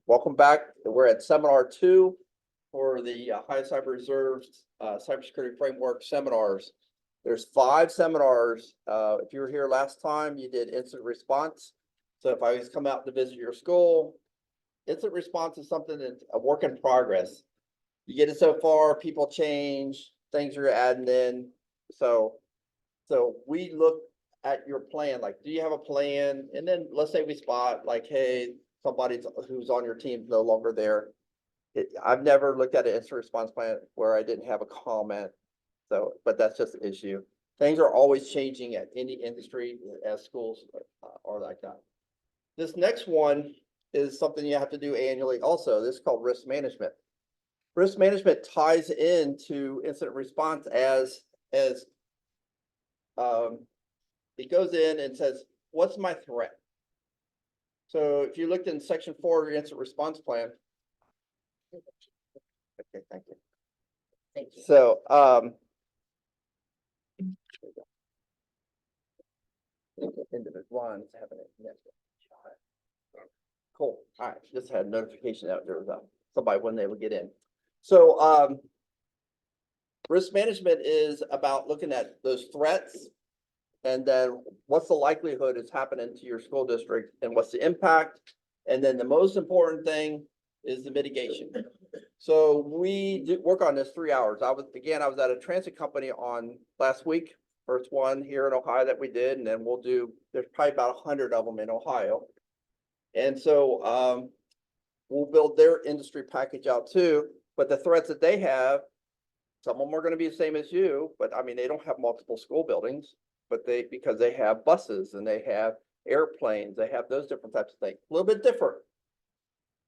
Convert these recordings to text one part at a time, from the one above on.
Welcome back. We're at seminar 2 for the High Cyber Reserves Cybersecurity Framework seminars. There's 5 seminars. If you were here last time, you did incident response. So if I was come out to visit your school, incident response is something that's a work in progress. You get it so far, people change, things are adding in. So we look at your plan, like, do you have a plan? And then let's say we spot like, hey, somebody who's on your team is no longer there. I've never looked at an incident response plan where I didn't have a comment. So, but that's just an issue. Things are always changing at any industry as schools are like that. This next one is something you have to do annually also. This is called risk management. Risk management ties into incident response as it goes in and says, what's my threat? So if you looked in section 4 of your incident response plan. Okay, thank you. Thank you. So individual having it. Cool. All right, just had a notification that there was somebody wasn't able to get in. So risk management is about looking at those threats and then what's the likelihood it's happening to your school district and what's the impact. And then the most important thing is the mitigation. So we work on this 3 hours. I was at a transit company on last week, first one here in Ohio that we did, and then there's probably about 100 of them in Ohio. And so we'll build their industry package out too. But the threats that they have, some of them are going to be the same as you, but I mean, they don't have multiple school buildings, but because they have buses and they have airplanes, they have those different types of things, a little bit different.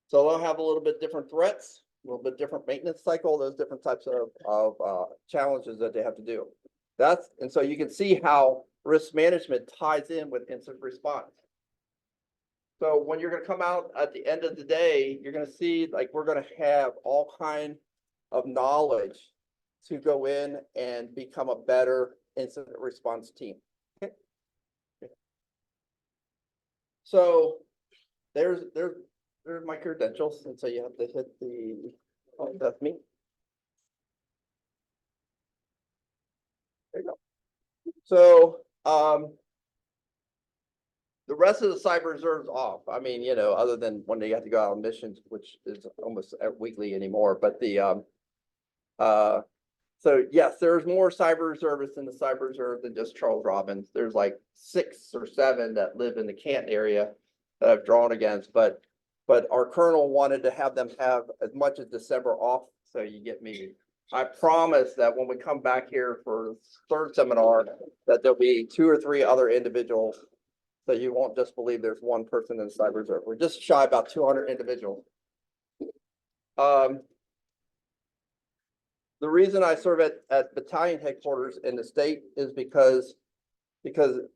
So they'll have a little bit different threats, a little bit different maintenance cycle, those different types of challenges that they have to do. And so you can see how risk management ties in with incident response. So when you're going to come out at the end of the day, you're going to see like we're going to have all kind of knowledge to go in and become a better incident response team. Okay. So there's my credentials, and so you have to hit the. Oh, that's me. There you go. So the rest of the cyber reserve's off. I mean, other than when they have to go out on missions, which is almost weekly anymore. But so yes, there's more cyber reservists in the cyber reserve than just Charles Robbins. There's like 6 or 7 that live in the Canton area that I've drawn against, but our colonel wanted to have them have as much as December off. So you get me. I promise that when we come back here for the 3rd seminar, that there'll be 2 or 3 other individuals. So you won't just believe there's one person in the cyber reserve. We're just shy about 200 individuals. The reason I serve at battalion headquarters in the state is because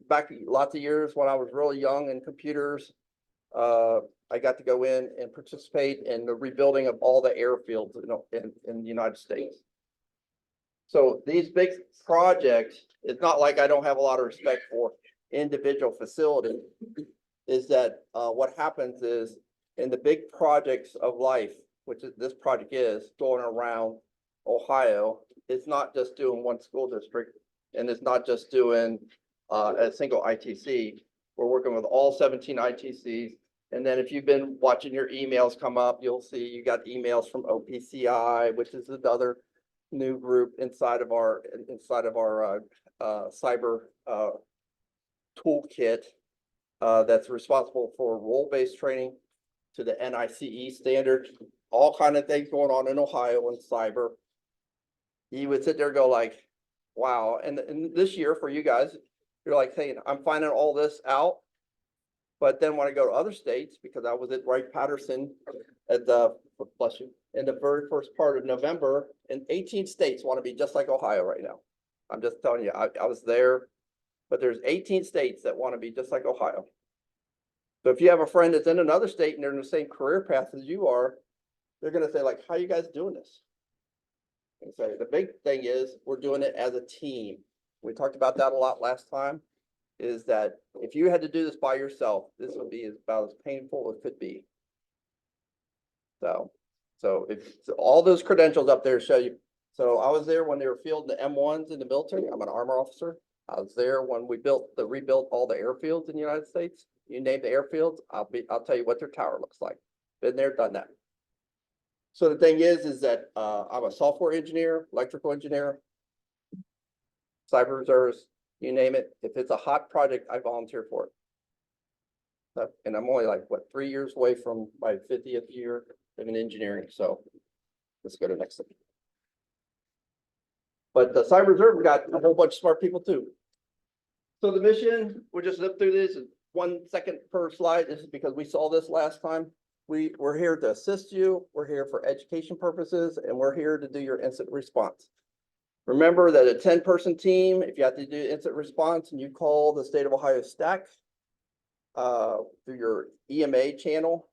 back lots of years when I was really young in computers, I got to go in and participate in the rebuilding of all the airfields in the United States. So these big projects, it's not like I don't have a lot of respect for individual facilities, is that what happens is in the big projects of life, which this project is going around Ohio, it's not just doing one school district, and it's not just doing a single ITC. We're working with all 17 ITCs. And then if you've been watching your emails come up, you'll see you got emails from OPCI, which is another new group inside of our cyber toolkit that's responsible for role-based training to the NICE standard, all kind of things going on in Ohio and cyber. You would sit there and go like, wow. And this year for you guys, you're like saying, I'm finding all this out. But then when I go to other states, because I was at Wright-Patterson in the very first part of November, and 18 states want to be just like Ohio right now. I'm just telling you, I was there, but there's 18 states that want to be just like Ohio. So if you have a friend that's in another state and they're in the same career path as you are, they're going to say like, how are you guys doing this? And so the big thing is we're doing it as a team. We talked about that a lot last time, is that if you had to do this by yourself, this would be about as painful as it could be. So all those credentials up there show you. So I was there when they were fielding the M1s in the military. I'm an armor officer. I was there when we rebuilt all the airfields in the United States. You name the airfields, I'll tell you what their tower looks like. Been there, done that. So the thing is that I'm a software engineer, electrical engineer, cyber reserves, you name it. If it's a hot project, I volunteer for it. And I'm only like, what, 3 years away from my 50th year in engineering. So let's go to the next thing. But the cyber reserve got a whole bunch of smart people too. So the mission, we'll just zip through this in 1 second per slide. This is because we saw this last time. We're here to assist you. We're here for education purposes, and we're here to do your incident response. Remember that a 10-person team, if you have to do incident response and you call the state of Ohio stack through your EMA channel,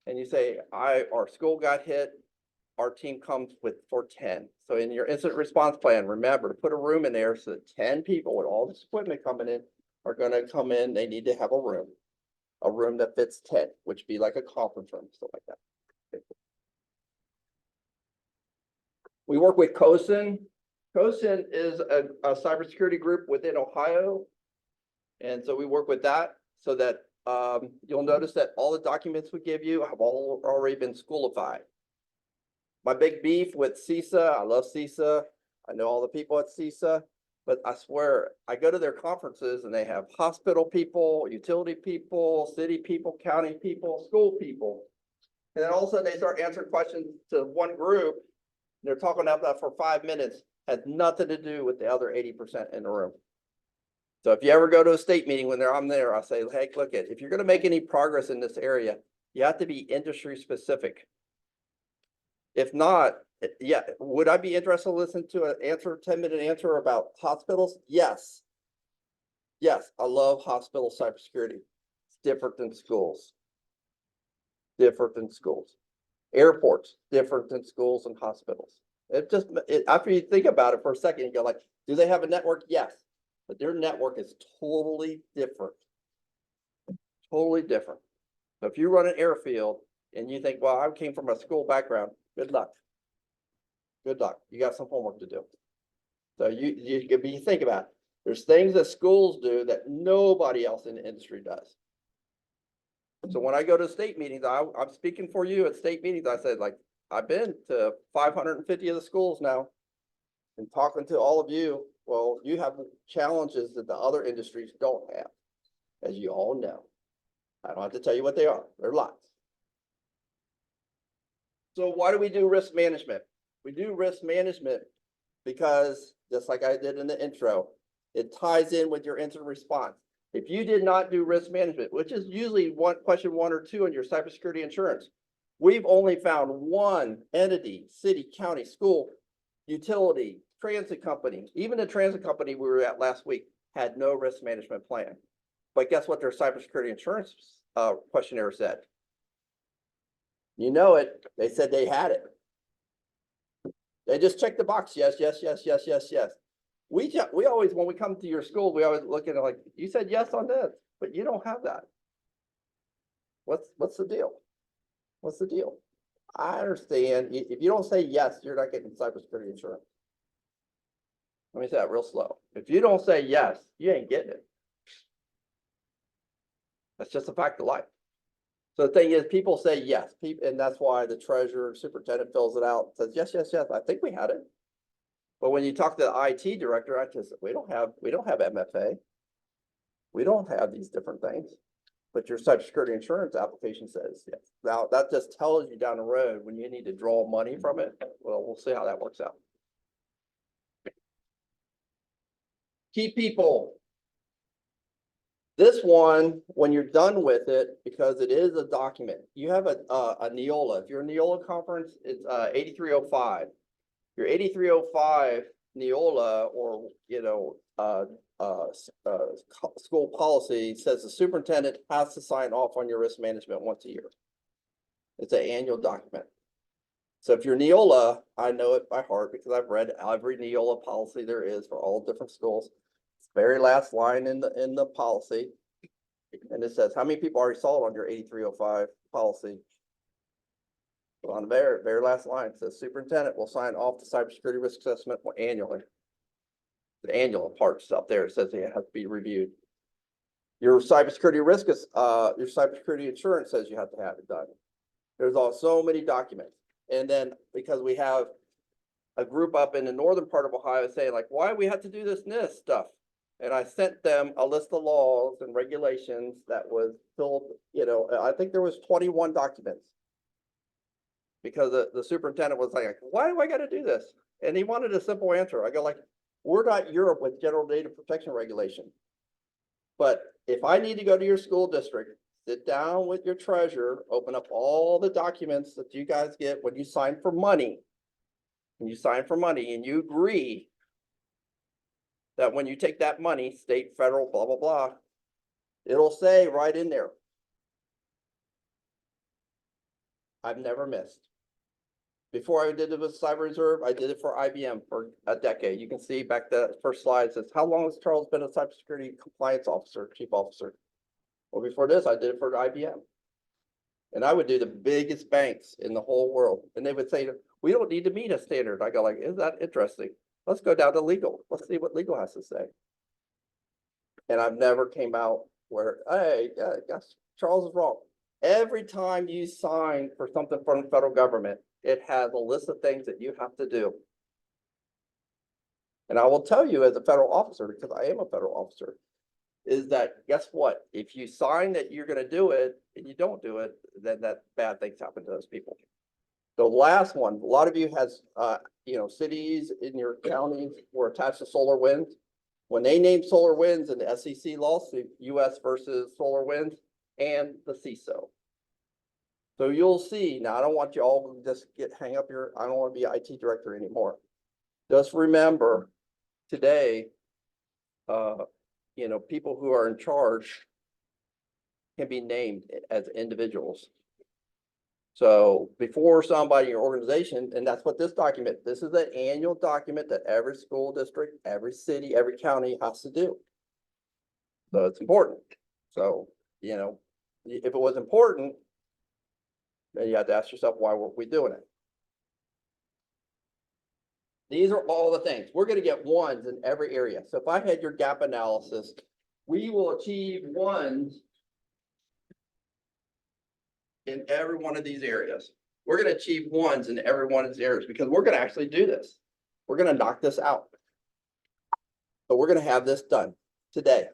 and you say, our school got hit, our team comes for 10. So in your incident response plan, remember to put a room in there so that 10 people with all this equipment coming in are going to come in. They need to have a room that fits 10, which would be like a conference room, stuff like that. Okay. We work with COSIN. COSIN is a cybersecurity group within Ohio. And so we work with that so that you'll notice that all the documents we give you have already been schoolified. My big beef with CISA, I love CISA. I know all the people at CISA, but I swear I go to their conferences and they have hospital people, utility people, city people, county people, school people. And then all of a sudden they start answering questions to one group. They're talking about that for 5 minutes, has nothing to do with the other 80% in the room. So if you ever go to a state meeting when I'm there, I say, hey, look, if you're going to make any progress in this area, you have to be industry specific. If not, yeah, would I be interested to listen to an 10-minute answer about hospitals? Yes. Yes, I love hospital cybersecurity. It's different than schools. Different than schools. Airports, different than schools and hospitals. After you think about it for a second, you go like, do they have a network? Yes, but their network is totally different. Totally different. So if you run an airfield and you think, well, I came from a school background, good luck. Good luck. You got some homework to do. So you think about it. There's things that schools do that nobody else in the industry does. So when I go to state meetings, I'm speaking for you at state meetings. I said, like, I've been to 550 of the schools now and talking to all of you. Well, you have challenges that the other industries don't have, as you all know. I don't have to tell you what they are. There are lots. So why do we do risk management? We do risk management because, just like I did in the intro, it ties in with your incident response. If you did not do risk management, which is usually question 1 or 2 on your cybersecurity insurance, we've only found one entity, city, county, school, utility, transit company. Even the transit company we were at last week had no risk management plan. But guess what their cybersecurity insurance questionnaire said? You know it. They said they had it. They just checked the box. Yes, yes, yes, yes, yes, yes. We always, when we come to your school, we always look at it like, you said yes on this, but you don't have that. What's the deal? What's the deal? I understand. If you don't say yes, you're not getting cybersecurity insurance. Let me say that real slow. If you don't say yes, you ain't getting it. That's just a fact of life. So the thing is, people say yes, and that's why the treasurer, superintendent fills it out, says yes, yes, yes. I think we had it. But when you talk to the IT director, we don't have MFA. We don't have these different things. But your cybersecurity insurance application says yes. Now that just tells you down the road when you need to draw money from it. Well, we'll see how that works out. Key people. This one, when you're done with it, because it is a document, you have a Neola. If you're a Neola conference, it's 8305. Your 8305 Neola, or school policy, says the superintendent has to sign off on your risk management once a year. It's an annual document. So if you're Neola, I know it by heart because I've read every Neola policy there is for all different schools. It's the very last line in the policy, and it says how many people already saw it on your 8305 policy. On the very last line, it says superintendent will sign off the cybersecurity risk assessment annually. The annual parts up there, it says it has to be reviewed. Your cybersecurity risk is, your cybersecurity insurance says you have to have it done. There's also so many documents. And then because we have a group up in the northern part of Ohio saying like, why we have to do this and this stuff? And I sent them a list of laws and regulations that was filled, you know, I think there was 21 documents. Because the superintendent was like, why do I got to do this? And he wanted a simple answer. I go like, we're not Europe with general data protection regulation. But if I need to go to your school district, sit down with your treasurer, open up all the documents that you guys get when you sign for money. And you sign for money and you agree that when you take that money, state, federal, blah, blah, blah, it'll say right in there, I've never missed. Before I did it with Cyber Reserve, I did it for IBM for a decade. You can see back the first slide says, how long has Charles been a cybersecurity compliance officer, chief officer? Well, before this, I did it for IBM. And I would do the biggest banks in the whole world. And they would say, we don't need to meet a standard. I go like, isn't that interesting? Let's go down to legal. Let's see what legal has to say. And I've never came out where, hey, I guess Charles is wrong. Every time you sign for something from the federal government, it has a list of things that you have to do. And I will tell you as a federal officer, because I am a federal officer, is that guess what? If you sign that you're going to do it and you don't do it, then that bad things happen to those people. The last one, a lot of you has, you know, cities in your counties were attached to solar winds. When they named solar winds in the SEC lawsuit, US versus solar winds and the CISO. So you'll see, now I don't want you all to just hang up your, I don't want to be IT director anymore. Just remember today, you know, people who are in charge can be named as individuals. So before somebody in your organization, and that's what this document, this is an annual document that every school district, every city, every county has to do. So it's important. So, you know, if it was important, then you have to ask yourself, why weren't we doing it? These are all the things. We're going to get ones in every area. So if I had your gap analysis, we will achieve ones in every one of these areas. We're going to achieve ones in every one of these areas because we're going to actually do this. We're going to knock this out. So we're going to have this done today.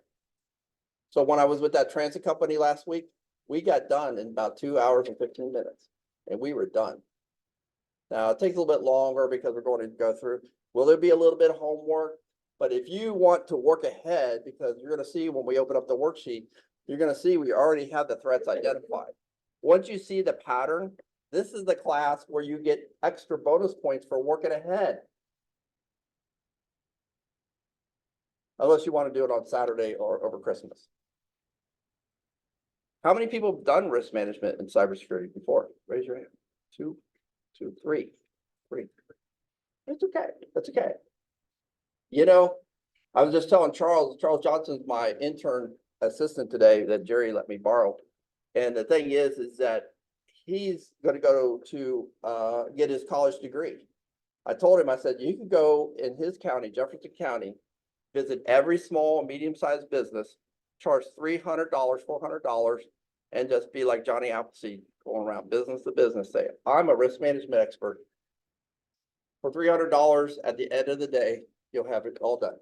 So when I was with that transit company last week, we got done in about 2 hours and 15 minutes, and we were done. Now, it takes a little bit longer because we're going to go through. Will there be a little bit of homework? But if you want to work ahead, because you're going to see when we open up the worksheet, you're going to see we already have the threats identified. Once you see the pattern, this is the class where you get extra bonus points for working ahead. Unless you want to do it on Saturday or over Christmas. How many people have done risk management in cybersecurity before? Raise your hand. Two, three. It's okay. That's okay. You know, I was just telling Charles Johnson's my intern assistant today that Jerry let me borrow. And the thing is that he's going to go to get his college degree. I told him, I said, you can go in his county, Jefferson County, visit every small and medium-sized business, charge $300, $400, and just be like Johnny Appleseed going around business to business saying, I'm a risk management expert. For $300 at the end of the day, you'll have it all done.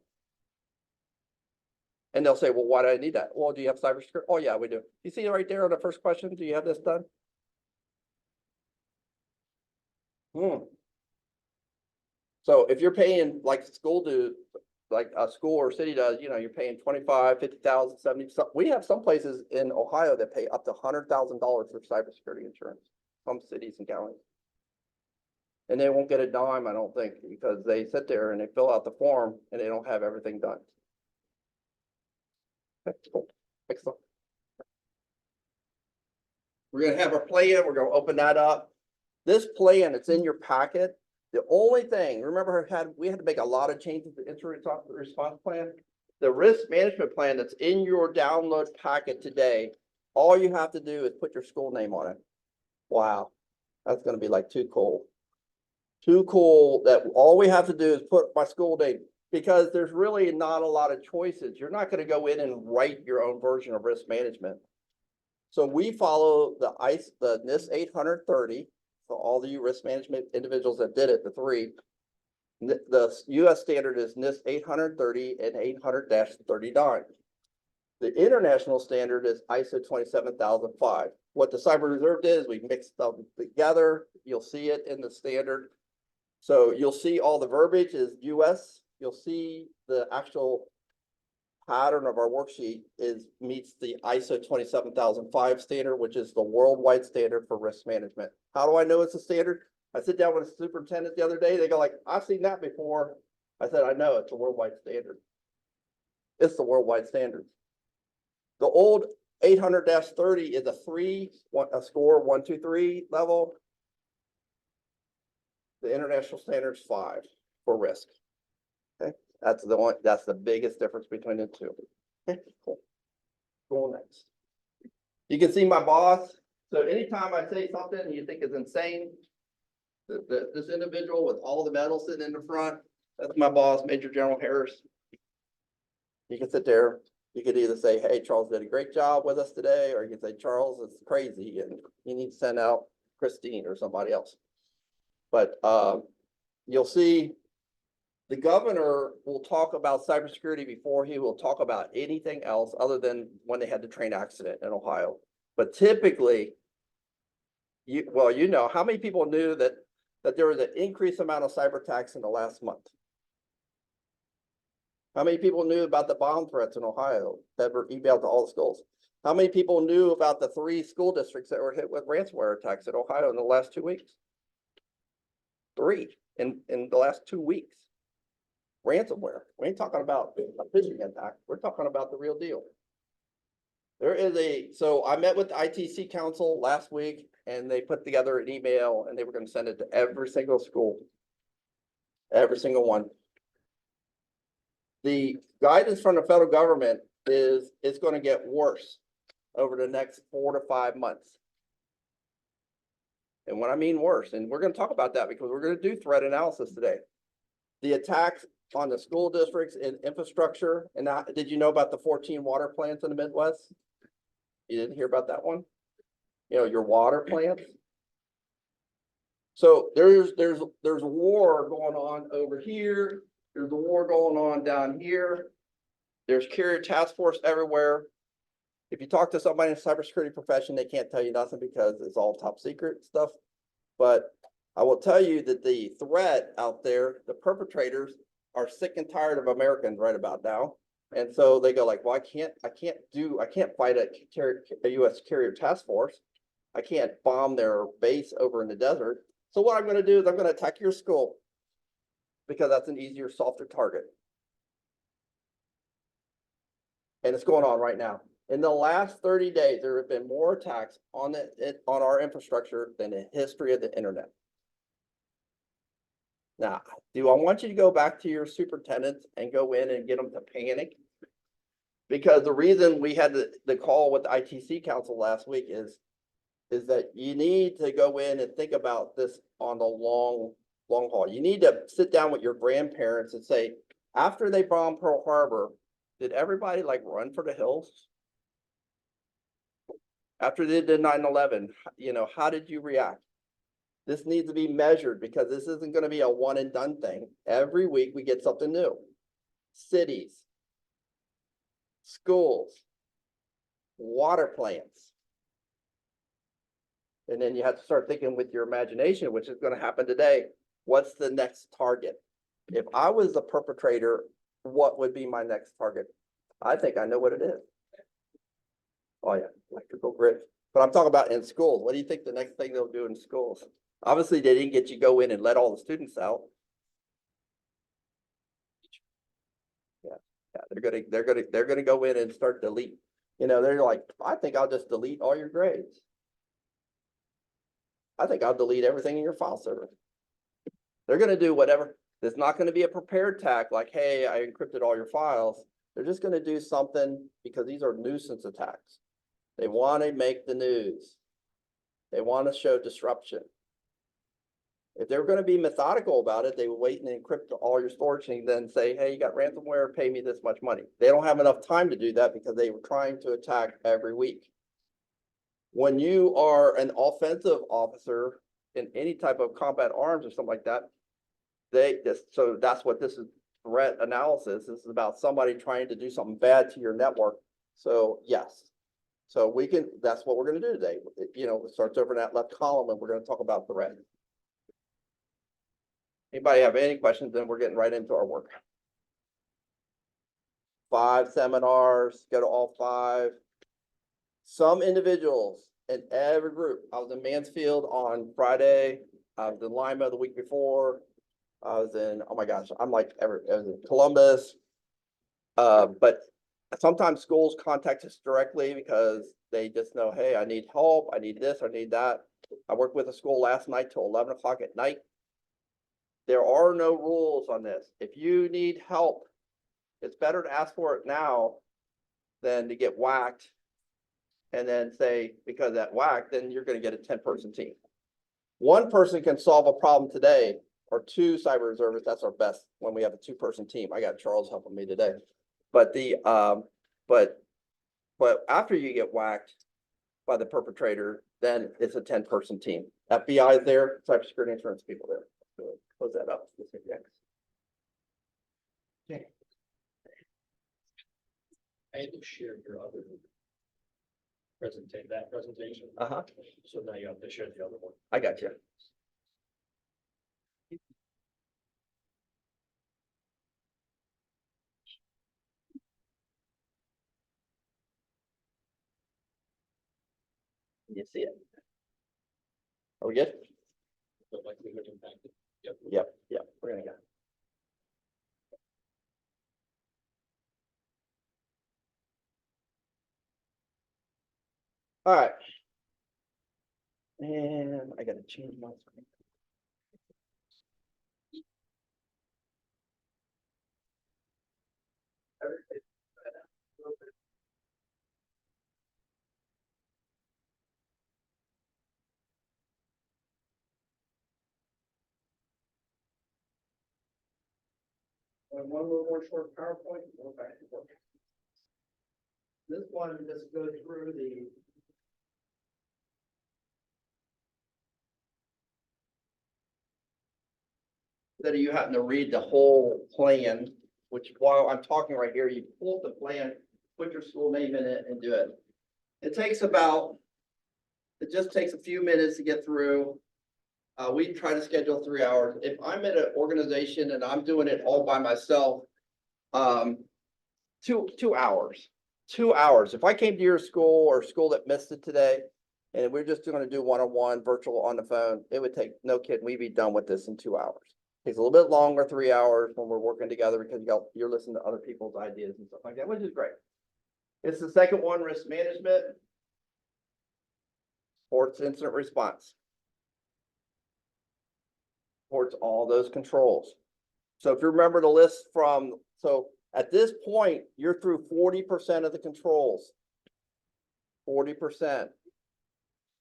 And they'll say, well, why do I need that? Well, do you have cybersecurity? Oh, yeah, we do. You see right there on the first question, do you have this done? So if you're paying like school to, like a school or city does, you know, you're paying 25, 50,000, 70. We have some places in Ohio that pay up to $100,000 for cybersecurity insurance. Some cities and counties. And they won't get a dime, I don't think, because they sit there and they fill out the form and they don't have everything done. Excellent. We're going to have our plan. We're going to open that up. This plan, it's in your packet. The only thing, remember, we had to make a lot of changes to incident response plan. The risk management plan that's in your download packet today, all you have to do is put your school name on it. Wow. That's gonna be like too cool. Too cool that all we have to do is put my school name, because there's really not a lot of choices. You're not gonna go in and write your own version of risk management. So we follow the NIST 830. So all the risk management individuals that did it, the three, the US standard is NIST 830 and 800-39. The international standard is ISO 27005. What the Cyber Reserve did is we mixed them together. You'll see it in the standard. So you'll see all the verbiage is US. You'll see the actual pattern of our worksheet meets the ISO 27005 standard, which is the worldwide standard for risk management. How do I know it's a standard? I sit down with a superintendent the other day. They go like, I've seen that before. I said, I know it's a worldwide standard. It's the worldwide standard. The old 800-30 is a score 1, 2, 3 level. The international standard is 5 for risk. Okay, that's the biggest difference between the two. Okay, cool. Going next. You can see my boss. So anytime I say something you think is insane, this individual with all the medals sitting in the front, that's my boss, Major General Harris. You can sit there. You could either say, hey, Charles did a great job with us today, or you can say, Charles, it's crazy and you need to send out Christine or somebody else. But you'll see the governor will talk about cybersecurity before he will talk about anything else other than when they had the train accident in Ohio. But typically, you know, how many people knew that there was an increased amount of cyber attacks in the last month? How many people knew about the bomb threats in Ohio that were emailed to all the schools? How many people knew about the 3 school districts that were hit with ransomware attacks in Ohio in the last 2 weeks? 3 in the last 2 weeks. Ransomware. We ain't talking about a phishing attack. We're talking about the real deal. So I met with the ITC Council last week, and they put together an email, and they were going to send it to every single school, every single one. The guidance from the federal government is it's going to get worse over the next 4 to 5 months. And what I mean worse, and we're going to talk about that because we're going to do threat analysis today. The attacks on the school districts and infrastructure. And did you know about the 14 water plants in the Midwest? You didn't hear about that one? You know, your water plants. So there's a war going on over here. There's a war going on down here. There's carrier task force everywhere. If you talk to somebody in the cybersecurity profession, they can't tell you nothing because it's all top secret stuff. But I will tell you that the threat out there, the perpetrators are sick and tired of Americans right about now. And so they go like, well, I can't fight a US carrier task force. I can't bomb their base over in the desert. So what I'm going to do is I'm going to attack your school because that's an easier, softer target. And it's going on right now. In the last 30 days, there have been more attacks on our infrastructure than the history of the internet. Now, do I want you to go back to your superintendents and go in and get them to panic? Because the reason we had the call with the ITC Council last week is that you need to go in and think about this on the long haul. You need to sit down with your grandparents and say, after they bombed Pearl Harbor, did everybody like run for the hills? After they did 9/11, you know, how did you react? This needs to be measured because this isn't going to be a one and done thing. Every week we get something new. Cities, schools, water plants. And then you have to start thinking with your imagination, which is going to happen today. What's the next target? If I was the perpetrator, what would be my next target? I think I know what it is. Oh yeah, electrical grid. But I'm talking about in schools. What do you think the next thing they'll do in schools? Obviously, they didn't get you go in and let all the students out. Yeah, they're gonna go in and start delete. You know, they're like, I think I'll just delete all your grades. I think I'll delete everything in your file server. They're gonna do whatever. There's not gonna be a prepared attack like, hey, I encrypted all your files. They're just gonna do something because these are nuisance attacks. They want to make the news. They want to show disruption. If they were going to be methodical about it, they would wait and encrypt all your storage and then say, hey, you got ransomware, pay me this much money. They don't have enough time to do that because they were trying to attack every week. When you are an offensive officer in any type of combat arms or something like that, so that's what this is, threat analysis. This is about somebody trying to do something bad to your network. So yes. So that's what we're going to do today. It starts over in that left column and we're going to talk about threat. Anybody have any questions? Then we're getting right into our work. 5 seminars, go to all 5. Some individuals in every group. I was in Mansfield on Friday. I was in Lima the week before. I was in, oh my gosh, I was in Columbus. But sometimes schools contact us directly because they just know, hey, I need help. I need this, I need that. I worked with a school last night till 11 o'clock at night. There are no rules on this. If you need help, it's better to ask for it now than to get whacked and then say, because that whack, then you're going to get a 10-person team. One person can solve a problem today, or 2 cyber reservists. That's our best when we have a 2-person team. I got Charles helping me today. But but after you get whacked by the perpetrator, then it's a 10-person team. FBI is there, cybersecurity insurance people there. So close that up. Okay. I had to share your other presentation. So now you have to share the other one. I got you. You see it? Are we good? The likelihood impacted. Yep. We're gonna go. All right. And I gotta change my screen. One little more short PowerPoint. Go back and forth. This one just goes through the. Instead of you having to read the whole plan, which while I'm talking right here, you pull up the plan, put your school name in it and do it. It just takes a few minutes to get through. We try to schedule 3 hours. If I'm at an organization and I'm doing it all by myself, 2 hours. 2 hours. If I came to your school or school that missed it today, and we're just going to do one-on-one virtual on the phone, it would take, no kidding, we'd be done with this in 2 hours. Takes a little bit longer, 3 hours when we're working together because you're listening to other people's ideas and stuff like that, which is great. It's the second one, risk management, supports incident response. Supports all those controls. So if you remember the list so at this point, you're through 40% of the controls. 40%.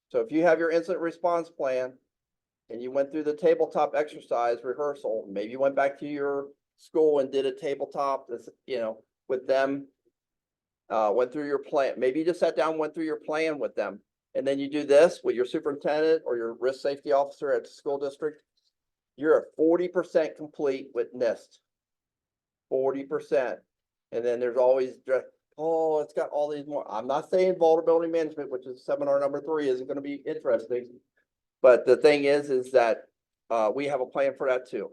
So if you have your incident response plan and you went through the tabletop exercise rehearsal, maybe you went back to your school and did a tabletop, with them, went through your plan. Maybe you just sat down, went through your plan with them. And then you do this with your superintendent or your risk safety officer at the school district. You're at 40% complete with NIST. 40%. And then there's always just, oh, it's got all these more. I'm not saying vulnerability management, which is seminar number 3, isn't going to be interesting. But the thing is that we have a plan for that too.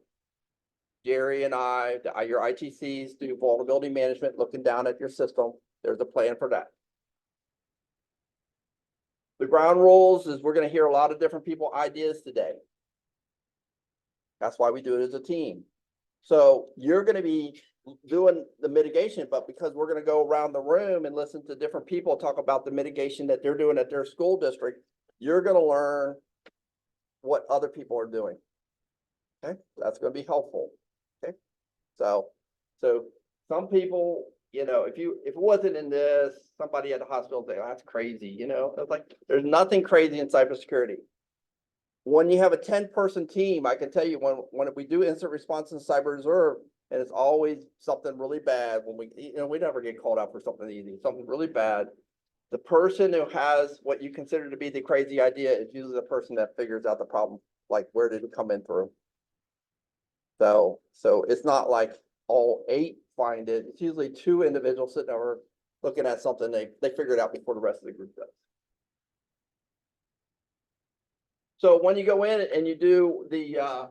Jerry and your ITCs do vulnerability management, looking down at your system. There's a plan for that. The ground rules is we're going to hear a lot of different people ideas today. That's why we do it as a team. So you're going to be doing the mitigation, but because we're going to go around the room and listen to different people talk about the mitigation that they're doing at their school district, you're going to learn what other people are doing. Okay, that's going to be helpful. Okay, so some people, if it wasn't in this, somebody at the hospital say, oh, that's crazy. It's like there's nothing crazy in cybersecurity. When you have a 10-person team, I can tell you when we do incident response in cyber reserve, and it's always something really bad when we never get called out for something easy, something really bad. The person who has what you consider to be the crazy idea is usually the person that figures out the problem, like where did it come in through? So it's not like all 8 find it. It's usually 2 individuals sitting over looking at something they figure it out before the rest of the group does. So when you go in and you do the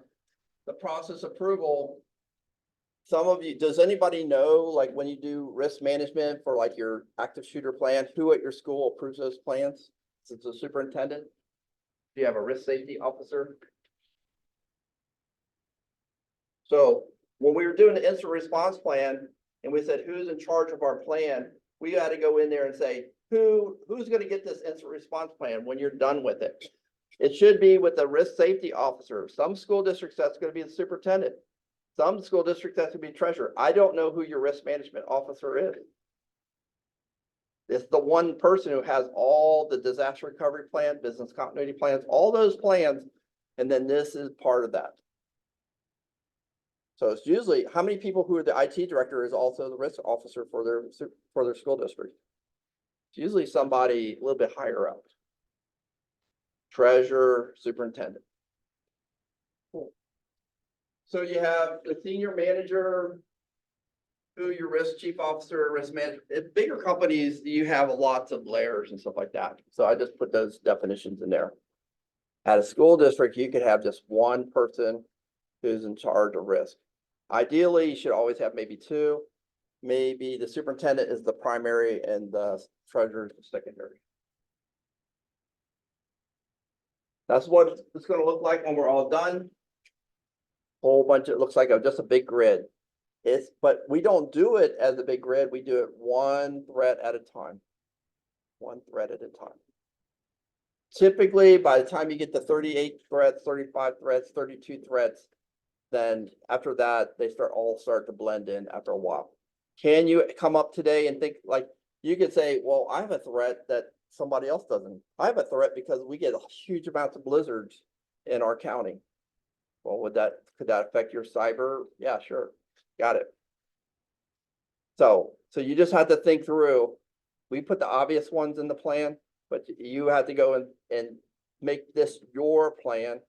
process approval, some of you, does anybody know, like when you do risk management for like your active shooter plan, who at your school approves those plans? Is it the superintendent? Do you have a risk safety officer? So when we were doing the incident response plan and we said, who's in charge of our plan? We got to go in there and say, who's going to get this incident response plan when you're done with it? It should be with the risk safety officer. Some school districts, that's going to be the superintendent. Some school districts, that's going to be treasurer. I don't know who your risk management officer is. It's the one person who has all the disaster recovery plan, business continuity plans, all those plans. And then this is part of that. So it's usually how many people who are the IT director is also the risk officer for their school district. It's usually somebody a little bit higher up. Treasurer, superintendent. Cool. So you have the senior manager, who your risk chief officer, risk manager. In bigger companies, you have lots of layers and stuff like that. So I just put those definitions in there. At a school district, you could have just one person who's in charge of risk. Ideally, you should always have maybe 2. Maybe the superintendent is the primary and the treasurer is the secondary. That's what it's going to look like when we're all done. Whole bunch. It looks like just a big grid. But we don't do it as a big grid. We do it one threat at a time. One threat at a time. Typically, by the time you get to 38 threats, 35 threats, 32 threats, then after that, they all start to blend in after a while. Can you come up today and think like you could say, well, I have a threat that somebody else doesn't. I have a threat because we get huge amounts of blizzards in our county. Well, could that affect your cyber? Yeah, sure. Got it. So you just have to think through. We put the obvious ones in the plan, but you have to go and make this your plan.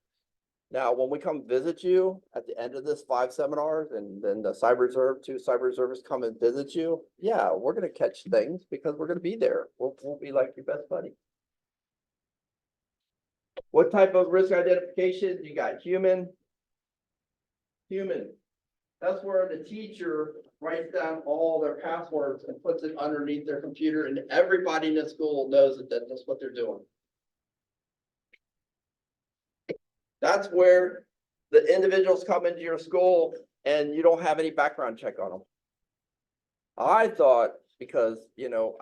Now, when we come visit you at the end of this 5 seminars and then the 2 cyber reservists come and visit you, yeah, we're going to catch things because we're going to be there. We'll be like your best buddy. What type of risk identification? You got human. That's where the teacher writes down all their passwords and puts it underneath their computer, and everybody in the school knows that that's what they're doing. That's where the individuals come into your school and you don't have any background check on them. I thought because,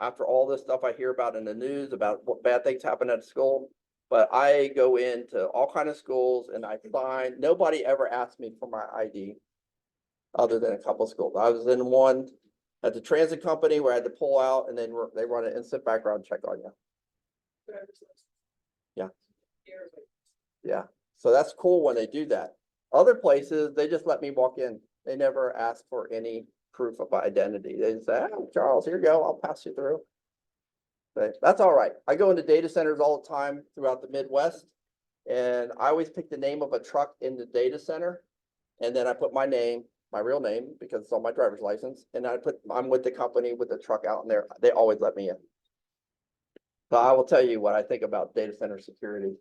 after all this stuff I hear about in the news about what bad things happen at school, but I go into all kinds of schools and I find nobody ever asked me for my ID other than a couple of schools. I was in one at the transit company where I had to pull out and then they run an instant background check on you. Yeah. Yeah. So that's cool when they do that. Other places, they just let me walk in. They never ask for any proof of identity. They just say, oh, Charles, here you go. I'll pass you through. But that's all right. I go into data centers all the time throughout the Midwest, and I always pick the name of a truck in the data center, and then I put my name, my real name, because it's on my driver's license, and I'm with the company with the truck out in there. They always let me in. So I will tell you what I think about data center security.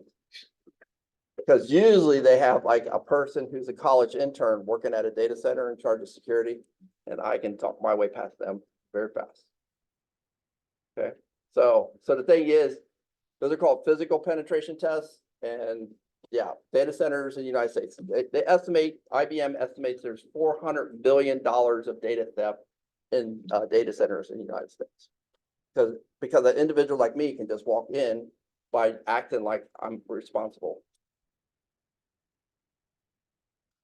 Because usually they have like a person who's a college intern working at a data center in charge of security, and I can talk my way past them very fast. Okay, so the thing is, those are called physical penetration tests, and yeah, data centers in the United States, they estimate, IBM estimates there's $400 billion of data theft in data centers in the United States. Because an individual like me can just walk in by acting like I'm responsible.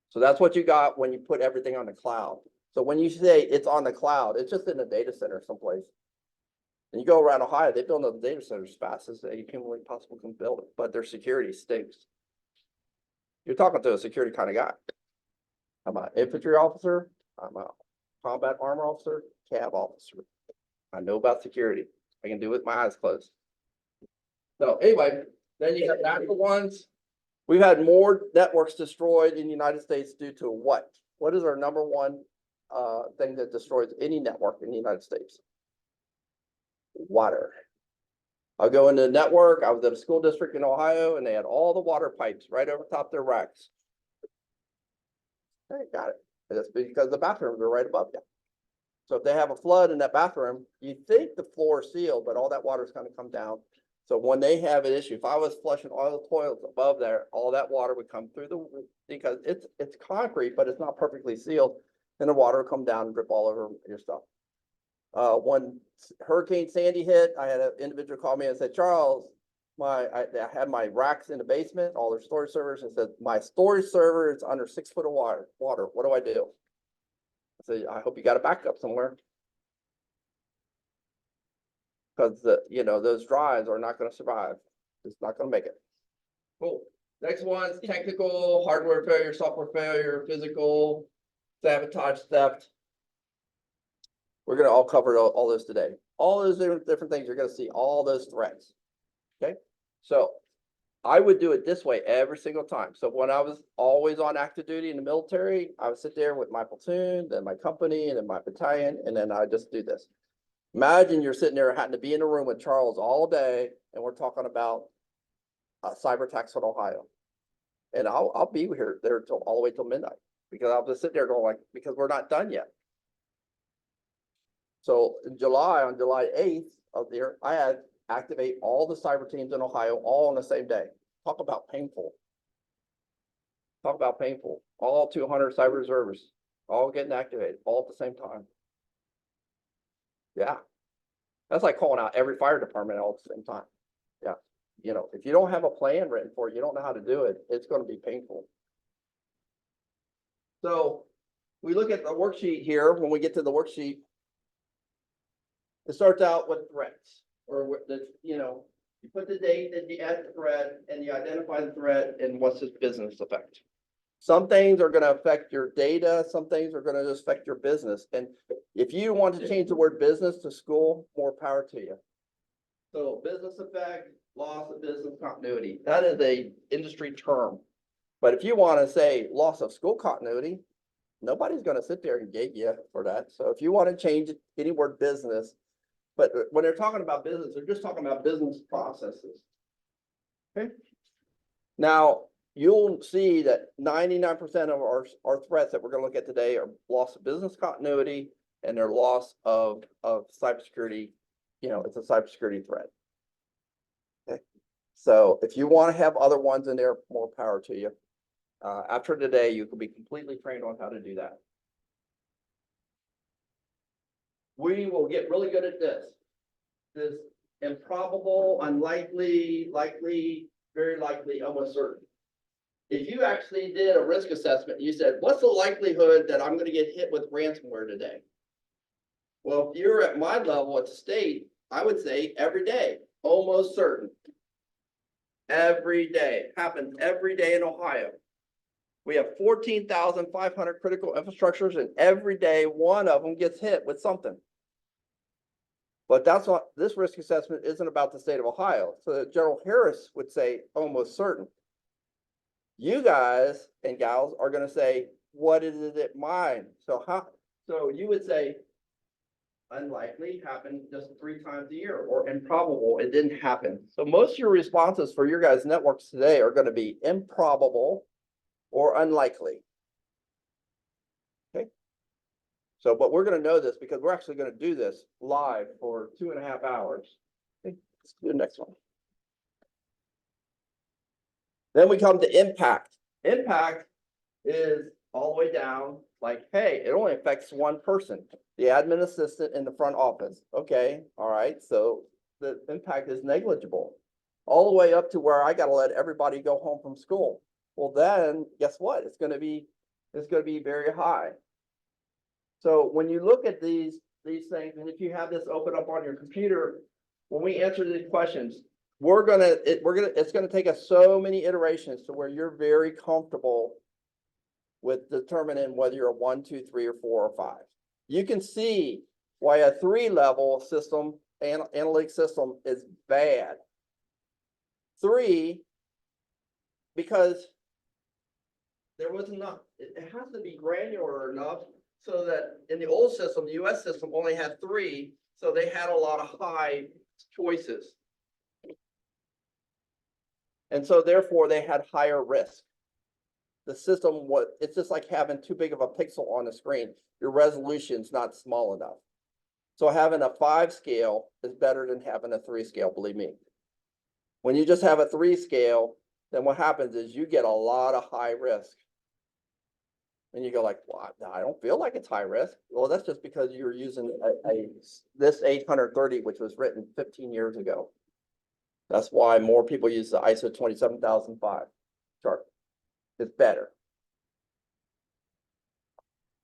So that's what you got when you put everything on the cloud. So when you say it's on the cloud, it's just in a data center someplace. And you go around Ohio, they build those data centers as fast as they humanly possible can build it, but their security stinks. You're talking to a security kind of guy. I'm an infantry officer. I'm a combat armor officer, cab officer. I know about security. I can do it with my eyes closed. So anyway, then you have natural ones. We've had more networks destroyed in the United States due to what? What is our number one thing that destroys any network in the United States? Water. I'll go into the network. I was at a school district in Ohio and they had all the water pipes right over top their racks. Hey, got it. And that's because the bathrooms are right above you. So if they have a flood in that bathroom, you think the floor is sealed, but all that water is going to come down. So when they have an issue, if I was flushing all the toilets above there, all that water would come through the roof because it's concrete, but it's not perfectly sealed, and the water will come down and drip all over your stuff. When Hurricane Sandy hit, I had an individual call me and said, Charles, I had my racks in the basement, all their storage servers, and said, my storage server is under 6 foot of water. What do I do? I said, I hope you got a backup somewhere. Because those drives are not going to survive. It's not going to make it. Cool. Next one's technical, hardware failure, software failure, physical, sabotage, theft. We're going to all cover all this today. All those different things, you're going to see all those threats. Okay. So I would do it this way every single time. So when I was always on active duty in the military, I would sit there with my platoon, then my company, and then my battalion, and then I just do this. Imagine you're sitting there having to be in a room with Charles all day, and we're talking about cyber attacks in Ohio. And I'll be here there till all the way till midnight because I'll just sit there going like, because we're not done yet. So in July, on July 8th of the year, I had activate all the cyber teams in Ohio all on the same day. Talk about painful. Talk about painful. All 200 cyber reservists, all getting activated, all at the same time. Yeah. That's like calling out every fire department all at the same time. Yeah. If you don't have a plan written for it, you don't know how to do it, it's going to be painful. So we look at the worksheet here. When we get to the worksheet, it starts out with threats, or you put the date that you add the threat and you identify the threat and what's its business effect. Some things are going to affect your data. Some things are going to affect your business. And if you want to change the word business to school, more power to you. So business effect, loss of business continuity. That is a industry term. But if you want to say loss of school continuity, nobody's going to sit there and gate you for that. So if you want to change any word business, but when they're talking about business, they're just talking about business processes. Okay. Now, you'll see that 99% of our threats that we're going to look at today are loss of business continuity and their loss of cybersecurity. It's a cybersecurity threat. Okay. So if you want to have other ones in there, more power to you. After today, you can be completely trained on how to do that. We will get really good at this improbable, unlikely, likely, very likely, almost certain. If you actually did a risk assessment, you said, what's the likelihood that I'm going to get hit with ransomware today? Well, if you're at my level at the state, I would say every day, almost certain. Every day. Happens every day in Ohio. We have 14,500 critical infrastructures, and every day one of them gets hit with something. But that's what this risk assessment isn't about the state of Ohio. So General Harris would say almost certain. You guys and gals are going to say, what is it mine? So you would say unlikely, happened just 3 times a year, or improbable, it didn't happen. So most of your responses for your guys' networks today are going to be improbable or unlikely. Okay. So, but we're going to know this because we're actually going to do this live for 2.5 hours. Okay. Let's do the next one. Then we come to impact. Impact is all the way down, like, hey, it only affects one person, the admin assistant in the front office. Okay, all right, so the impact is negligible. All the way up to where I got to let everybody go home from school. Well, then guess what? It's going to be very high. So when you look at these things, and if you have this open up on your computer, when we answer these questions, it's gonna take us so many iterations to where you're very comfortable with determining whether you're a 1, 2, 3, or 4, or 5. You can see why a 3-level system, analytic system is bad. 3, because there was enough, it has to be granular enough so that in the old system, the US system only had 3, so they had a lot of high choices. And so therefore they had higher risk. The system, it's just like having too big of a pixel on the screen. Your resolution's not small enough. So having a 5 scale is better than having a 3 scale, believe me. When you just have a 3 scale, then what happens is you get a lot of high risk. And you go like, well, I don't feel like it's high risk. Well, that's just because you're using this 830, which was written 15 years ago. That's why more people use the ISO 27005 chart. It's better.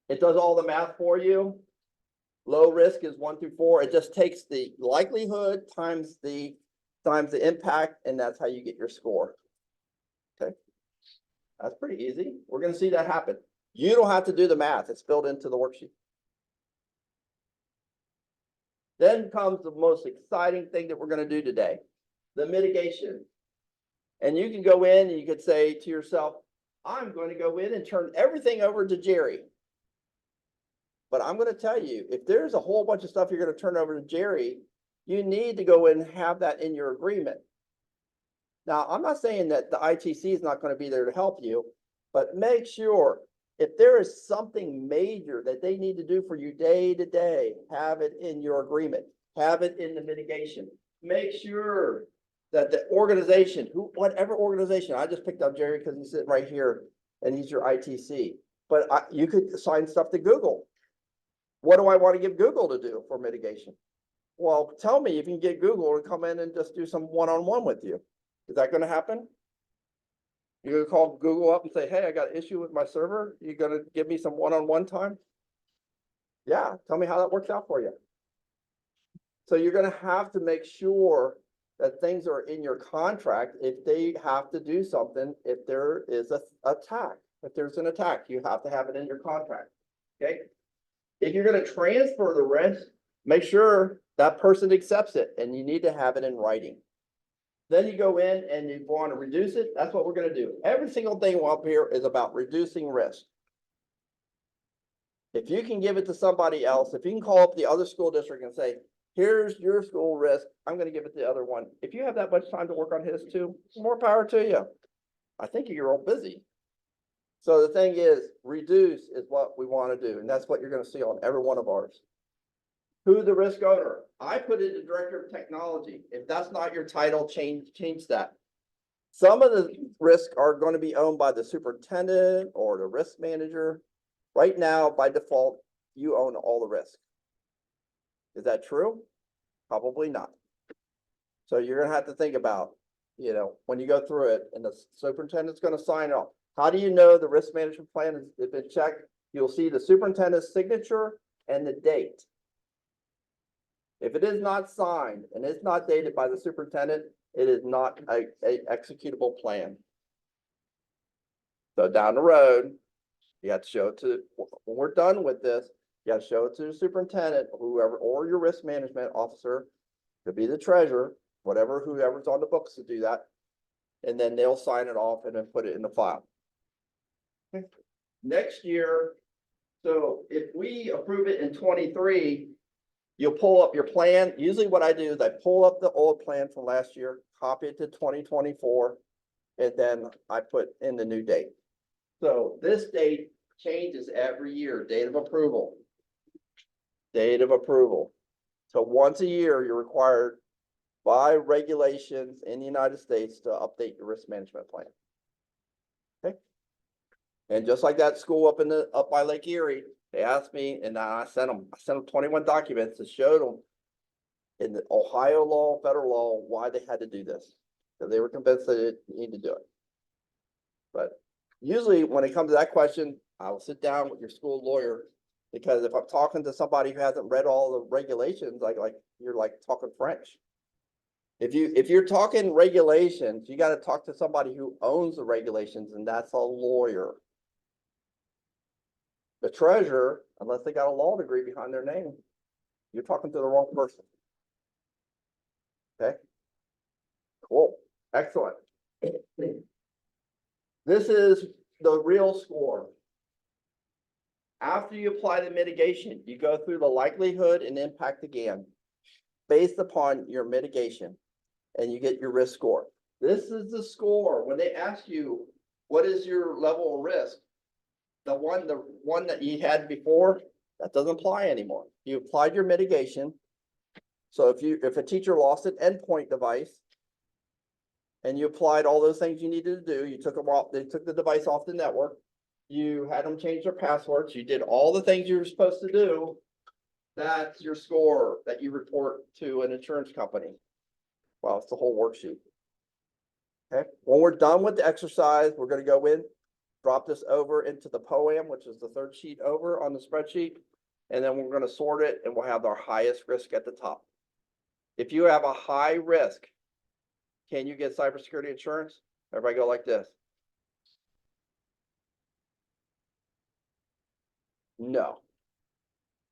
It does all the math for you. Low risk is 1 through 4. It just takes the likelihood times the impact, and that's how you get your score. Okay, that's pretty easy. We're going to see that happen. You don't have to do the math. It's built into the worksheet. Then comes the most exciting thing that we're going to do today, the mitigation. And you can go in and you could say to yourself, I'm going to go in and turn everything over to Jerry. But I'm going to tell you, if there's a whole bunch of stuff you're going to turn over to Jerry, you need to go in and have that in your agreement. Now, I'm not saying that the ITC is not going to be there to help you, but make sure if there is something major that they need to do for you day to day, have it in your agreement, have it in the mitigation. Make sure that the organization, whatever organization, I just picked up Jerry because he's sitting right here and he's your ITC, but you could assign stuff to Google. What do I want to give Google to do for mitigation? Well, tell me if you can get Google to come in and just do some one-on-one with you. Is that going to happen? You're going to call Google up and say, hey, I got an issue with my server. You're going to give me some one-on-one time? Yeah, tell me how that works out for you. So you're going to have to make sure that things are in your contract if they have to do something, if there is an attack. If there's an attack, you have to have it in your contract, okay? If you're going to transfer the risk, make sure that person accepts it, and you need to have it in writing. Then you go in and you want to reduce it. That's what we're going to do. Every single thing up here is about reducing risk. If you can give it to somebody else, if you can call up the other school district and say, here's your school risk, I'm going to give it to the other one. If you have that much time to work on his too, more power to you. I think you're all busy. So the thing is, reduce is what we want to do. And that's what you're going to see on every one of ours. Who's the risk owner? I put in the director of technology. If that's not your title, change that. Some of the risks are going to be owned by the superintendent or the risk manager. Right now, by default, you own all the risk. Is that true? Probably not. So you're going to have to think about, when you go through it and the superintendent's going to sign off. How do you know the risk management plan has been checked? You'll see the superintendent's signature and the date. If it is not signed and it's not dated by the superintendent, it is not a executable plan. So down the road, you have to show it to, when we're done with this, you have to show it to the superintendent, whoever, or your risk management officer, could be the treasurer, whoever's on the books to do that. And then they'll sign it off and then put it in the file. Okay. Next year, so if we approve it in 23, you'll pull up your plan. Usually what I do is I pull up the old plan from last year, copy it to 2024, and then I put in the new date. So this date changes every year, date of approval. Date of approval. So once a year, you're required by regulations in the United States to update your risk management plan. Okay. And just like that school up by Lake Erie, they asked me, and I sent them 21 documents to show them in the Ohio law, federal law, why they had to do this. Because they were convinced that they need to do it. But usually when it comes to that question, I will sit down with your school lawyer, because if I'm talking to somebody who hasn't read all the regulations, you're like talking French. If you're talking regulations, you gotta talk to somebody who owns the regulations, and that's a lawyer. The treasurer, unless they got a law degree behind their name, you're talking to the wrong person. Okay? Cool, excellent. This is the real score. After you apply the mitigation, you go through the likelihood and impact again, based upon your mitigation, and you get your risk score. This is the score. When they ask you, what is your level of risk? The one that you had before, that doesn't apply anymore. You applied your mitigation. So if a teacher lost an endpoint device and you applied all those things you needed to do, you took them off, they took the device off the network, you had them change their passwords, you did all the things you were supposed to do, that's your score that you report to an insurance company. Well, it's the whole worksheet. Okay, when we're done with the exercise, we're going to go in, drop this over into the POAM, which is the third sheet over on the spreadsheet, and then we're going to sort it, and we'll have our highest risk at the top. If you have a high risk, can you get cybersecurity insurance? Everybody go like this. No.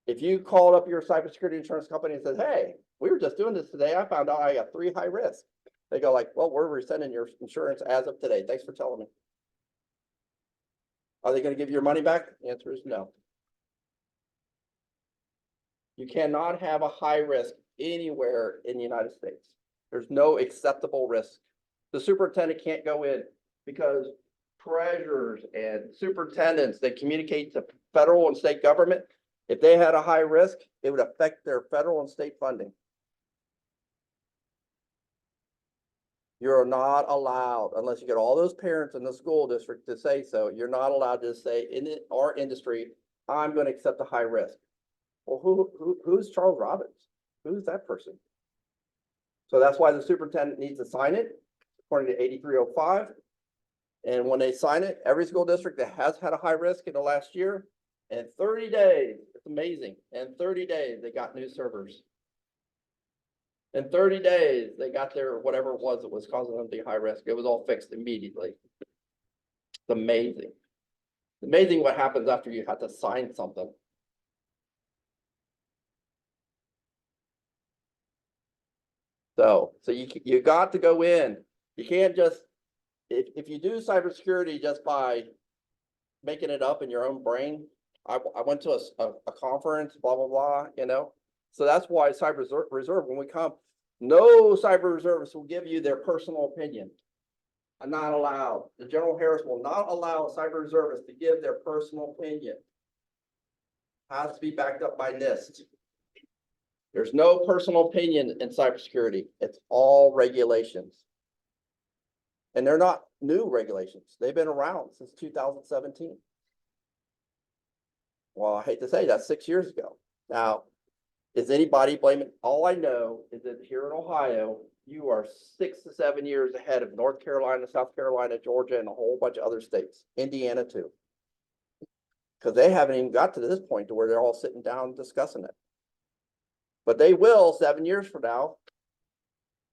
If you called up your cybersecurity insurance company and said, hey, we were just doing this today, I found out I got 3 high risk. They go like, well, we're rescinding your insurance as of today. Thanks for telling me. Are they going to give you your money back? The answer is no. You cannot have a high risk anywhere in the United States. There's no acceptable risk. The superintendent can't go in because treasurers and superintendents, they communicate to federal and state government. If they had a high risk, it would affect their federal and state funding. You're not allowed, unless you get all those parents in the school district to say so, you're not allowed to say in our industry, I'm going to accept a high risk. Well, who's Charles Robbins? Who's that person? So that's why the superintendent needs to sign it according to 8305. And when they sign it, every school district that has had a high risk in the last year, in 30 days, it's amazing. In 30 days, they got new servers. In 30 days, they got their whatever it was that was causing them to be high risk. It was all fixed immediately. It's amazing. It's amazing what happens after you have to sign something. So you got to go in. You can't just, if you do cybersecurity just by making it up in your own brain. I went to a conference, blah, blah, blah, you know. So that's why Cyber Reserve, when we come, no cyber reservist will give you their personal opinion. I'm not allowed. The General Harris will not allow a cyber reservist to give their personal opinion. Has to be backed up by NIST. There's no personal opinion in cybersecurity. It's all regulations. And they're not new regulations. They've been around since 2017. Well, I hate to say that's 6 years ago. Now, is anybody blaming? All I know is that here in Ohio, you are 6 to 7 years ahead of North Carolina, South Carolina, Georgia, and a whole bunch of other states. Indiana too. Because they haven't even got to this point to where they're all sitting down discussing it. But they will 7 years from now.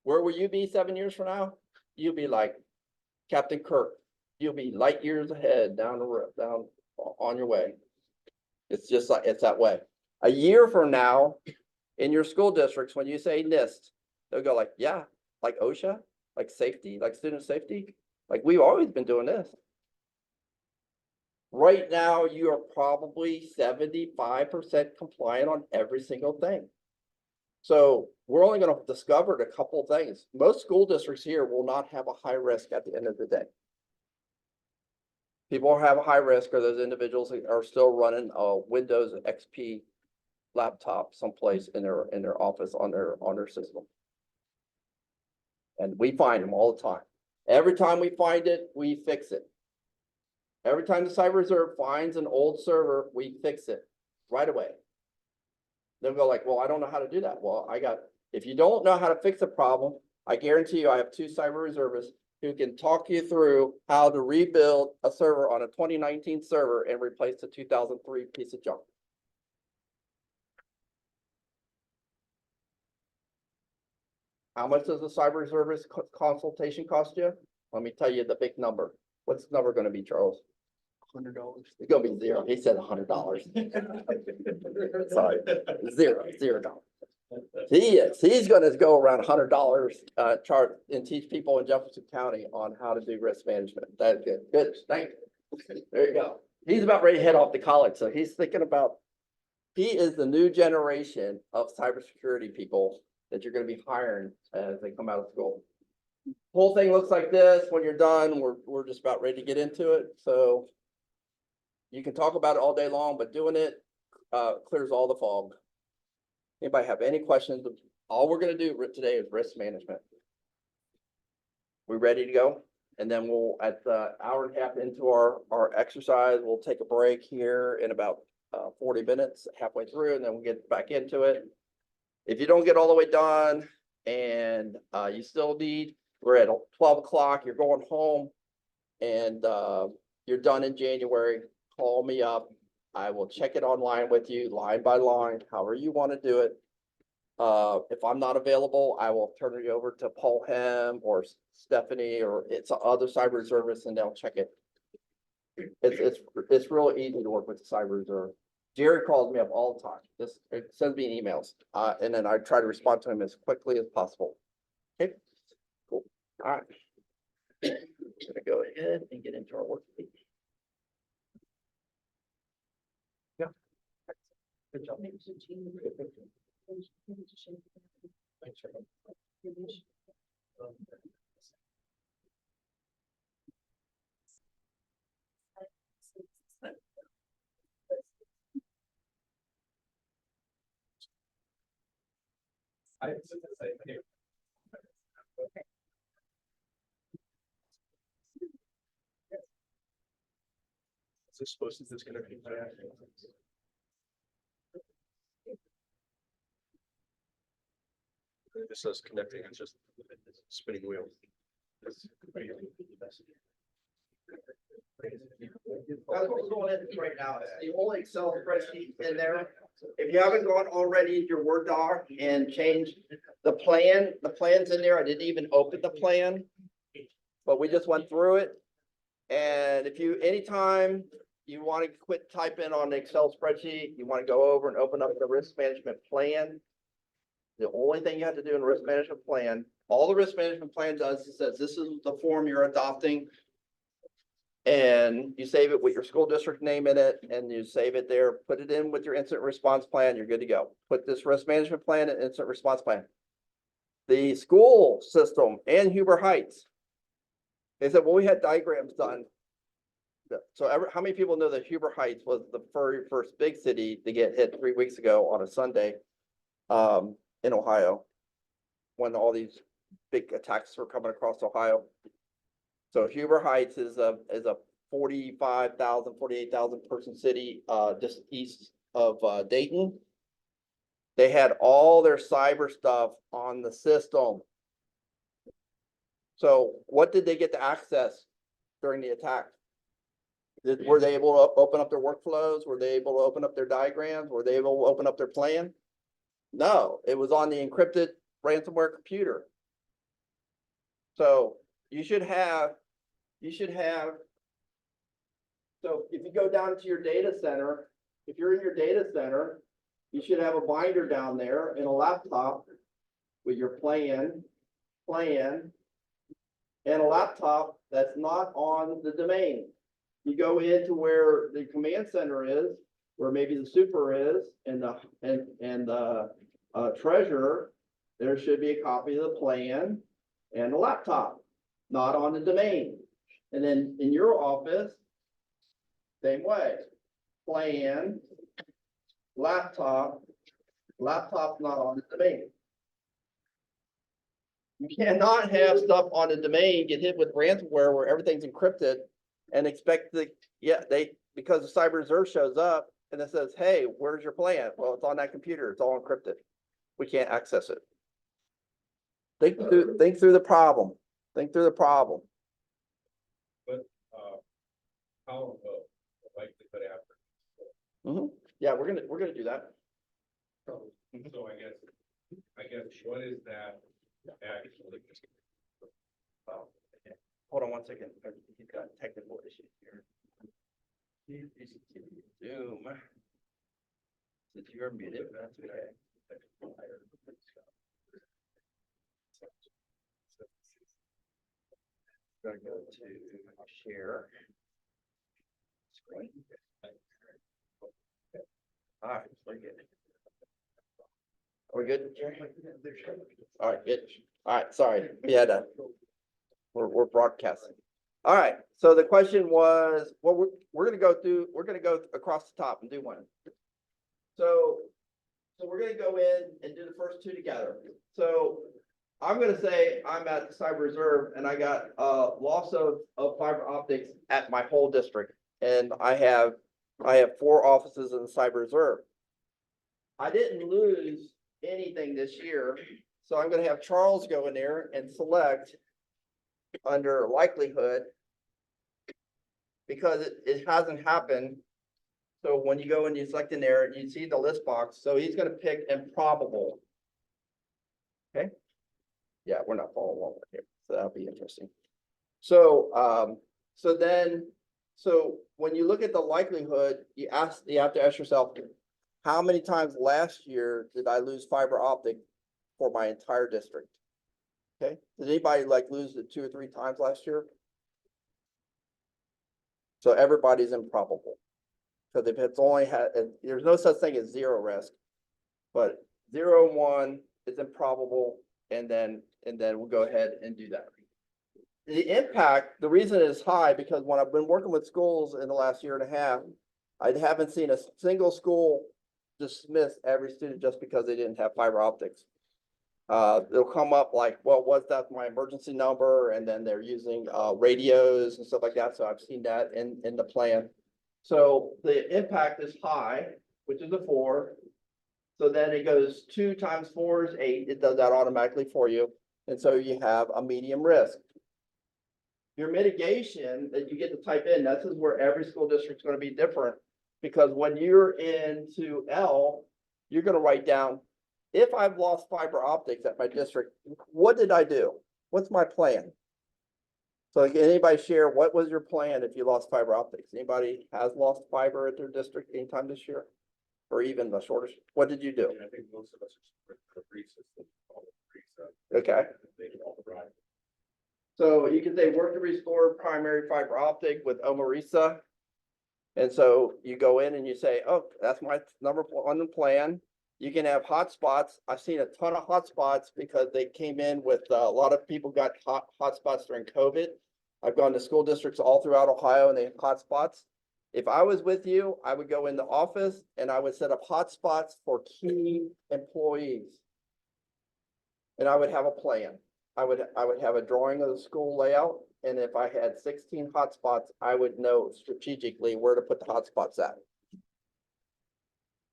Where will you be 7 years from now? You'll be like Captain Kirk. You'll be light years ahead down the road, down on your way. It's just like, it's that way. A year from now, in your school districts, when you say NIST, they'll go like, yeah, like OSHA, like safety, like student safety. Like we've always been doing this. Right now, you are probably 75% compliant on every single thing. So we're only going to discover a couple of things. Most school districts here will not have a high risk at the end of the day. People who have a high risk are those individuals who are still running a Windows XP laptop someplace in their office on their system. And we find them all the time. Every time we find it, we fix it. Every time the Cyber Reserve finds an old server, we fix it right away. They'll go like, well, I don't know how to do that. Well, if you don't know how to fix a problem, I guarantee you I have 2 cyber reservists who can talk you through how to rebuild a server on a 2019 server and replace the 2003 piece of junk. How much does a cyber service consultation cost you? Let me tell you the big number. What's the number gonna be, Charles? $100. It's gonna be zero. He said $100. Sorry, $0. He's gonna go around $100, chart and teach people in Jefferson County on how to do risk management. That's good. Good, thank you. There you go. He's about ready to head off to college, so he's thinking about, he is the new generation of cybersecurity people that you're gonna be hiring as they come out of school. Whole thing looks like this. When you're done, we're just about ready to get into it, so you can talk about it all day long, but doing it clears all the fog. Anybody have any questions? All we're gonna do today is risk management. We ready to go? And then we'll, at the hour and a half into our exercise, we'll take a break here in about 40 minutes, halfway through, and then we'll get back into it. If you don't get all the way done and you still need, we're at 12 o'clock, you're going home and you're done in January, call me up. I will check it online with you, line by line, however you want to do it. If I'm not available, I will turn it over to Paul Hem or Stephanie, or it's other cyber service, and they'll check it. It's really easy to work with the cyber reserve. Jerry calls me up all the time. Just sends me emails, and then I try to respond to him as quickly as possible. Okay, cool. All right. Gonna go ahead and get into our work. Yeah. Good job. Is this supposed to disconnect? This says connecting, it's just spinning wheel. That's what we're going into right now. The only Excel spreadsheet in there. If you haven't gone already into your Word doc and changed the plan's in there. I didn't even open the plan, but we just went through it. And if you, anytime you want to quit typing on the Excel spreadsheet, you want to go over and open up the risk management plan. The only thing you have to do in a risk management plan, all the risk management plan does is says, this is the form you're adopting. And you save it with your school district name in it, and you save it there, put it in with your incident response plan, you're good to go. Put this risk management plan and incident response plan. The school system and Huber Heights, they said, well, we had diagrams done. So how many people know that Huber Heights was the very first big city to get hit 3 weeks ago on a Sunday in Ohio, when all these big attacks were coming across Ohio? So Huber Heights is a 45,000, 48,000 person city just east of Dayton. They had all their cyber stuff on the system. So what did they get to access during the attack? Were they able to open up their workflows? Were they able to open up their diagrams? Were they able to open up their plan? No, it was on the encrypted ransomware computer. So you should have, so if you go down to your data center, if you're in your data center, you should have a binder down there and a laptop with your plan, and a laptop that's not on the domain. You go into where the command center is, where maybe the super is, and the treasurer. There should be a copy of the plan and the laptop, not on the domain. And then in your office, same way, plan, laptop's not on the domain. You cannot have stuff on the domain get hit with ransomware where everything's encrypted and expect because the cyber reserve shows up and it says, hey, where's your plan? Well, it's on that computer. It's all encrypted. We can't access it. Think through the problem. Think through the problem. But how likelihood after? Yeah, we're gonna do that. So I guess what is that Hold on one second. He's got technical issues here. Zoom. Since you're muted, that's okay. Gotta go to share. Screen. All right, we're good. Are we good? All right, good. All right, sorry, we had a, we're broadcasting. All right, so the question was, well, we're gonna go through, we're gonna go across the top and do one. So we're gonna go in and do the first two together. So I'm gonna say I'm at the cyber reserve and I got loss of fiber optics at my whole district. And I have 4 offices in the cyber reserve. I didn't lose anything this year, so I'm gonna have Charles go in there and select under likelihood, because it hasn't happened. So when you go and you select in there, you see the list box, so he's gonna pick improbable. Okay? Yeah, we're not following along with here, so that'll be interesting. So, so when you look at the likelihood, you have to ask yourself, how many times last year did I lose fiber optic for my entire district? Okay, did anybody like lose it 2 or 3 times last year? So everybody's improbable. Because if it's only had, there's no such thing as zero risk, but 0 and 1 is improbable, and then we'll go ahead and do that. The impact, the reason it is high, because when I've been working with schools in the last year and a half, I haven't seen a single school dismiss every student just because they didn't have fiber optics. They'll come up like, well, what's that, my emergency number? And then they're using radios and stuff like that. So I've seen that in the plan. So the impact is high, which is a 4. So then it goes 2 times 4 is 8. It does that automatically for you. And so you have a medium risk. Your mitigation that you get to type in, this is where every school district is going to be different, because when you're into L, you're going to write down, if I've lost fiber optics at my district, what did I do? What's my plan? So can anybody share, what was your plan if you lost fiber optics? Anybody has lost fiber at their district anytime this year? Or even the shortest, what did you do? I think most of us are the free system. Okay. So you can say work to restore primary fiber optic with OME-RESA. And so you go in and you say, oh, that's my number on the plan. You can have hotspots. I've seen a ton of hotspots because they came in with a lot of people got hotspots during COVID. I've gone to school districts all throughout Ohio and they have hotspots. If I was with you, I would go in the office and I would set up hotspots for key employees. And I would have a plan. I would have a drawing of the school layout. And if I had 16 hotspots, I would know strategically where to put the hotspots at.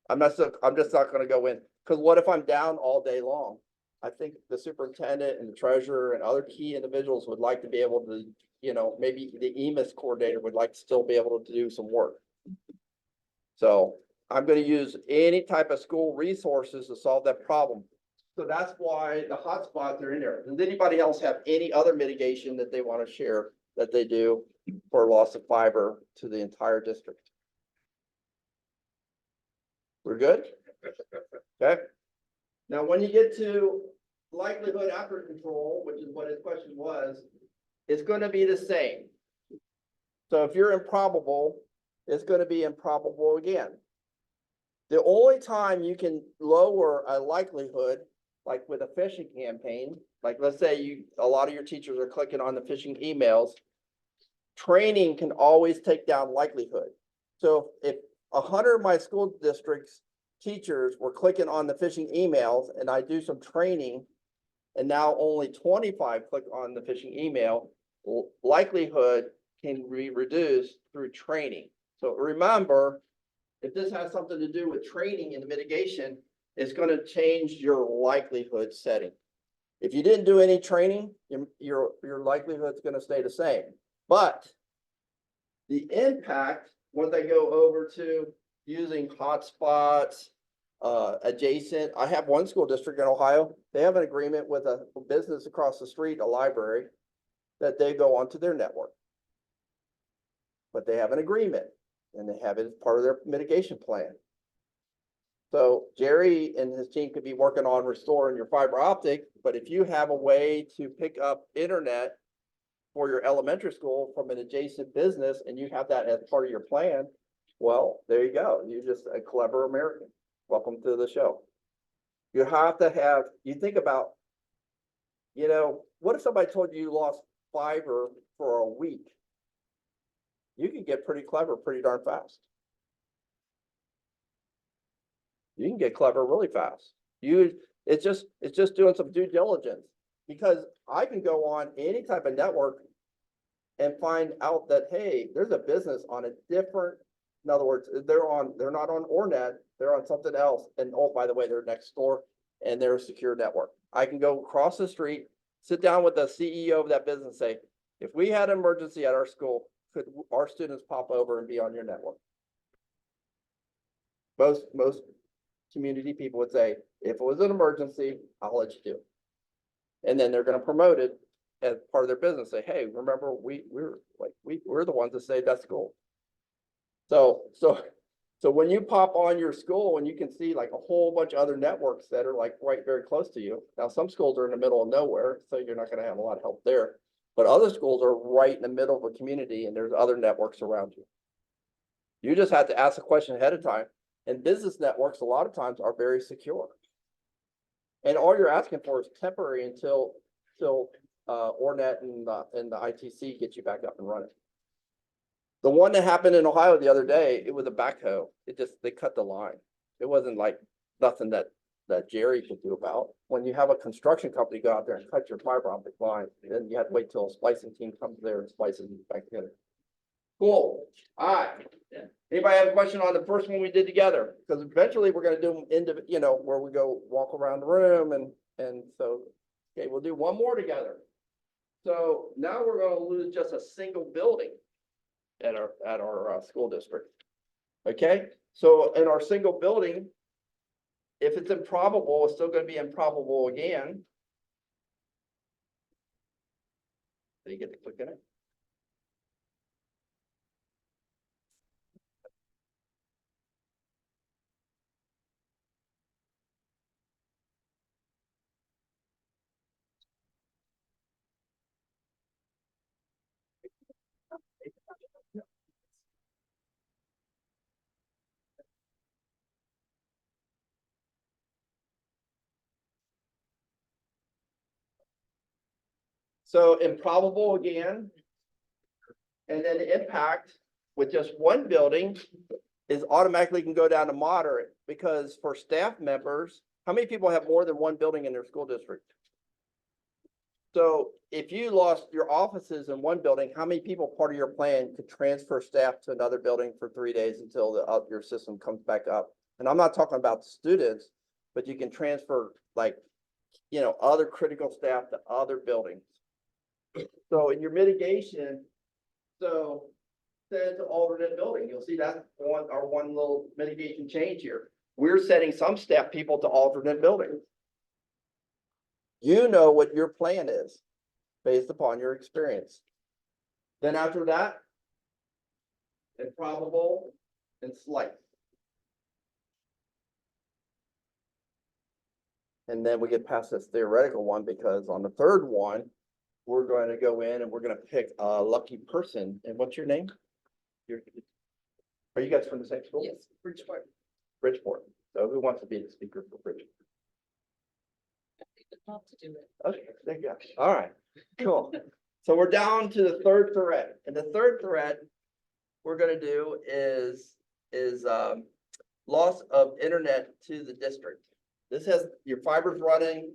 I'm just not going to go in, because what if I'm down all day long? I think the superintendent and the treasurer and other key individuals would like to be able to, you know, maybe the EMIS coordinator would like to still be able to do some work. So I'm going to use any type of school resources to solve that problem. So that's why the hotspots are in there. Does anybody else have any other mitigation that they want to share that they do for loss of fiber to the entire district? We're good? Okay. Now, when you get to likelihood after control, which is what his question was, it's going to be the same. So if you're improbable, it's going to be improbable again. The only time you can lower a likelihood, like with a phishing campaign, like let's say a lot of your teachers are clicking on the phishing emails, training can always take down likelihood. So if 100 of my school districts teachers were clicking on the phishing emails and I do some training and now only 25 click on the phishing email, likelihood can be reduced through training. So remember, if this has something to do with training and mitigation, it's going to change your likelihood setting. If you didn't do any training, your likelihood is going to stay the same. But the impact, once I go over to using hotspots adjacent. I have one school district in Ohio. They have an agreement with a business across the street, a library, that they go onto their network. But they have an agreement and they have it as part of their mitigation plan. So Jerry and his team could be working on restoring your fiber optic, but if you have a way to pick up internet for your elementary school from an adjacent business and you have that as part of your plan, well, there you go. You're just a clever American. Welcome to the show. You have to have, you think about, what if somebody told you lost fiber for a week? You can get pretty clever pretty darn fast. You can get clever really fast. It's just doing some due diligence, because I can go on any type of network and find out that, hey, there's a business on a different, in other words, they're not on OrNet, they're on something else. And oh, by the way, they're next door and they're a secure network. I can go across the street, sit down with the CEO of that business and say, if we had an emergency at our school, could our students pop over and be on your network? Most community people would say, if it was an emergency, I'll let you do it. And then they're going to promote it as part of their business. Say, hey, remember, we're the ones that saved that school. So when you pop on your school and you can see like a whole bunch of other networks that are like right very close to you. Now, some schools are in the middle of nowhere, so you're not going to have a lot of help there. But other schools are right in the middle of a community and there's other networks around you. You just have to ask a question ahead of time. And business networks, a lot of times, are very secure. And all you're asking for is temporary until OrNet and the ITC get you back up and running. The one that happened in Ohio the other day, it was a backhoe. They cut the line. It wasn't like nothing that Jerry could do about. When you have a construction company go out there and cut your fiber optic line, then you have to wait till a splicing team comes there and splices it back together. Cool. All right. Yeah. Anybody have a question on the first one we did together? Because eventually we're going to do them where we go walk around the room and so, okay, we'll do one more together. So now we're going to lose just a single building at our school district. Okay. So in our single building, if it's improbable, it's still going to be improbable again. So you get to click in it. So improbable again. And then the impact with just one building is automatically can go down to moderate, because for staff members, how many people have more than one building in their school district? So if you lost your offices in one building, how many people part of your plan could transfer staff to another building for 3 days until your system comes back up? And I'm not talking about students, but you can transfer other critical staff to other buildings. So in your mitigation, so set to alternate building, you'll see that's our one little mitigation change here. We're setting some staff people to alternate buildings. You know what your plan is based upon your experience. Then after that, improbable and slight. And then we get past this theoretical one, because on the third one, we're going to go in and we're going to pick a lucky person. And what's your name? Are you guys from the same school? Yes, Bridgeport. Bridgeport. So who wants to be the speaker for Bridgeport? I'd love to do it. Okay, there you go. All right, cool. So we're down to the third thread. And the third thread we're going to do is loss of internet to the district. This has your fiber's running,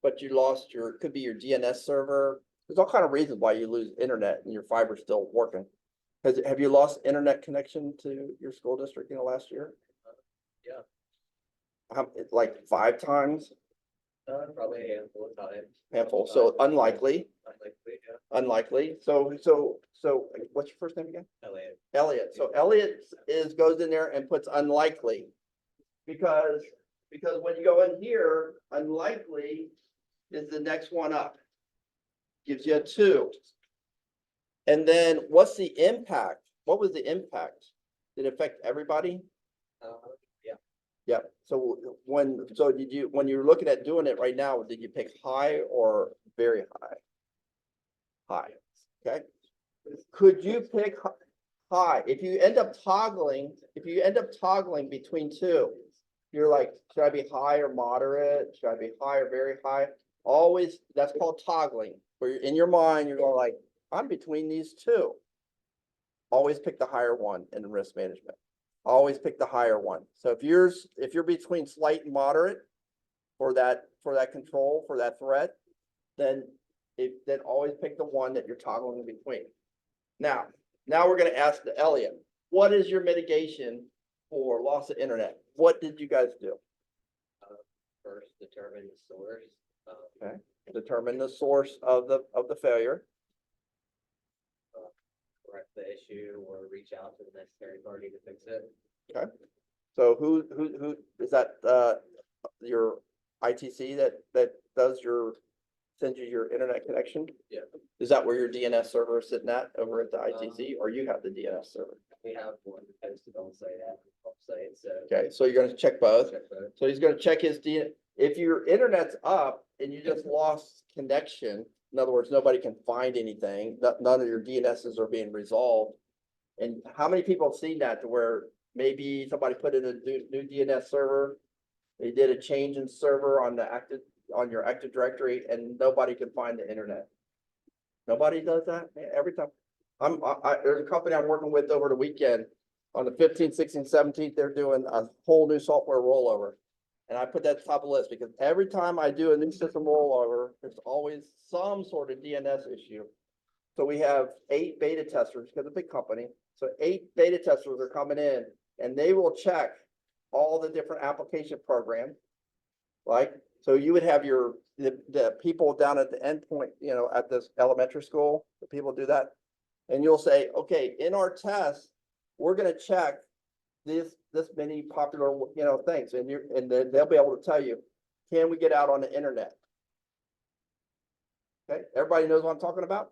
but you lost could be your DNS server. There's all kind of reasons why you lose internet and your fiber's still working. Have you lost internet connection to your school district in the last year? Yeah. Like 5 times? Probably a handful of times. Handful. So unlikely. Unlikely, yeah. Unlikely. So what's your first name again? Elliot. Elliot. So Elliot goes in there and puts unlikely, because because when you go in here, unlikely is the next one up. Gives you a 2. And then what's the impact? What was the impact? Did it affect everybody? Yeah. Yeah. So when you're looking at doing it right now, did you pick high or very high? High. Okay. Could you pick high? If you end up toggling between two, you're like, should I be high or moderate? Should I be high or very high? Always, that's called toggling, where you're in your mind, you're going like, I'm between these two. Always pick the higher one in risk management. Always pick the higher one. So if you're between slight and moderate for that control, for that threat, then always pick the one that you're toggling in between. Now we're going to ask the Elliot, what is your mitigation for loss of internet? What did you guys do? First, determine the source. Okay. Determine the source of the failure. Correct the issue or reach out to the necessary party to fix it. Okay. So who is that? Your ITC that sends you your internet connection? Yeah. Is that where your DNS server is sitting at over at the ITC, or you have the DNS server? We have one posted on site at site, so. Okay, so you're going to check both. Check both. So he's going to check his DNS. If your internet's up and you just lost connection, in other words, nobody can find anything, none of your DNSs are being resolved. And how many people have seen that to where maybe somebody put in a new DNS server, they did a change in server on your Active Directory, and nobody can find the internet? Nobody does that? Man, every time. There's a company I'm working with over the weekend on the 15th, 16th, 17th, they're doing a whole new software rollover. And I put that top of the list because every time I do a new system rollover, there's always some sort of DNS issue. So we have 8 beta testers because it's a big company. So 8 beta testers are coming in and they will check all the different application programs. Like, so you would have the people down at the endpoint, at this elementary school, the people do that. And you'll say, okay, in our test, we're going to check this many popular, things. And then they'll be able to tell you, can we get out on the internet? Okay. Everybody knows what I'm talking about.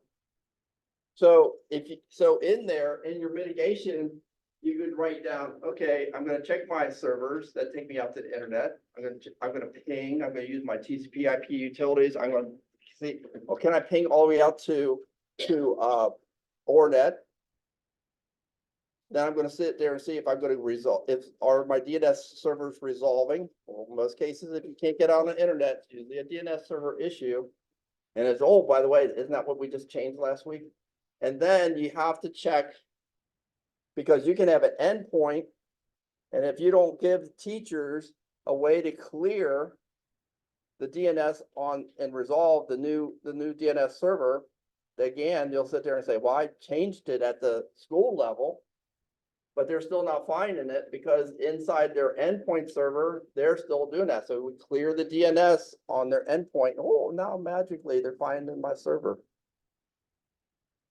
So in there, in your mitigation, you could write down, okay, I'm going to check my servers that take me out to the internet. I'm going to ping. I'm going to use my TCP/IP utilities. I'm going to see, well, can I ping all the way out to ORNet? Then I'm going to sit there and see if I'm going to resolve. Are my DNS servers resolving? Well, in most cases, if you can't get on the internet, it's usually a DNS server issue. And it's, oh, by the way, isn't that what we just changed last week? And then you have to check, because you can have an endpoint, and if you don't give teachers a way to clear the DNS on and resolve the new DNS server, again, you'll sit there and say, well, I changed it at the school level, but they're still not finding it because inside their endpoint server, they're still doing that. So we clear the DNS on their endpoint. Oh, now magically they're finding my server.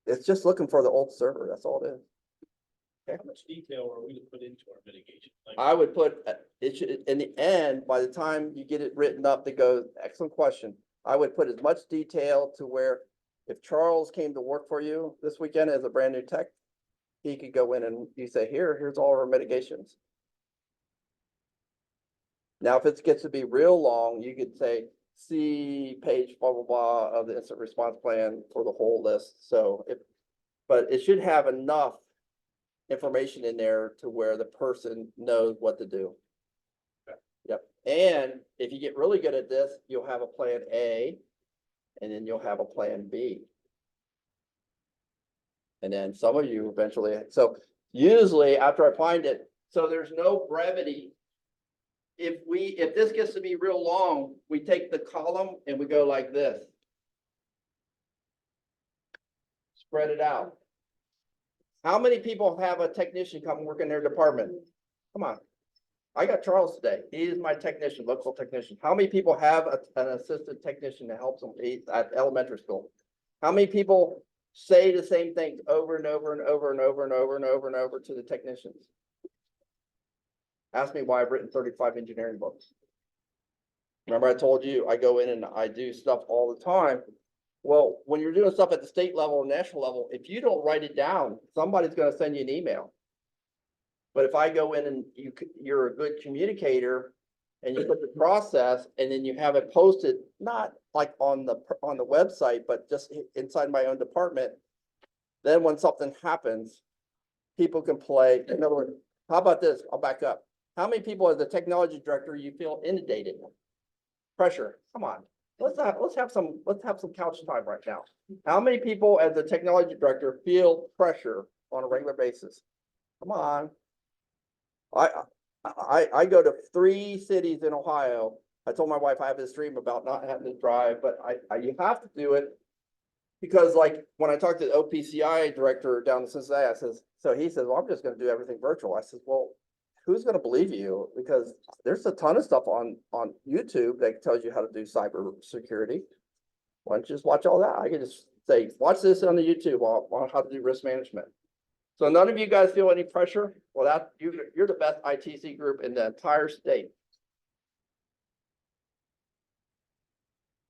It's just looking for the old server. That's all it is. How much detail are we to put into our mitigation? I would put it should, in the end, by the time you get it written up, that goes, excellent question. I would put as much detail to where if Charles came to work for you this weekend as a brand new tech, he could go in and you say, here's all our mitigations. Now, if it gets to be real long, you could say, see page blah, blah, blah of the incident response plan for the whole list. So but it should have enough information in there to where the person knows what to do. Okay. Yep. And if you get really good at this, you'll have a plan A, and then you'll have a plan B. And then some of you eventually, so usually after I find it, so there's no brevity. If this gets to be real long, we take the column and we go like this. Spread it out. How many people have a technician come work in their department? Come on. I got Charles today. He is my technician, local technician. How many people have an assistant technician that helps them at elementary school? How many people say the same things over and over and over and over and over and over and over to the technicians? Ask me why I've written 35 engineering books. Remember I told you, I go in and I do stuff all the time. Well, when you're doing stuff at the state level or national level, if you don't write it down, somebody's gonna send you an email. But if I go in and you're a good communicator and you put the process and then you have it posted, not like on the website, but just inside my own department, then when something happens, people can play. In other words, how about this? I'll back up. How many people as a technology director you feel inundated? Pressure. Come on. Let's have some couch time right now. How many people as a technology director feel pressure on a regular basis? Come on. I go to 3 cities in Ohio. I told my wife I have this dream about not having to drive, but you have to do it because like when I talked to the OPCI director down in Cincinnati, I says, so he says, well, I'm just going to do everything virtual. I says, well, who's going to believe you? Because there's a ton of stuff on YouTube that tells you how to do cybersecurity. Why don't you just watch all that? I can just say, watch this on the YouTube on how to do risk management. So none of you guys feel any pressure? Well, you're the best ITC group in the entire state.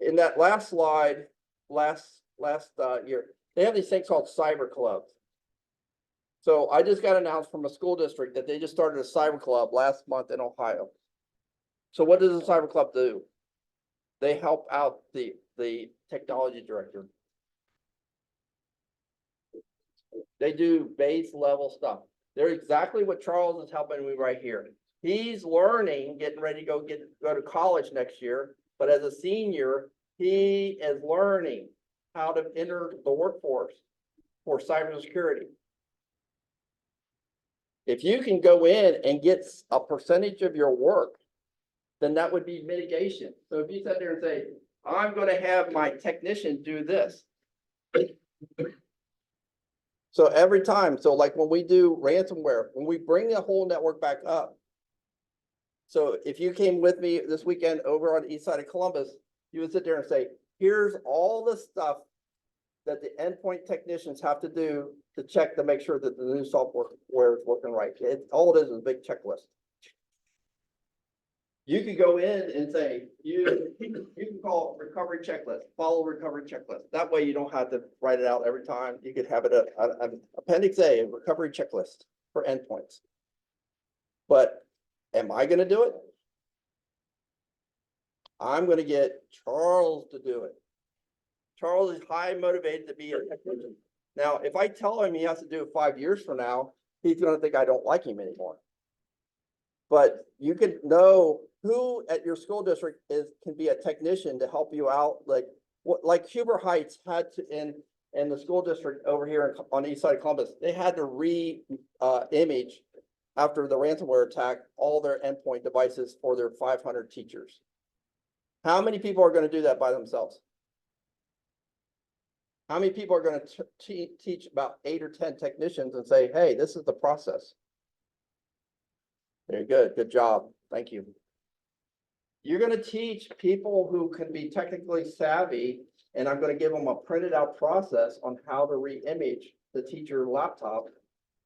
In that last slide, last year, they have these things called cyber clubs. So I just got announced from a school district that they just started a cyber club last month in Ohio. So what does a cyber club do? They help out the technology director. They do base level stuff. They're exactly what Charles is helping me right here. He's learning, getting ready to go to college next year, but as a senior, he is learning how to enter the workforce for cybersecurity. If you can go in and get a percentage of your work, then that would be mitigation. So if you sit there and say, I'm going to have my technician do this. So every time, so like when we do ransomware, when we bring the whole network back up. So if you came with me this weekend over on the east side of Columbus, you would sit there and say, here's all the stuff that the endpoint technicians have to do to check to make sure that the new software is working right. All it is a big checklist. You could go in and say, you can call it recovery checklist, follow recovery checklist. That way you don't have to write it out every time. You could have it an appendix A, a recovery checklist for endpoints. But am I going to do it? I'm going to get Charles to do it. Charles is high motivated to be a technician. Now, if I tell him he has to do it 5 years from now, he's going to think I don't like him anymore. But you can know who at your school district can be a technician to help you out. Like Huber Heights had to in the school district over here on the east side of Columbus, they had to image after the ransomware attack all their endpoint devices for their 500 teachers. How many people are going to do that by themselves? How many people are going to teach about 8 or 10 technicians and say, hey, this is the process? Very good. Good job. Thank you. You're going to teach people who can be technically savvy, and I'm going to give them a printed out process on how to re-image the teacher laptop,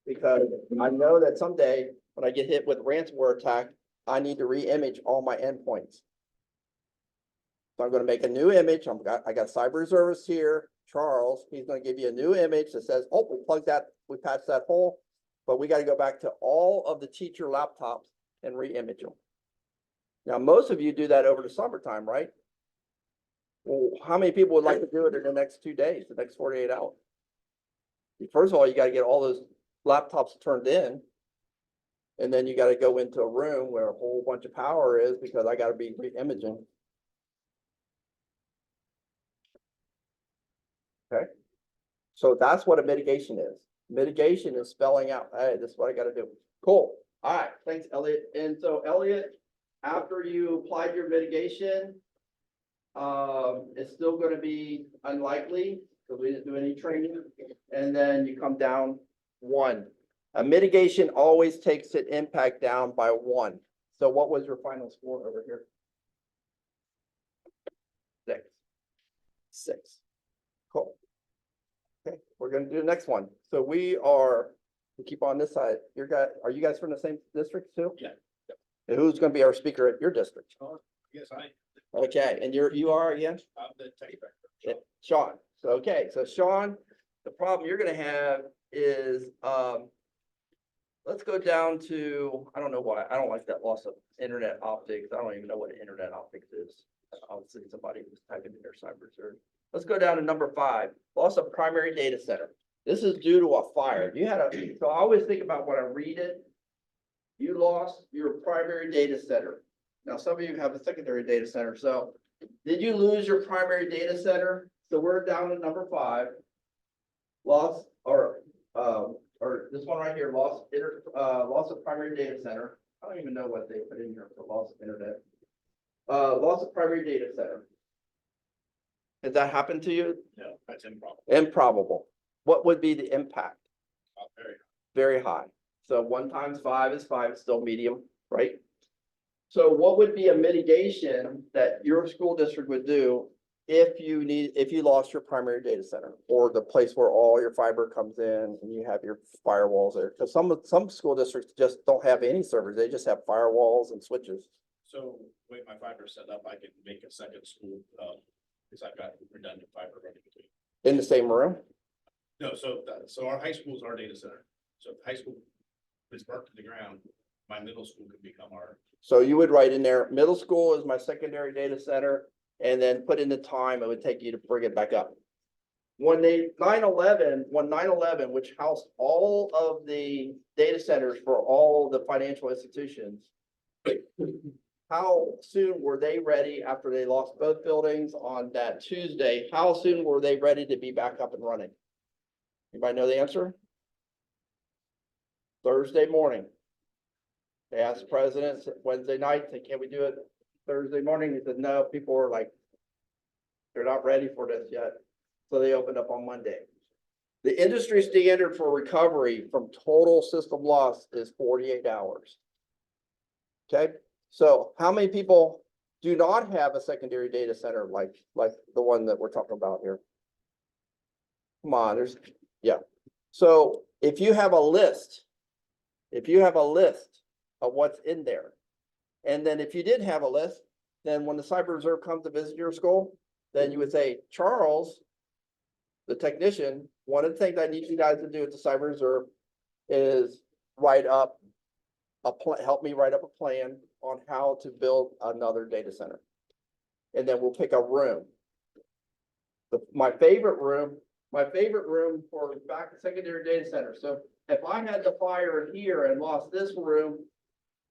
because I know that someday when I get hit with ransomware attack, I need to re-image all my endpoints. So I'm going to make a new image. I got cyber reservists here. Charles, he's going to give you a new image that says, oh, we patched that hole, but we got to go back to all of the teacher laptops and re-image them. Now, most of you do that over the summertime, right? Well, how many people would like to do it in the next 2 days, the next 48 hours? First of all, you got to get all those laptops turned in, and then you got to go into a room where a whole bunch of power is because I got to be re-imaging. Okay. So that's what a mitigation is. Mitigation is spelling out, hey, this is what I got to do. Cool. All right. Thanks, Elliot. And so, Elliot, after you applied your mitigation, it's still going to be unlikely because we didn't do any training. And then you come down 1. A mitigation always takes an impact down by 1. So what was your final score over here? 6. Cool. Okay, we're going to do the next one. So we keep on this side. Are you guys from the same district too? Yeah. And who's going to be our speaker at your district? Yes, I. Okay, and you are again? I'm the tech director. Yeah, Sean. So, okay, so Sean, the problem you're gonna have is, let's go down to, I don't know why, I don't like that loss of internet optics. I don't even know what internet optics is. I'll see somebody who's typing in their cybersecurity. Let's go down to number 5, loss of primary data center. This is due to a fire. You had so I always think about when I read it, you lost your primary data center. Now, some of you have a secondary data center. So did you lose your primary data center? So we're down to number 5. Loss or this one right here, loss of primary data center. I don't even know what they put in here for loss of internet. Loss of primary data center. Has that happened to you? No, that's improbable. Improbable. What would be the impact? Very. Very high. So 1 times 5 is 5, it's still medium, right? So what would be a mitigation that your school district would do if you lost your primary data center or the place where all your fiber comes in and you have your firewalls there? Because some school districts just don't have any servers, they just have firewalls and switches. So the way my fiber is set up, I can make a second school, because I've got redundant fiber running between. In the same room? No, so our high school is our data center. So if high school is burnt to the ground, my middle school could become our. So you would write in there, middle school is my secondary data center, and then put in the time it would take you to bring it back up. When 9/11, which housed all of the data centers for all the financial institutions, how soon were they ready after they lost both buildings on that Tuesday? How soon were they ready to be back up and running? Anybody know the answer? Thursday morning. They asked the president Wednesday night, said, can we do it Thursday morning? He said, no, people were like, they're not ready for this yet. So they opened up on Monday. The industry standard for recovery from total system loss is 48 hours. Okay, so how many people do not have a secondary data center like the one that we're talking about here? Come on, yeah. So if you have a list of what's in there, and then if you did have a list, then when the cyber reserve comes to visit your school, then you would say, Charles, the technician, one of the things I need you guys to do at the cyber reserve is help me write up a plan on how to build another data center. And then we'll pick a room. My favorite room for back secondary data center. So if I had the fire here and lost this room,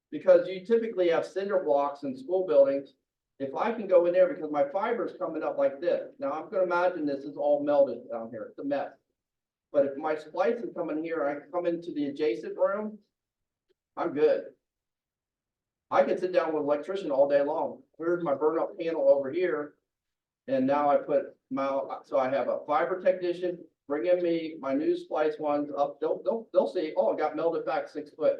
because you typically have cinder blocks in school buildings, if I can go in there because my fiber is coming up like this. Now I'm going to imagine this is all melted down here. It's a mess. But if my splice is coming here, I can come into the adjacent room, I'm good. I can sit down with an electrician all day long. Here's my burn up panel over here. And now I so I have a fiber technician bringing me my new splice ones up. They'll see, oh, it got melted back 6 foot.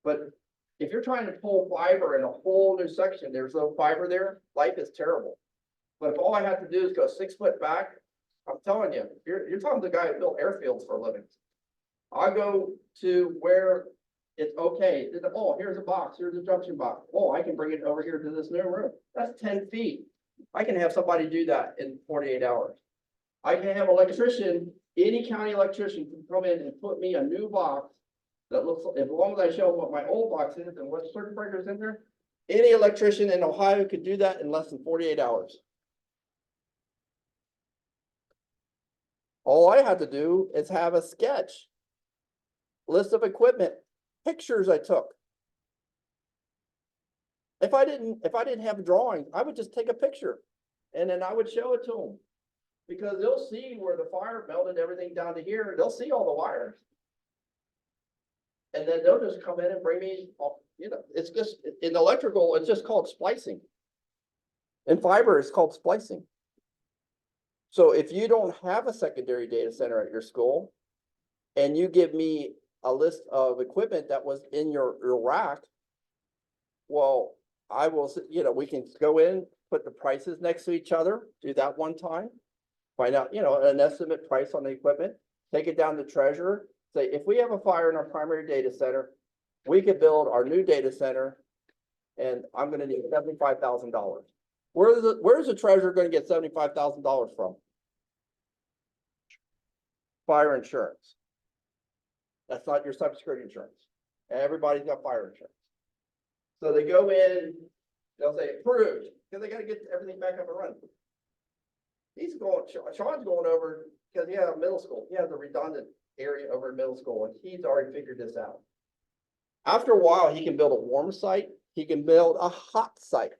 But if you're trying to pull fiber in a whole new section, there's no fiber there, life is terrible. But if all I have to do is go 6 foot back, I'm telling you, you're talking to the guy who built airfields for a living. I go to where it's okay. Oh, here's a box, here's a junction box. Oh, I can bring it over here to this new room. That's 10 feet. I can have somebody do that in 48 hours. I can have an electrician, any county electrician can come in and put me a new box that looks, as long as I show them what my old box is and what circuit breakers in there, any electrician in Ohio could do that in less than 48 hours. All I have to do is have a sketch, list of equipment, pictures I took. If I didn't have a drawing, I would just take a picture and then I would show it to them. Because they'll see where the fire melted everything down to here. They'll see all the wires. And then they'll just come in and bring me, it's just, in electrical, it's just called splicing. In fiber, it's called splicing. So if you don't have a secondary data center at your school, and you give me a list of equipment that was in your rack, well, I will, we can go in, put the prices next to each other, do that one time, find out, an estimate price on the equipment, take it down to treasurer, say, if we have a fire in our primary data center, we could build our new data center, and I'm gonna need $75,000. Where's the treasurer gonna get $75,000 from? Fire insurance. That's not your cybersecurity insurance. Everybody's got fire insurance. So they go in, they'll say approved, because they gotta get everything back up and running. He's going, Sean's going over, because he has a middle school, he has a redundant area over in middle school, and he's already figured this out. After a while, he can build a warm site, he can build a hot site.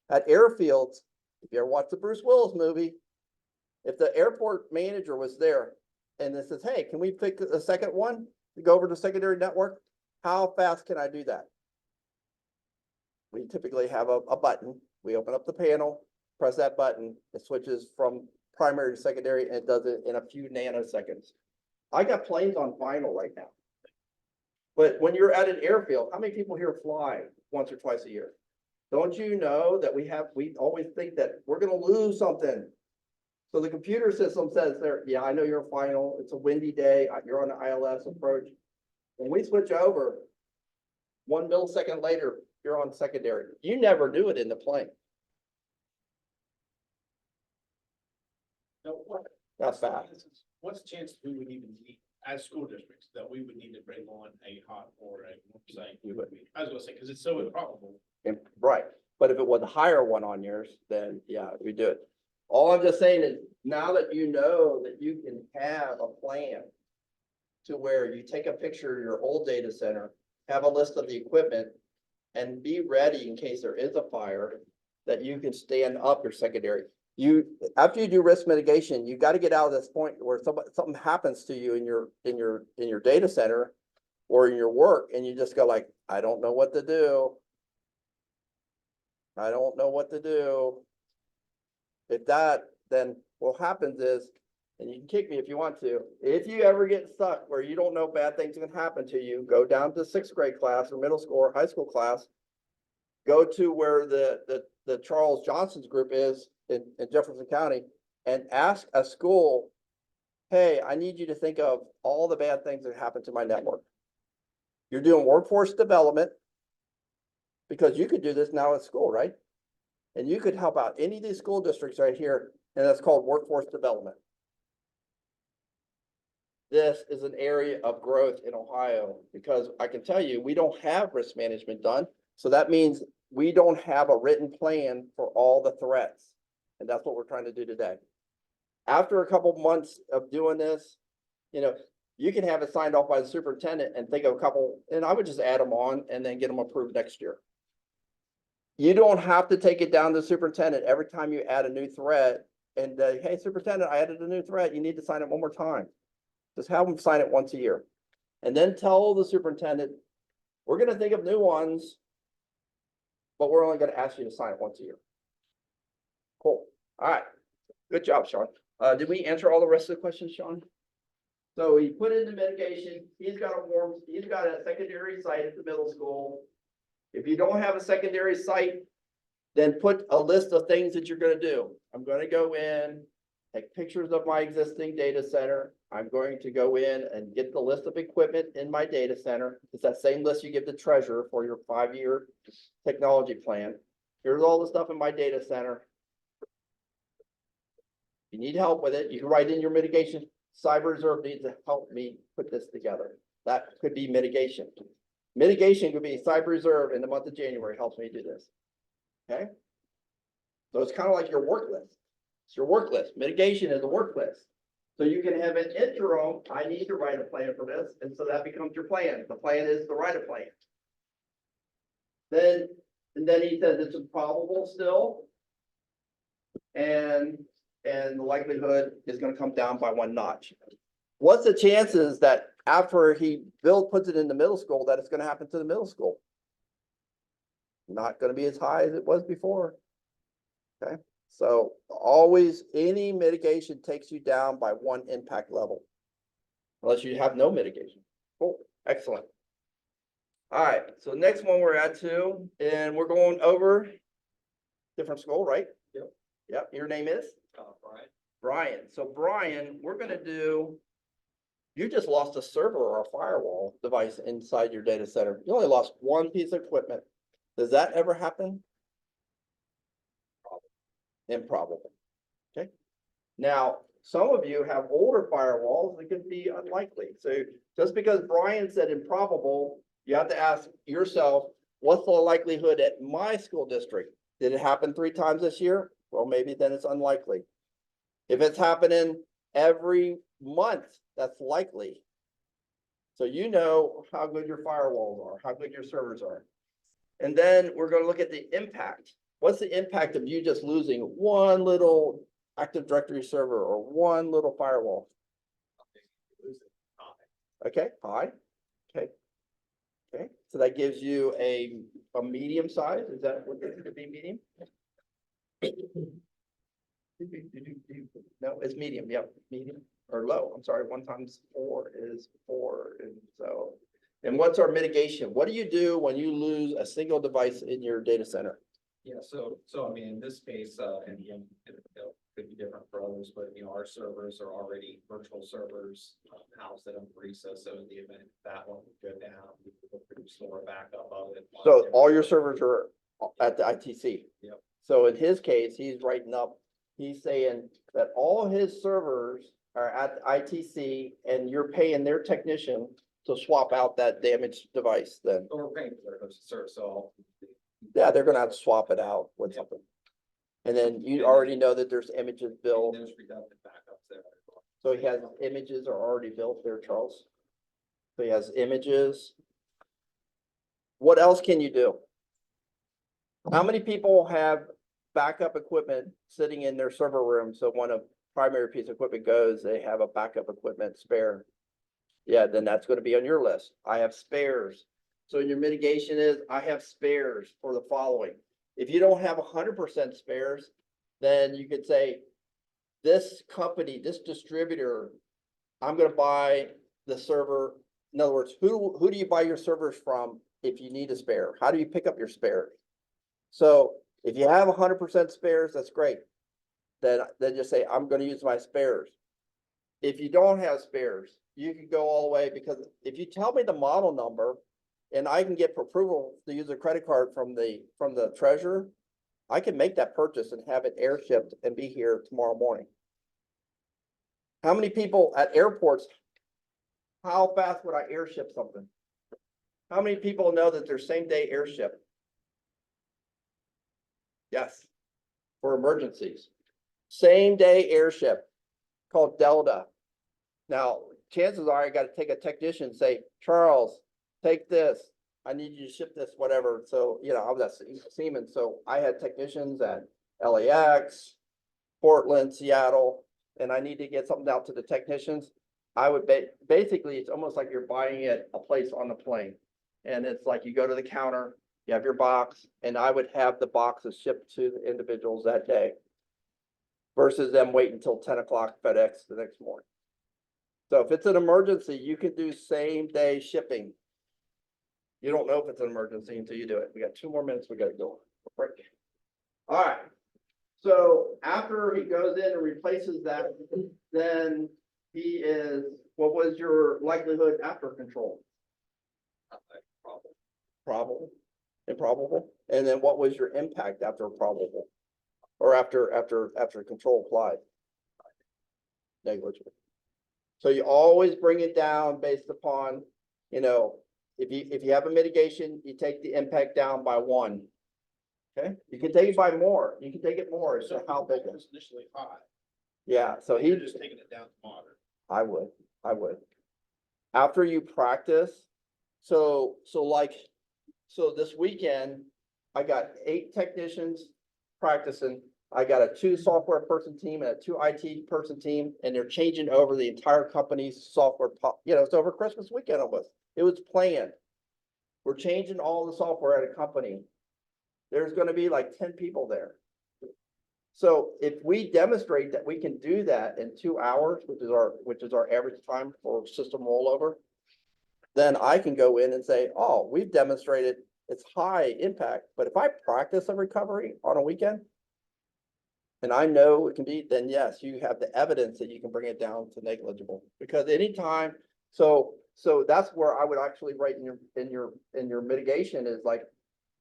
At airfields, if you ever watched the Bruce Willis movie, if the airport manager was there and it says, hey, can we pick a second one to go over to secondary network? How fast can I do that? We typically have a button. We open up the panel, press that button, it switches from primary to secondary, and it does it in a few nanoseconds. I got planes on vinyl right now. But when you're at an airfield, how many people here fly once or twice a year? Don't you know that we always think that we're gonna lose something. So the computer system says there, yeah, I know you're final, it's a windy day, you're on the ILS approach. When we switch over, 1 millisecond later, you're on secondary. You never do it in the plane. No, what? That's fast. What's the chance we would even need, as school districts, that we would need to bring on a hot or a site? We would. I was gonna say, because it's so improbable. Right, but if it was a higher one on yours, then yeah, we do it. All I'm just saying is, now that you know that you can have a plan to where you take a picture of your old data center, have a list of the equipment, and be ready in case there is a fire, that you can stand up your secondary. After you do risk mitigation, you got to get out of this point where something happens to you in your data center or in your work, and you just go like, I don't know what to do. I don't know what to do. If that, then what happens is, and you can kick me if you want to, if you ever get stuck where you don't know bad things can happen to you, go down to 6th grade class or middle school or high school class, go to where the Charles Johnson's group is in Jefferson County, and ask a school, hey, I need you to think of all the bad things that happen to my network. You're doing workforce development, because you could do this now at school, right? And you could help out any of these school districts right here, and that's called workforce development. This is an area of growth in Ohio, because I can tell you, we don't have risk management done. So that means we don't have a written plan for all the threats. And that's what we're trying to do today. After a couple months of doing this, you can have it signed off by the superintendent and think of a couple, and I would just add them on and then get them approved next year. You don't have to take it down to the superintendent every time you add a new threat and hey, superintendent, I added a new threat. You need to sign it one more time. Just have them sign it once a year. And then tell the superintendent, we're going to think of new ones, but we're only going to ask you to sign it once a year. Cool. All right. Good job, Sean. Did we answer all the rest of the questions, Sean? So he put into mitigation. He's got a secondary site at the middle school. If you don't have a secondary site, then put a list of things that you're going to do. I'm going to go in, take pictures of my existing data center. I'm going to go in and get the list of equipment in my data center. It's that same list you give the treasurer for your 5-year technology plan. Here's all the stuff in my data center. If you need help with it, you can write in your mitigation. Cyber Reserve needs to help me put this together. That could be mitigation. Mitigation could be Cyber Reserve in the month of January helps me do this. Okay. So it's kind of like your work list. It's your work list. Mitigation is a work list. So you can have an interim, I need to write a plan for this. And so that becomes your plan. The plan is to write a plan. Then he says it's improbable still. And the likelihood is going to come down by 1 notch. What's the chances that after puts it in the middle school, that it's going to happen to the middle school? Not going to be as high as it was before. Okay. So always, any mitigation takes you down by 1 impact level, unless you have no mitigation. Cool. Excellent. All right. So next one we're at 2, and we're going over different school, right? Yep. Yep. Your name is? Brian. Brian. So Brian, we're going to do, you just lost a server or a firewall device inside your data center. You only lost 1 piece of equipment. Does that ever happen? improbable. Okay. Now, some of you have older firewalls that can be unlikely. So just because Brian said improbable, you have to ask yourself, what's the likelihood at my school district? Did it happen 3 times this year? Well, maybe then it's unlikely. If it's happening every month, that's likely. So you know how good your firewalls are, how good your servers are. And then we're going to look at the impact. What's the impact of you just losing one little Active Directory server or one little firewall? Okay, high. Okay. Okay, so that gives you a medium size. Is that what it's going to be, medium? No, it's medium. Yep, medium or low. I'm sorry. 1 times 4 is 4. And so, and what's our mitigation? What do you do when you lose a single device in your data center? Yeah, so I mean, in this case, and again, it could be different for others, but our servers are already virtual servers housed at OME-RESA, so in the event that one would go down, we could restore a backup of it. So all your servers are at the ITC. Yep. So in his case, he's writing up, he's saying that all his servers are at the ITC and you're paying their technician to swap out that damaged device then. So we're paying for their hosted service, so. Yeah, they're gonna have to swap it out with Yep. something. And then you already know that there's images built. There's redundant backups there. So he has images are already built there, Charles. So he has images. What else can you do? How many people have backup equipment sitting in their server room? So when a primary piece of equipment goes, they have a backup equipment spare. Yeah, then that's going to be on your list. I have spares. So your mitigation is I have spares for the following. If you don't have 100% spares, then you could say, this company, this distributor, I'm going to buy the server. In other words, who do you buy your servers from if you need a spare? How do you pick up your spares? So if you have 100% spares, that's great. Then just say, I'm going to use my spares. If you don't have spares, you can go all the way, because if you tell me the model number and I can get approval to use a credit card from the treasurer, I can make that purchase and have it airshipped and be here tomorrow morning. How many people at airports, how fast would I airship something? How many people know that there's same day airship? Yes, for emergencies. Same day airship called Delta. Now, chances are I got to take a technician and say, Charles, take this. I need you to ship this, whatever. So, I was at Siemens. So I had technicians at LAX, Portland, Seattle, and I need to get something out to the technicians. I would basically, it's almost like you're buying it a place on the plane. And it's like you go to the counter, you have your box, and I would have the boxes shipped to the individuals that day versus them waiting until 10 o'clock FedEx the next morning. So if it's an emergency, you can do same day shipping. You don't know if it's an emergency until you do it. We got 2 more minutes. We got to go. Break. All right. So after he goes in and replaces that, then he is, what was your likelihood after control? Probable, improbable. And then what was your impact after probable? Or after control applied? Negligible. So you always bring it down based upon, if you have a mitigation, you take the impact down by 1. Okay, you can take it by more. You can take it more. So how big It is was initially high. Yeah, so You're he, just taking it down to moderate. I would. After you practice, so this weekend, I got 8 technicians practicing. I got a 2 software person team and a 2 IT person team, and they're changing over the entire company's software. It's over Christmas weekend almost. It was planned. We're changing all the software at a company. There's going to be like 10 people there. So if we demonstrate that we can do that in 2 hours, which is our average time for system rollover, then I can go in and say, oh, we've demonstrated it's high impact. But if I practice a recovery on a weekend, and I know it can be, then yes, you have the evidence that you can bring it down to negligible. Because anytime, so that's where I would actually write in your mitigation is like,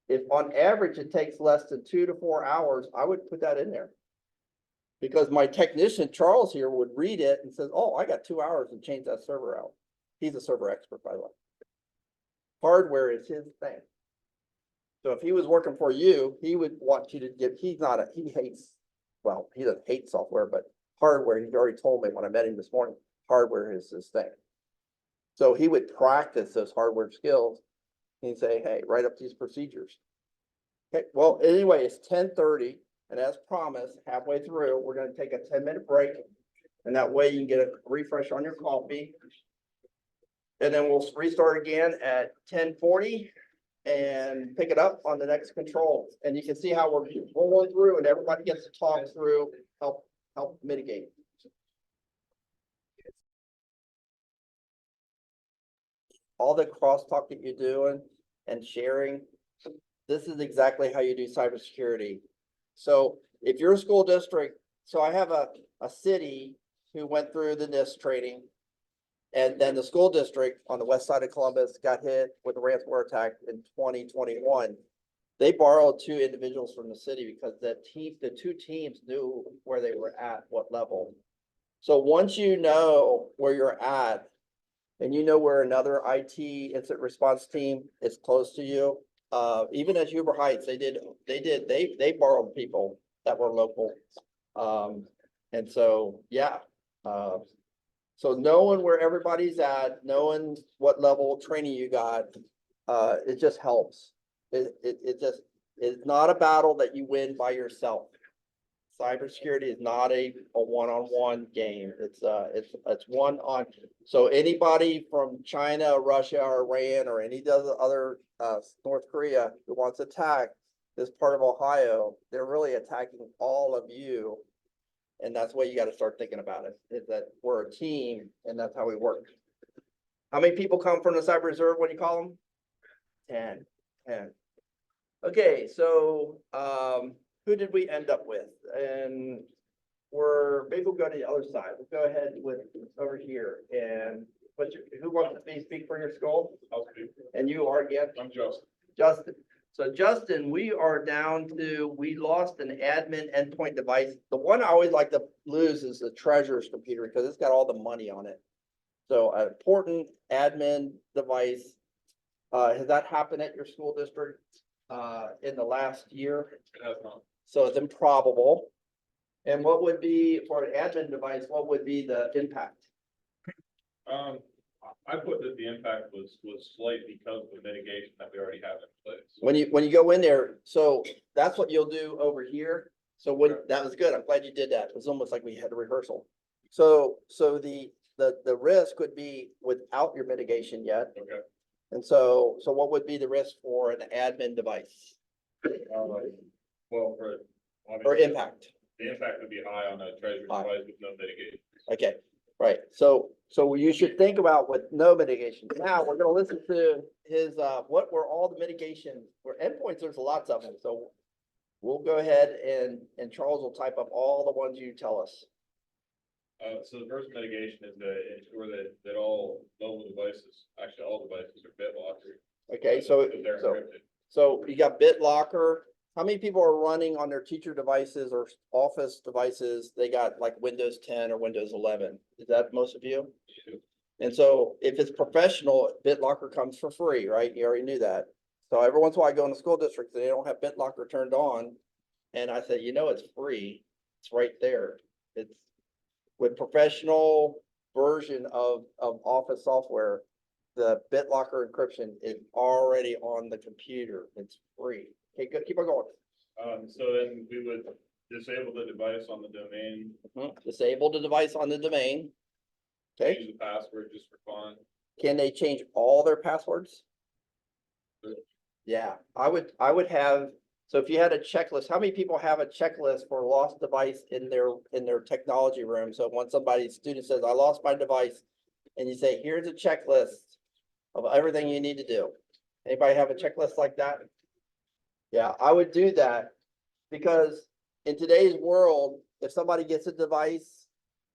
if on average it takes less than 2 to 4 hours, I would put that in there. Because my technician, Charles here, would read it and says, oh, I got 2 hours to change that server out. He's a server expert, by the way. Hardware is his thing. So if he was working for you, he would want you to give, he hates, well, he doesn't hate software, but hardware, he already told me when I met him this morning, hardware is his thing. So he would practice those hardware skills and say, hey, write up these procedures. Okay, well, anyway, it's 10:30, and as promised, halfway through, we're gonna take a 10-minute break. And that way you can get a refresh on your coffee. And then we'll restart again at 10:40 and pick it up on the next control. And you can see how we're rolling through and everybody gets to talk through, help mitigate. All the crosstalk that you're doing and sharing, this is exactly how you do cybersecurity. So if you're a school district, so I have a city who went through the NIST training. And then the school district on the west side of Columbus got hit with a ransomware attack in 2021. They borrowed 2 individuals from the city because the 2 teams knew where they were at, what level. So once you know where you're at, and you know where another IT incident response team is close to you, even at Huber Heights, they borrowed people that were local. And so, yeah. So knowing where everybody's at, knowing what level of training you got, it just helps. It's not a battle that you win by yourself. Cybersecurity is not a one-on-one game. It's one on. So anybody from China, Russia, or Iran, or any other North Korea who wants to attack this part of Ohio, they're really attacking all of you. And that's the way you got to start thinking about it, is that we're a team and that's how we work. How many people come from the Cyber Reserve when you call them? 10. Okay, so who did we end up with? And maybe we'll go to the other side. We'll go ahead with over here. And who wants to speak for your school? I'll speak. And you are again? I'm Justin. Justin. So Justin, we are down to, we lost an admin endpoint device. The one I always like to lose is the treasurer's computer because it's got all the money on it. So an important admin device. Has that happened at your school district in the last year? It has not. So it's improbable. And what would be, for an admin device, what would be the impact? I put that the impact was slight because of the mitigation that we already have in place. When you go in there, so that's what you'll do over here. So that was good. I'm glad you did that. It was almost like we had a rehearsal. So the risk would be without your mitigation yet. Okay. And so what would be the risk for an admin device Well, or obviously, impact? the impact would be high on a treasury High. device with no mitigation. Okay, right. So you should think about with no mitigation. Now, we're gonna listen to his, what were all the mitigation, for endpoints, there's lots of them. So we'll go ahead and Charles will type up all the ones you tell us. So the first mitigation is to ensure that all mobile devices, actually all devices are BitLocker. Okay, so They're encrypted. so you got BitLocker. How many people are running on their teacher devices or office devices? They got like Windows 10 or Windows 11. Is that most of you? And so if it's professional, BitLocker comes for free, right? You already knew that. So every once in a while I go in the school district, they don't have BitLocker turned on. And I say, it's free. It's right there. It's with professional version of office software. The BitLocker encryption is already on the computer. It's free. Okay, good. Keep on going. So then we would disable the device on the domain, Disable the device on the domain. Okay, change the password just for fun. can they change all their passwords? Sure. Yeah, I would have, so if you had a checklist, how many people have a checklist for a lost device in their technology room? So when student says, I lost my device, and you say, here's a checklist of everything you need to do. Anybody have a checklist like that? Yeah, I would do that because in today's world, if somebody gets a device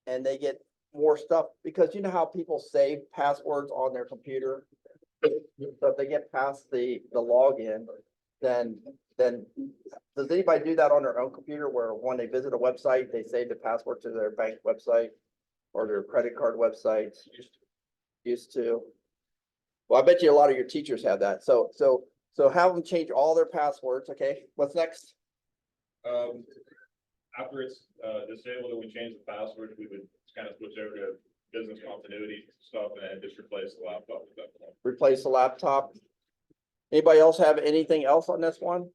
and they get more stuff, because you know how people save passwords on their computer? So if they get past the login, then does anybody do that on their own computer where when they visit a website, they save the password to their bank website or their credit card website? Used to. Well, I bet you a lot of your teachers have that. So have them change all their passwords. Okay, what's next? After it's disabled and we change the password, we would kind of switch over to business continuity stuff and just replace the laptop at that point. Replace the laptop. Anybody else have anything else on this one?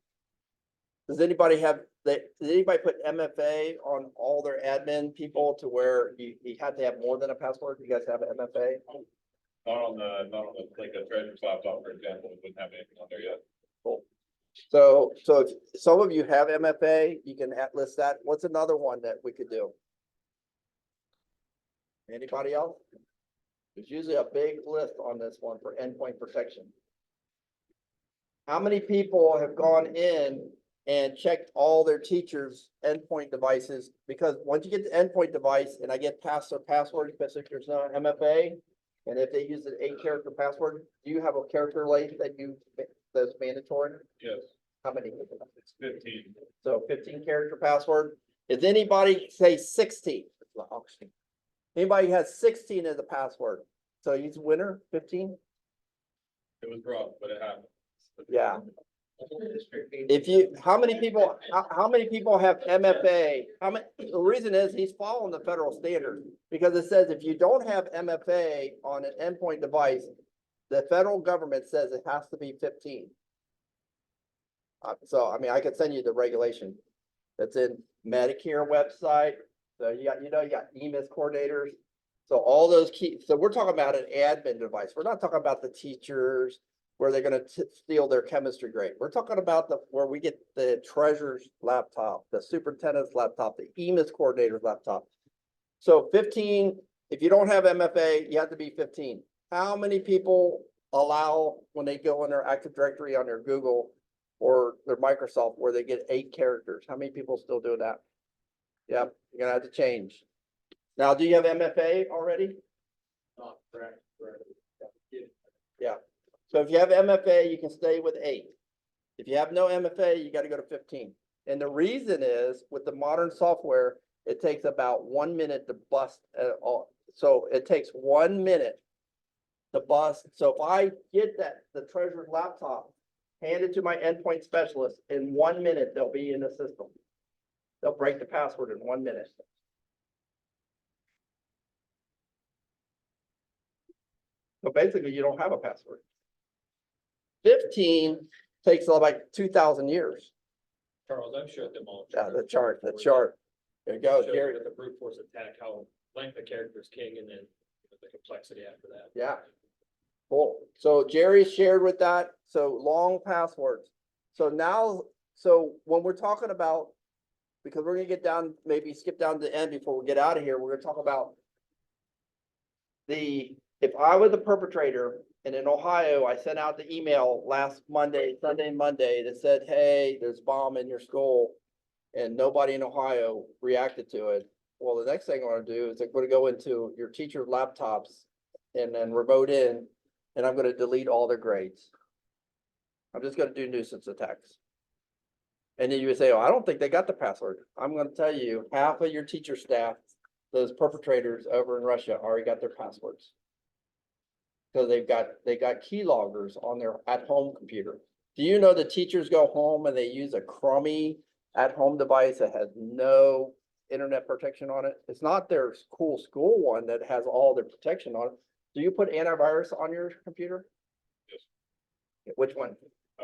Does anybody does anybody put MFA on all their admin people to where you had to have more than a password? You guys have an MFA? Not on the, like a treasurer's laptop, for example, we wouldn't have anything on there yet. Cool. So if some of you have MFA, you can list that. What's another one that we could do? Anybody else? There's usually a big list on this one for endpoint protection. How many people have gone in and checked all their teachers' endpoint devices? Because once you get the endpoint device and I get past their password, especially if there's no MFA, and if they use an 8-character password, do you have a character length that's mandatory? Yes, How many? it's 15. So 15-character password. Is anybody say 16? Anybody has 16 as a password? So he's a winner, 15? It was rough, but it happened. Yeah. How many people have MFA? The reason is he's following the federal standard because it says if you don't have MFA on an endpoint device, the federal government says it has to be 15. So, I mean, I could send you the regulation that's in Medicare website. So you got EMIS coordinators. So all those so we're talking about an admin device. We're not talking about the teachers where they're going to steal their chemistry grade. We're talking about where we get the treasurer's laptop, the superintendent's laptop, the EMIS coordinator's laptop. So 15, if you don't have MFA, you have to be 15. How many people allow when they go in their Active Directory on their Google or their Microsoft where they get 8 characters? How many people still do that? Yep, you're gonna have to change. Now, do you have MFA already? Not correct. Yeah. So if you have MFA, you can stay with 8. If you have no MFA, you got to go to 15. And the reason is with the modern software, it takes about 1 minute to bust all. So it takes 1 minute to bust. So if I get the treasurer's laptop, hand it to my endpoint specialist, in 1 minute, they'll be in the system. They'll break the password in 1 minute. So basically, you don't have a password. 15 takes like 2,000 years. Charles, I've showed them all. Yeah, the chart. There you go, Showed Jerry. With the brute force attack, how length of character is king and then the complexity after that. Yeah. Cool. So Jerry shared with that. So long passwords. So now, when we're talking about, because we're gonna get down, maybe skip down to the end before we get out of here, we're gonna talk about if I was a perpetrator and in Ohio, I sent out the email last Monday, Monday that said, hey, there's a bomb in your school and nobody in Ohio reacted to it. Well, the next thing I want to do is I'm going to go into your teacher's laptops and then remote in, and I'm going to delete all their grades. I'm just going to do nuisance attacks. And then you would say, oh, I don't think they got the password. I'm going to tell you, half of your teacher staff, those perpetrators over in Russia already got their passwords. So they got keyloggers on their at-home computer. Do you know the teachers go home and they use a crummy at-home device that has no internet protection on it? It's not their cool school one that has all their protection on it. Do you put antivirus on your computer? Yes. Which one?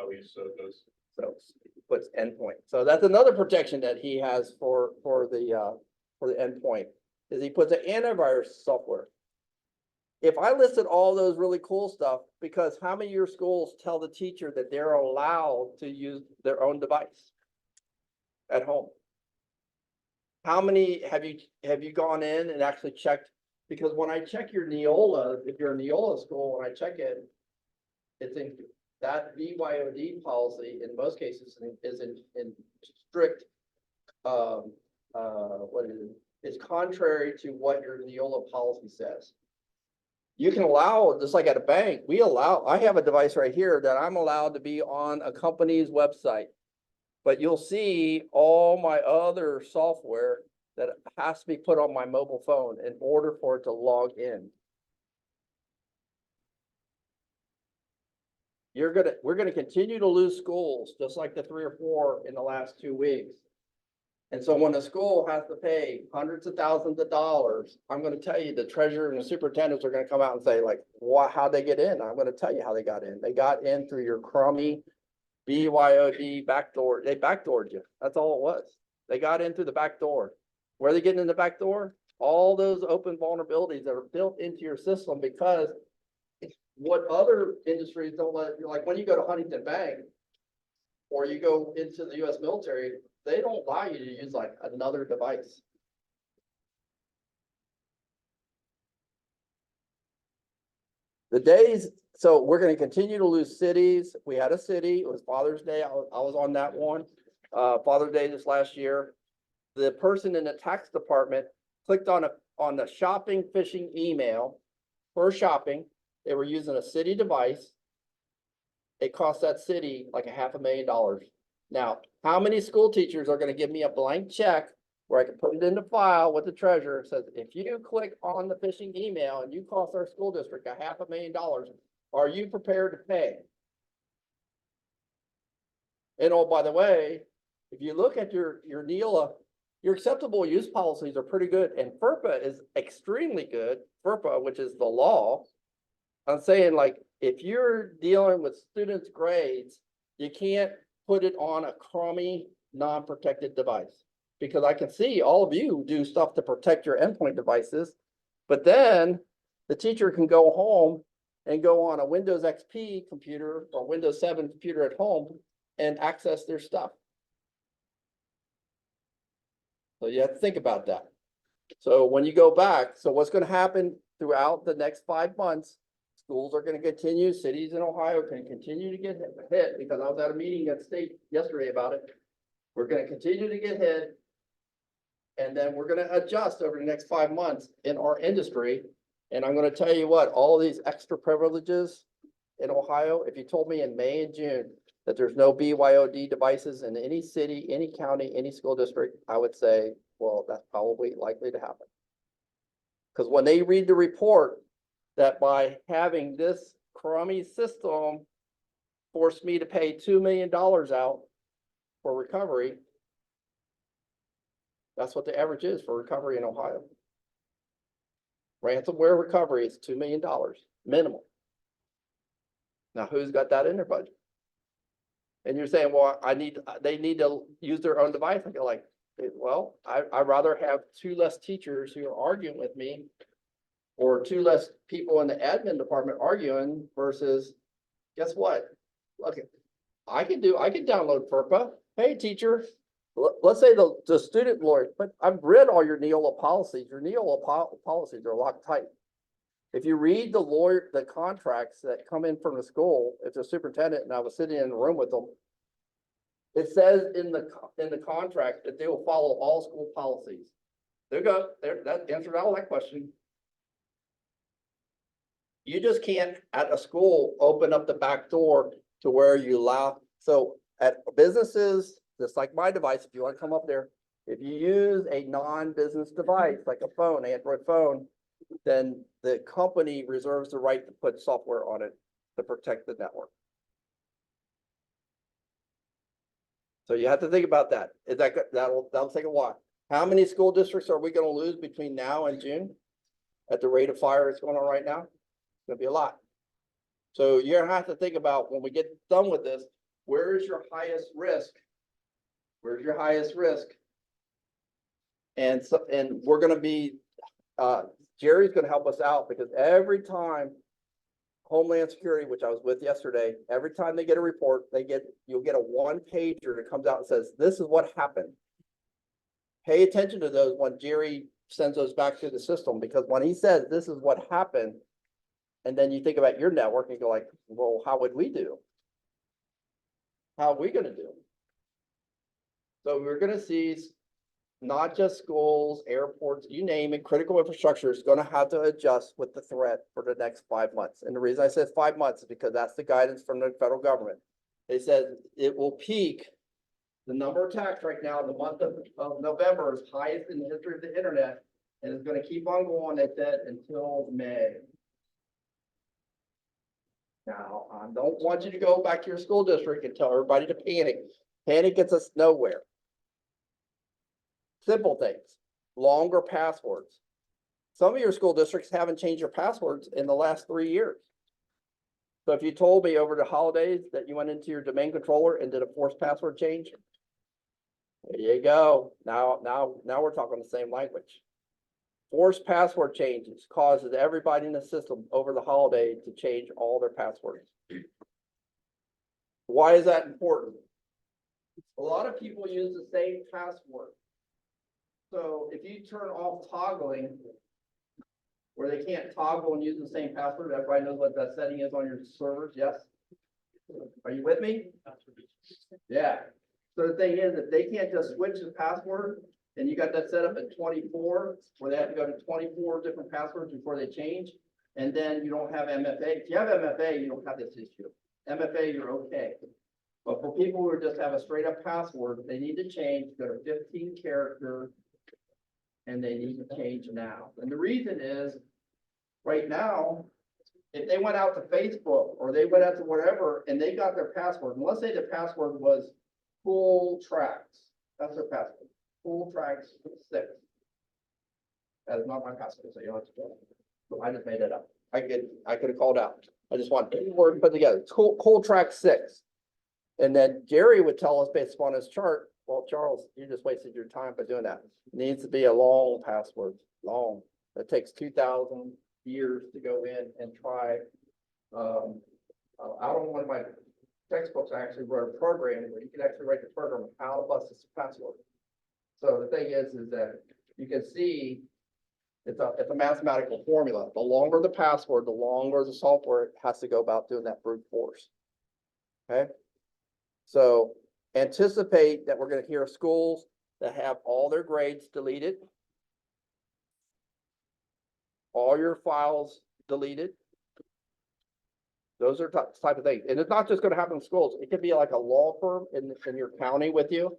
We use those. So puts endpoint. So that's another protection that he has for the endpoint is he puts an antivirus software. If I listed all those really cool stuff, because how many of your schools tell the teacher that they're allowed to use their own device at home? How many have you gone in and actually checked? Because when I check your Neola, if you're a Neola school, when I check it, it's in that BYOD policy in most cases is in strict what is it? It's contrary to what your Neola policy says. You can allow, just like at a bank, I have a device right here that I'm allowed to be on a company's website. But you'll see all my other software that has to be put on my mobile phone in order for it to log in. We're gonna continue to lose schools, just like the 3 or 4 in the last 2 weeks. And so when a school has to pay hundreds of thousands of dollars, I'm gonna tell you, the treasurer and the superintendents are gonna come out and say like, how'd they get in? I'm gonna tell you how they got in. They got in through your crummy BYOD backdoor. They backdoored you. That's all it was. They got in through the back door. Where are they getting in the back door? All those open vulnerabilities that are built into your system, because what other industries don't let, like when you go to Huntington Bank or you go into the US military, they don't allow you to use like another device. The days, so we're going to continue to lose cities. We had a city, it was Father's Day. I was on that one. Father's Day this last year. The person in the tax department clicked on the shopping phishing email for shopping. They were using a city device. It cost that city like $500,000. Now, how many school teachers are going to give me a blank check where I can put it in the file with the treasurer? It says, if you click on the phishing email and you cost our school district $500,000, are you prepared to pay? And oh, by the way, if you look at your NEOLA, your acceptable use policies are pretty good, and FERPA is extremely good. FERPA, which is the law. I'm saying, like, if you're dealing with students' grades, you can't put it on a crummy, non-protected device. Because I can see all of you do stuff to protect your endpoint devices, but then the teacher can go home and go on a Windows XP computer or Windows 7 computer at home and access their stuff. So you have to think about that. So when you go back, so what's going to happen throughout the next 5 months? Schools are going to continue, cities in Ohio can continue to get hit, because I was at a meeting at state yesterday about it. We're going to continue to get hit. And then we're going to adjust over the next 5 months in our industry. And I'm going to tell you what, all these extra privileges in Ohio, if you told me in May and June that there's no BYOD devices in any city, any county, any school district, I would say, well, that's probably likely to happen. Because when they read the report that by having this crummy system forced me to pay $2 million out for recovery, that's what the average is for recovery in Ohio. Ransomware recovery is $2 million minimum. Now, who's got that in their budget? And you're saying, well, they need to use their own device. I go like, well, I'd rather have 2 less teachers who are arguing with me, or 2 less people in the admin department arguing, versus, guess what? Look, I can download FERPA. Hey, teacher, let's say the student lawyer, but I've read all your NEOLA policies. Your NEOLA policies are locked tight. If you read the contracts that come in from the school, it's a superintendent, and I was sitting in the room with them. It says in the contract that they will follow all school policies. There you go. That answered all that question. You just can't at a school open up the back door to where you allow. So at businesses, just like my device, if you want to come up there, if you use a non-business device like a phone, Android phone, then the company reserves the right to put software on it to protect the network. So you have to think about that. Is that'll take a while. How many school districts are we going to lose between now and June at the rate of fire that's going on right now? It's going to be a lot. So you're going to have to think about, when we get done with this, where is your highest risk? Where's your highest risk? And we're going to be, Jerry's going to help us out, because every time Homeland Security, which I was with yesterday, every time they get a report, you'll get a 1-pager that comes out and says, this is what happened. Pay attention to those when Jerry sends those back to the system, because when he says this is what happened, and then you think about your network and you go like, well, how would we do? How are we going to do? So we're going to see not just schools, airports, you name it, critical infrastructure is gonna have to adjust with the threat for the next 5 months. And the reason I said 5 months is because that's the guidance from the federal government. They said it will peak. The number of attacks right now, the month of November is highest in the history of the internet. And it's gonna keep on going, they said, until May. Now, I don't want you to go back to your school district and tell everybody to panic. Panic gets us nowhere. Simple things, longer passwords. Some of your school districts haven't changed your passwords in the last 3 years. So if you told me over the holidays that you went into your domain controller and did a forced password change, there you go. Now we're talking the same language. Forced password changes causes everybody in the system over the holiday to change all their passwords. Why is that important? A lot of people use the same password. So if you turn off toggling, where they can't toggle and use the same password, everybody knows what that setting is on your servers, yes? Are you with me? Yeah. So the thing is, if they can't just switch the password, and you got that set up at 24, where they have to go to 24 different passwords before they change, and then you don't have MFA. If you have MFA, you don't have this issue. MFA, you're okay. But for people who just have a straight up password, they need to change, go to 15 character, and they need to change now. And the reason is, right now, if they went out to Facebook or they went out to whatever and they got their password, and let's say the password was full tracks, that's their password. Full tracks 6. That is not my password, so you don't have to do it. So I just made it up. I could have called out. I just want any word put together. It's cool track 6. And then Jerry would tell us based upon his chart, well, Charles, you just wasted your time by doing that. It needs to be a long password, long. It takes 2,000 years to go in and try. Out of one of my textbooks, I actually wrote a program where you can actually write the program of how to bust this password. So the thing is that you can see it's a mathematical formula. The longer the password, the longer the software has to go about doing that brute force. Okay. So anticipate that we're going to hear of schools that have all their grades deleted, all your files deleted. Those are type of things. And it's not just going to happen in schools. It could be like a law firm in your county with you.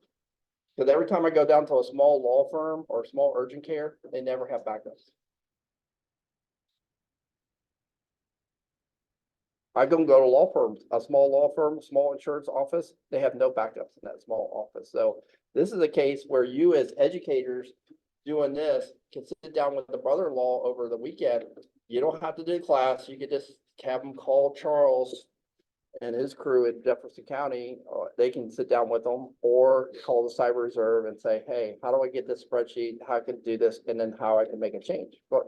Because every time I go down to a small law firm or small urgent care, they never have backups. I can go to law firms, a small law firm, small insurance office, they have no backups in that small office. So this is a case where you as educators doing this can sit down with the brother-in-law over the weekend. You don't have to do class. You could just have them call Charles and his crew in Jefferson County. They can sit down with them or call the cyber reserve and say, hey, how do I get this spreadsheet? How I can do this? And then how I can make a change. But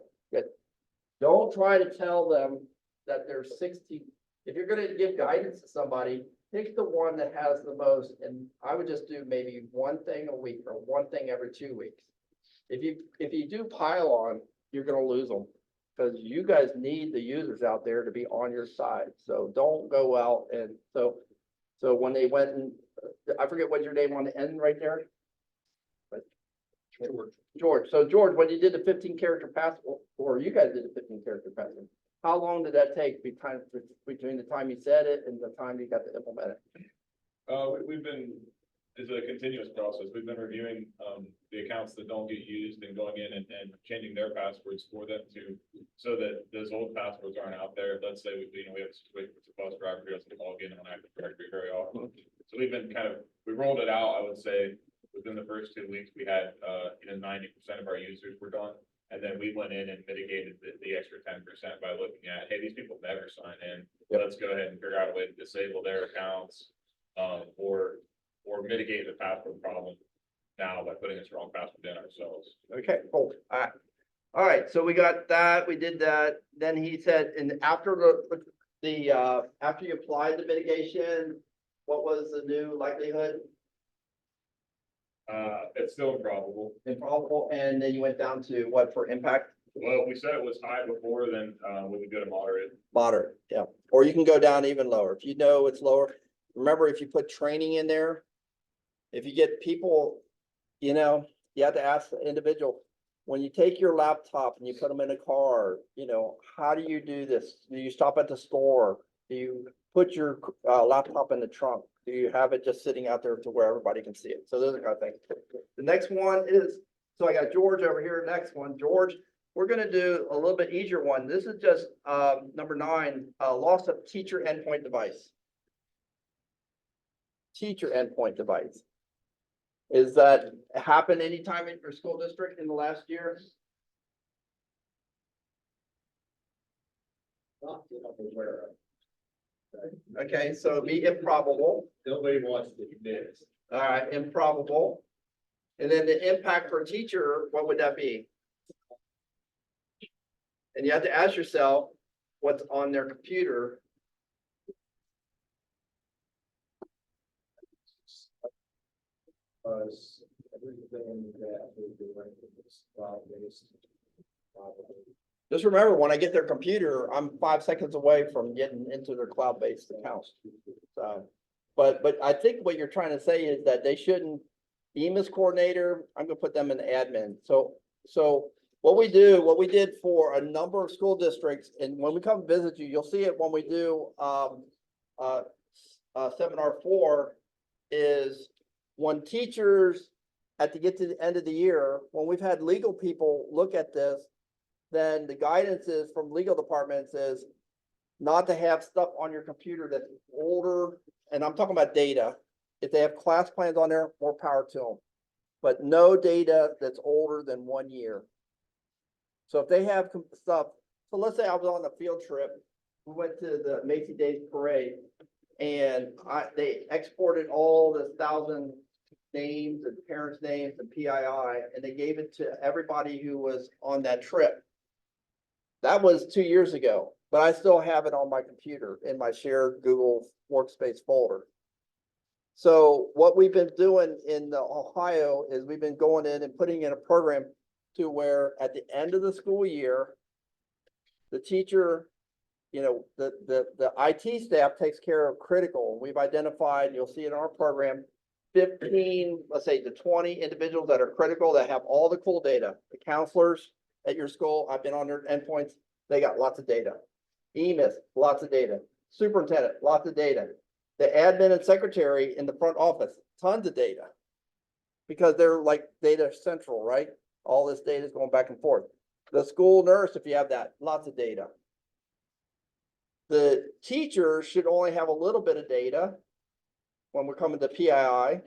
don't try to tell them that there's 60. If you're going to give guidance to somebody, pick the one that has the most. And I would just do maybe one thing a week or one thing every 2 weeks. If you do pile on, you're going to lose them. Because you guys need the users out there to be on your side. So don't go out and so when they went and I forget what's your name on the end right there. But George. So George, when you did the 15 character password, or you guys did the 15 character password, how long did that take between the time you said it and the time you got to implement it? It's a continuous process. We've been reviewing the accounts that don't get used and going in and changing their passwords for them so that those old passwords aren't out there. Let's say we have a situation with a bus driver who doesn't log in on Active Directory very often. So we've been we rolled it out. I would say within the first 2 weeks we had 90% of our users were done. And then we went in and mitigated the extra 10% by looking at, hey, these people never sign in. Let's go ahead and figure out a way to disable their accounts or mitigate the password problem now by putting a strong password in ourselves. Okay, cool. All right. So we got that. We did that. Then he said, and after after you applied the mitigation, what was the new likelihood? It's still improbable. Improbable, and then you went down to what for impact? Well, we said it was high before, then we would go to moderate. Moderate, yeah. Or you can go down even lower. If you know it's lower, remember if you put training in there, if you get people, you have to ask the individual, when you take your laptop and you put them in a car, you know, how do you do this? Do you stop at the store? Do you put your laptop in the trunk? Do you have it just sitting out there to where everybody can see it? So those are kind of things. The next one is, so I got George over here, next one, George. We're gonna do a little bit easier one. This is just number 9, loss of teacher endpoint device. Teacher endpoint device. Is that happen anytime in your school district in the last year? Not that I'm aware of. Okay, so it'd be improbable. Nobody wants to do this. All right, improbable. And then the impact per teacher, what would that be? And you have to ask yourself what's on their computer. Because everything that we're doing is cloud-based. Just remember, when I get their computer, I'm 5 seconds away from getting into their cloud-based account. So, but I think what you're trying to say is that they shouldn't, EMIS coordinator, I'm gonna put them in admin. So what we did for a number of school districts, and when we come visit you, you'll see it when we do seminar 4, is when teachers at to get to the end of the year, when we've had legal people look at this, then the guidance is from legal departments is not to have stuff on your computer that's older, and I'm talking about data. If they have class plans on there, more power to them. But no data that's older than 1 year. So if they have stuff, so let's say I was on a field trip, we went to the Macy Days Parade, and they exported all the 1,000 names and parents' names and PII, and they gave it to everybody who was on that trip. That was 2 years ago, but I still have it on my computer in my shared Google Workspace folder. So what we've been doing in Ohio is we've been going in and putting in a program to where at the end of the school year, the teacher, you know, the IT staff takes care of critical. We've identified, you'll see in our program, 15, let's say to 20 individuals that are critical that have all the cool data. The counselors at your school, I've been on their endpoints, they got lots of data. EMIS, lots of data. Superintendent, lots of data. The admin and secretary in the front office, tons of data. Because they're like data central, right? All this data is going back and forth. The school nurse, if you have that, lots of data. The teacher should only have a little bit of data when we're coming to PII.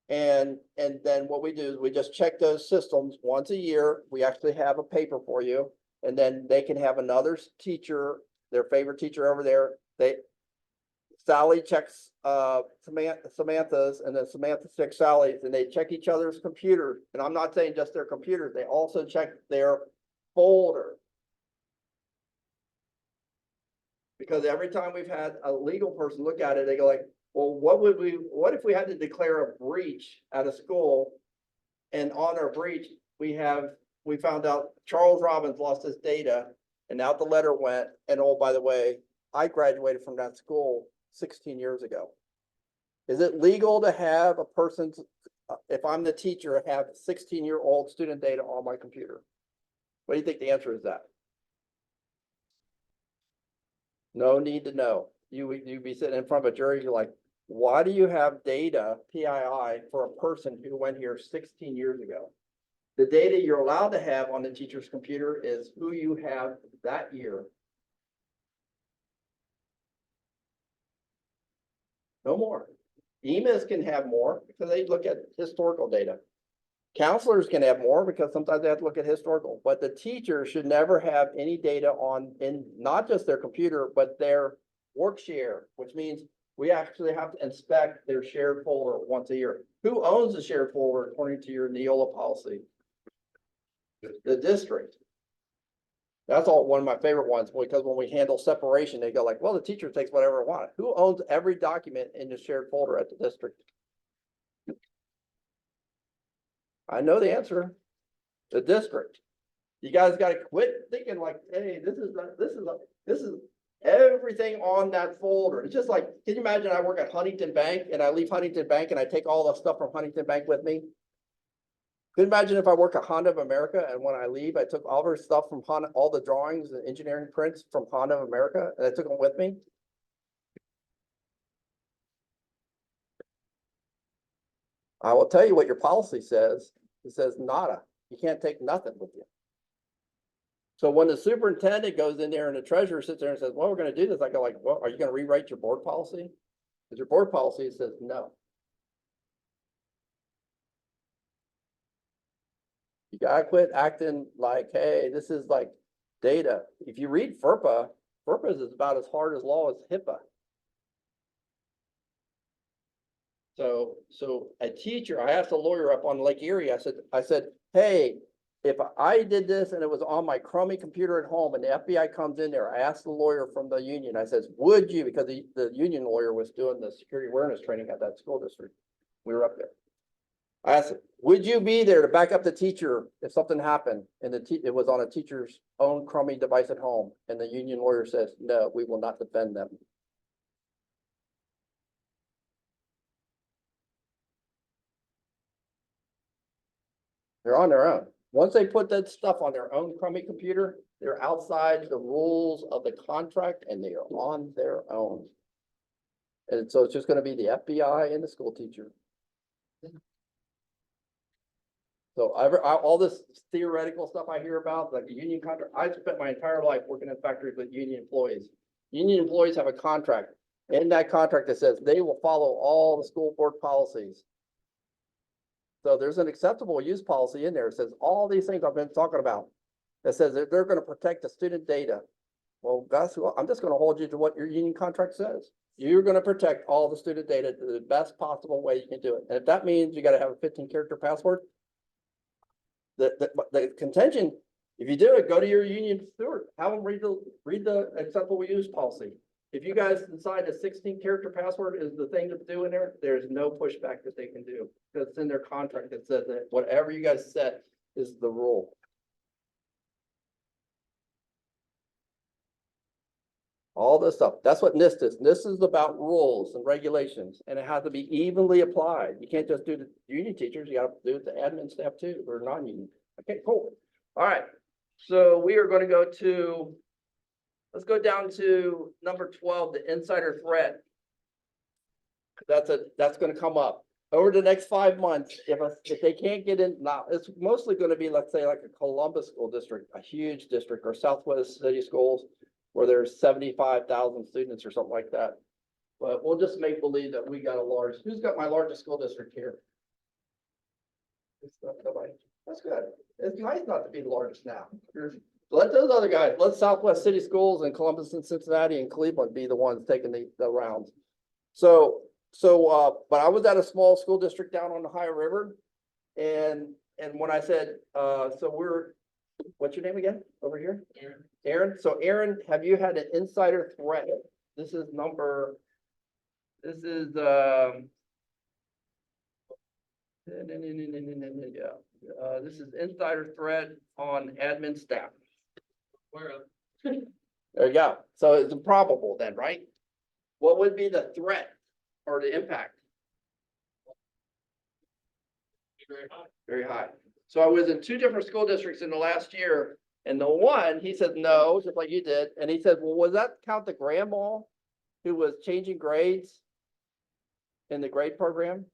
And then what we do is we just check those systems once a year. We actually have a paper for you. And then they can have another teacher, their favorite teacher over there. Sally checks Samantha's, and then Samantha checks Sally's, and they check each other's computers. And I'm not saying just their computers, they also check their folder. Because every time we've had a legal person look at it, they go like, well, what if we had to declare a breach at a school? And on our breach, we found out Charles Robbins lost his data, and out the letter went, and oh, by the way, I graduated from that school 16 years ago. Is it legal to have a person's, if I'm the teacher, have 16-year-old student data on my computer? What do you think the answer is that? No need to know. You'd be sitting in front of a jury, you're like, why do you have data, PII, for a person who went here 16 years ago? The data you're allowed to have on the teacher's computer is who you have that year. No more. EMIS can have more because they look at historical data. Counselors can have more because sometimes they have to look at historical, but the teacher should never have any data in not just their computer, but their work share, which means we actually have to inspect their shared folder once a year. Who owns the shared folder according to your Neola policy? The district. That's all one of my favorite ones, because when we handle separation, they go like, well, the teacher takes whatever it wants. Who owns every document in the shared folder at the district? I know the answer. The district. You guys got to quit thinking like, hey, this is everything on that folder. It's just like, can you imagine I work at Huntington Bank and I leave Huntington Bank and I take all the stuff from Huntington Bank with me? Could you imagine if I work at Honda of America and when I leave, I took all of our stuff from Honda, all the drawings and engineering prints from Honda of America, and I took them with me? I will tell you what your policy says. It says nada. You can't take nothing with you. So when the superintendent goes in there and the treasurer sits there and says, well, we're gonna do this, I go like, well, are you gonna rewrite your board policy? Because your board policy says no. You gotta quit acting like, hey, this is like data. If you read FERPA, FERPA is about as hard as law as HIPAA. So a teacher, I asked a lawyer up on Lake Erie, I said, hey, if I did this and it was on my crummy computer at home and the FBI comes in there, I asked the lawyer from the union, I says, would you, because the union lawyer was doing the security awareness training at that school district. We were up there. I asked, would you be there to back up the teacher if something happened and it was on a teacher's own crummy device at home? And the union lawyer says, no, we will not defend them. They're on their own. Once they put that stuff on their own crummy computer, they're outside the rules of the contract and they are on their own. And so it's just gonna be the FBI and the school teacher. So all this theoretical stuff I hear about, like the union contract, I spent my entire life working in factories with union employees. Union employees have a contract. In that contract that says they will follow all the school board policies. So there's an acceptable use policy in there. It says all these things I've been talking about. That says that they're going to protect the student data. Well, guys, I'm just going to hold you to what your union contract says. You're going to protect all the student data to the best possible way you can do it. And if that means you got to have a 15-character password, the contention, if you do it, go to your union steward, have them read the acceptable use policy. If you guys decide a 16-character password is the thing to do in there, there's no pushback that they can do. Because it's in their contract that says that whatever you guys set is the rule. All this stuff. That's what NIST is. NIST is about rules and regulations, and it has to be evenly applied. You can't just do the union teachers. You got to do it to admin staff too, or non-union. Okay, cool. All right. So we are going to go to, let's go down to number 12, the insider threat. That's going to come up over the next 5 months. If they can't get in now, it's mostly going to be, let's say, like a Columbus school district, a huge district, or Southwest City Schools, where there's 75,000 students or something like that. But we'll just make believe that we got a large, who's got my largest school district here? It's not nobody. That's good. It's nice not to be the largest now. Let those other guys, let Southwest City Schools and Columbus and Cincinnati and Cleveland be the ones taking the rounds. But I was at a small school district down on the Ohio River. And when I said, what's your name again over here? Aaron. So Aaron, have you had an insider threat? This is insider threat on admin staff. There you go. So it's improbable then, right? What would be the threat or the impact? Very high. Very high. So I was in 2 different school districts in the last year, and the one, he said, no, just like you did. And he said, well, was that count the grandma who was changing grades in the grade program?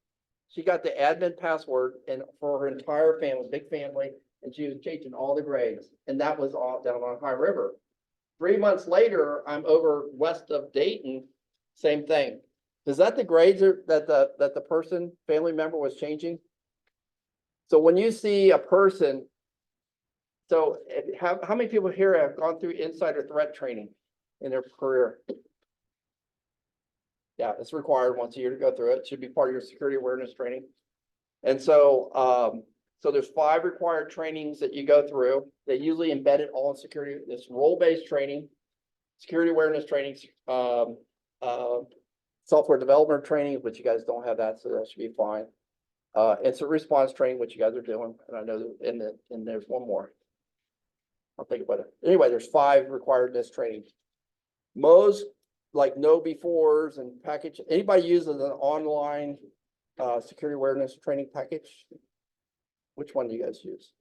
She got the admin password and for her entire family, big family, and she was changing all the grades. And that was all down on High River. 3 months later, I'm over west of Dayton, same thing. Is that the grades that the person, family member was changing? So when you see a person, so how many people here have gone through insider threat training in their career? Yeah, it's required once a year to go through it. It should be part of your security awareness training. And so, so there's 5 required trainings that you go through. They usually embed it all in security. This role-based training, security awareness training, software development training, but you guys don't have that, so that should be fine. Incident response training, which you guys are doing, and I know that, and there's one more. I'll think about it. Anyway, there's 5 required in this training. Most like no befores and package. Anybody uses an online security awareness training package? Which one do you guys use?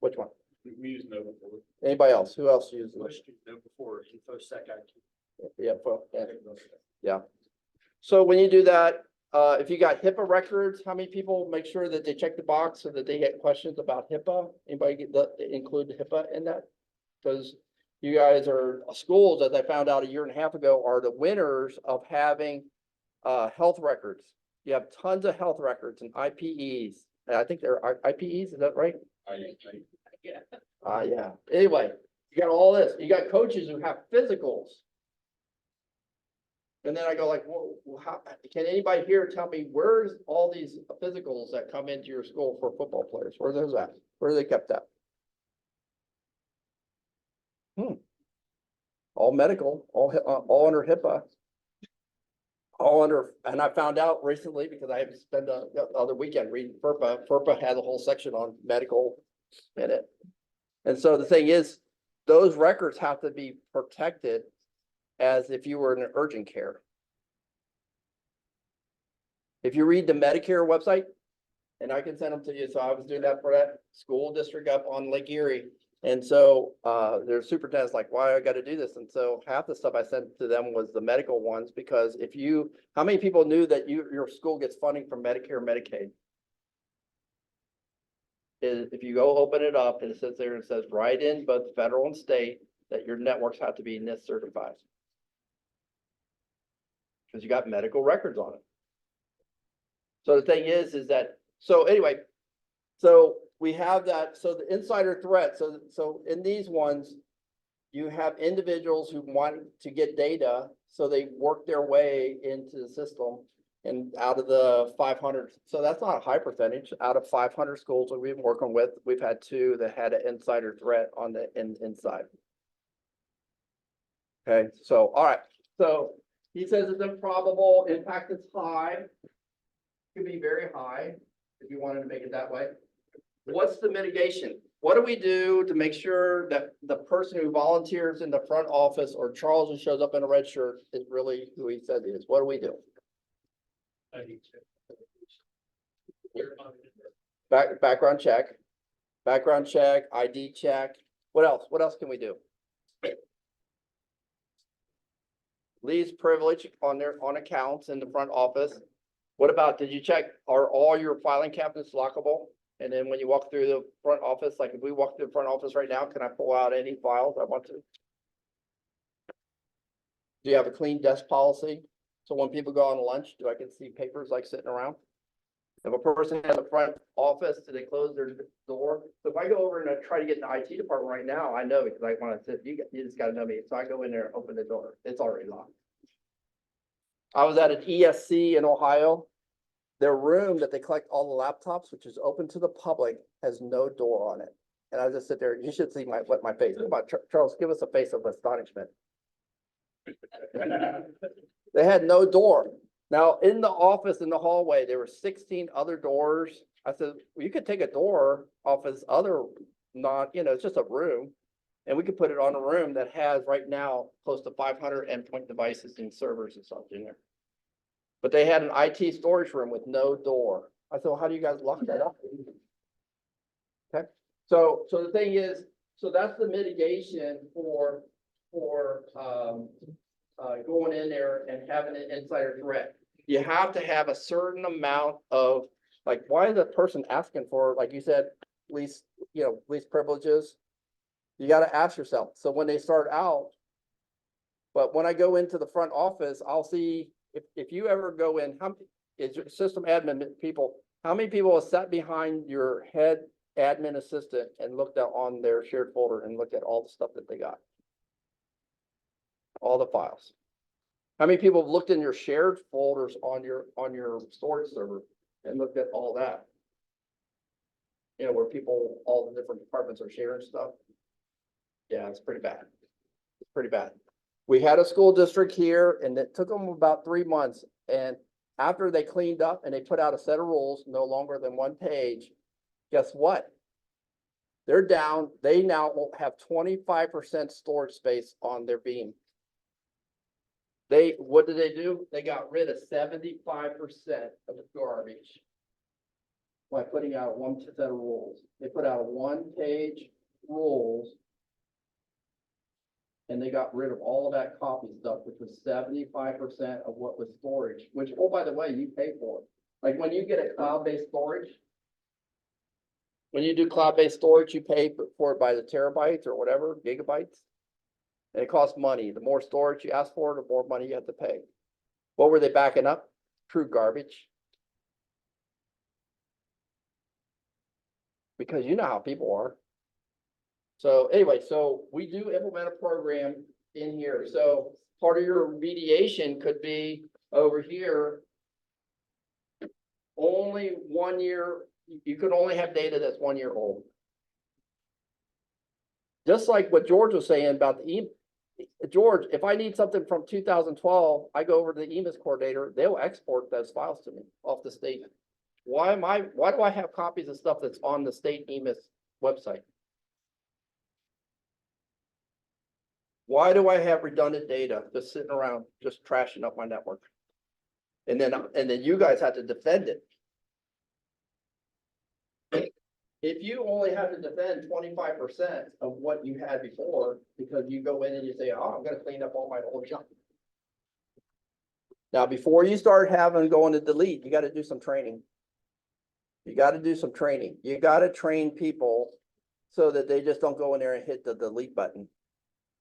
Which one? We use Nova for it. Anybody else? Who else uses it? Question before InfoSec IQ. Yeah, yeah. So when you do that, if you got HIPAA records, how many people make sure that they check the box so that they get questions about HIPAA? Anybody include HIPAA in that? Because you guys are schools, as I found out a year and a half ago, are the winners of having health records. You have tons of health records and IPEs. And I think they're IPEs, is that right? Yeah. Anyway, you got all this. You got coaches who have physicals. And then I go like, well, how can anybody here tell me where's all these physicals that come into your school for football players? Where's those at? Where are they kept at? All medical, all under HIPAA. All under, and I found out recently because I spent the other weekend reading FERPA. FERPA had a whole section on medical in it. And so the thing is, those records have to be protected as if you were in an urgent care. If you read the Medicare website, and I can send them to you, so I was doing that for that school district up on Lake Erie. And so their superintendent's like, why I gotta do this? And so half the stuff I sent to them was the medical ones, because how many people knew that your school gets funding from Medicare and Medicaid? If you go open it up, and it says there, it says right in both federal and state that your networks have to be NIST certified. Because you got medical records on it. So the thing is that, so anyway, so we have that, so the insider threat, so in these ones, you have individuals who want to get data, so they work their way into the system. And out of the 500, so that's not a high percentage, out of 500 schools that we've been working with, we've had 2 that had an insider threat on the inside. Okay, so, all right, so he says it's improbable, impact is high. Could be very high, if you wanted to make it that way. What's the mitigation? What do we do to make sure that the person who volunteers in the front office or Charles who shows up in a red shirt is really who he says he is? What do we do? Background check, ID check. What else? What else can we do? Leaves privilege on accounts in the front office. What about, did you check, are all your filing cabinets lockable? And then when you walk through the front office, like if we walk through the front office right now, can I pull out any files I want to? Do you have a clean desk policy? So when people go on lunch, I can see papers like sitting around? If a person has a front office, do they close their door? So if I go over and I try to get in the IT department right now, I know because I want to sit, you just got to know me. So I go in there and open the door. It's already locked. I was at an ESC in Ohio. Their room that they collect all the laptops, which is open to the public, has no door on it. And I just sit there, you should see my face. Come on, Charles, give us a face of astonishment. They had no door. Now, in the office, in the hallway, there were 16 other doors. I said, well, you could take a door off his other it's just a room. And we could put it on a room that has right now close to 500 endpoint devices and servers and stuff in there. But they had an IT storage room with no door. I said, well, how do you guys lock that up? Okay, so the thing is, so that's the mitigation for going in there and having an insider threat. You have to have a certain amount of, like, why is a person asking for, like you said, least privileges? You got to ask yourself. So when they start out, but when I go into the front office, I'll see if you ever go in, how is your system admin people, how many people have sat behind your head admin assistant and looked out on their shared folder and looked at all the stuff that they got? All the files. How many people have looked in your shared folders on your storage server and looked at all that? Where people, all the different departments are sharing stuff. Yeah, it's pretty bad. It's pretty bad. We had a school district here and it took them about 3 months. And after they cleaned up and they put out a set of rules, no longer than 1 page, guess what? They're down. They now will have 25% storage space on their beam. What did they do? They got rid of 75% of the garbage. by putting out one set of rules. They put out a one-page rules. And they got rid of all of that copy stuff, which was 75% of what was storage, which, oh, by the way, you pay for it. Like when you get a cloud-based storage, when you do cloud-based storage, you pay for it by the terabytes or whatever, gigabytes. And it costs money. The more storage you ask for, the more money you have to pay. What were they backing up? True garbage. Because you know how people are. So anyway, so we do implement a program in here. So part of your remediation could be over here. Only 1 year, you could only have data that's 1 year old. Just like what George was saying about the George, if I need something from 2012, I go over to the EMIS coordinator, they'll export those files to me off the state. Why do I have copies of stuff that's on the state EMIS website? Why do I have redundant data just sitting around, just trashing up my network? And then you guys have to defend it. If you only have to defend 25% of what you had before, because you go in and you say, oh, I'm gonna clean up all my old junk. Now, before you start going to delete, you gotta do some training. You gotta do some training. You gotta train people so that they just don't go in there and hit the delete button.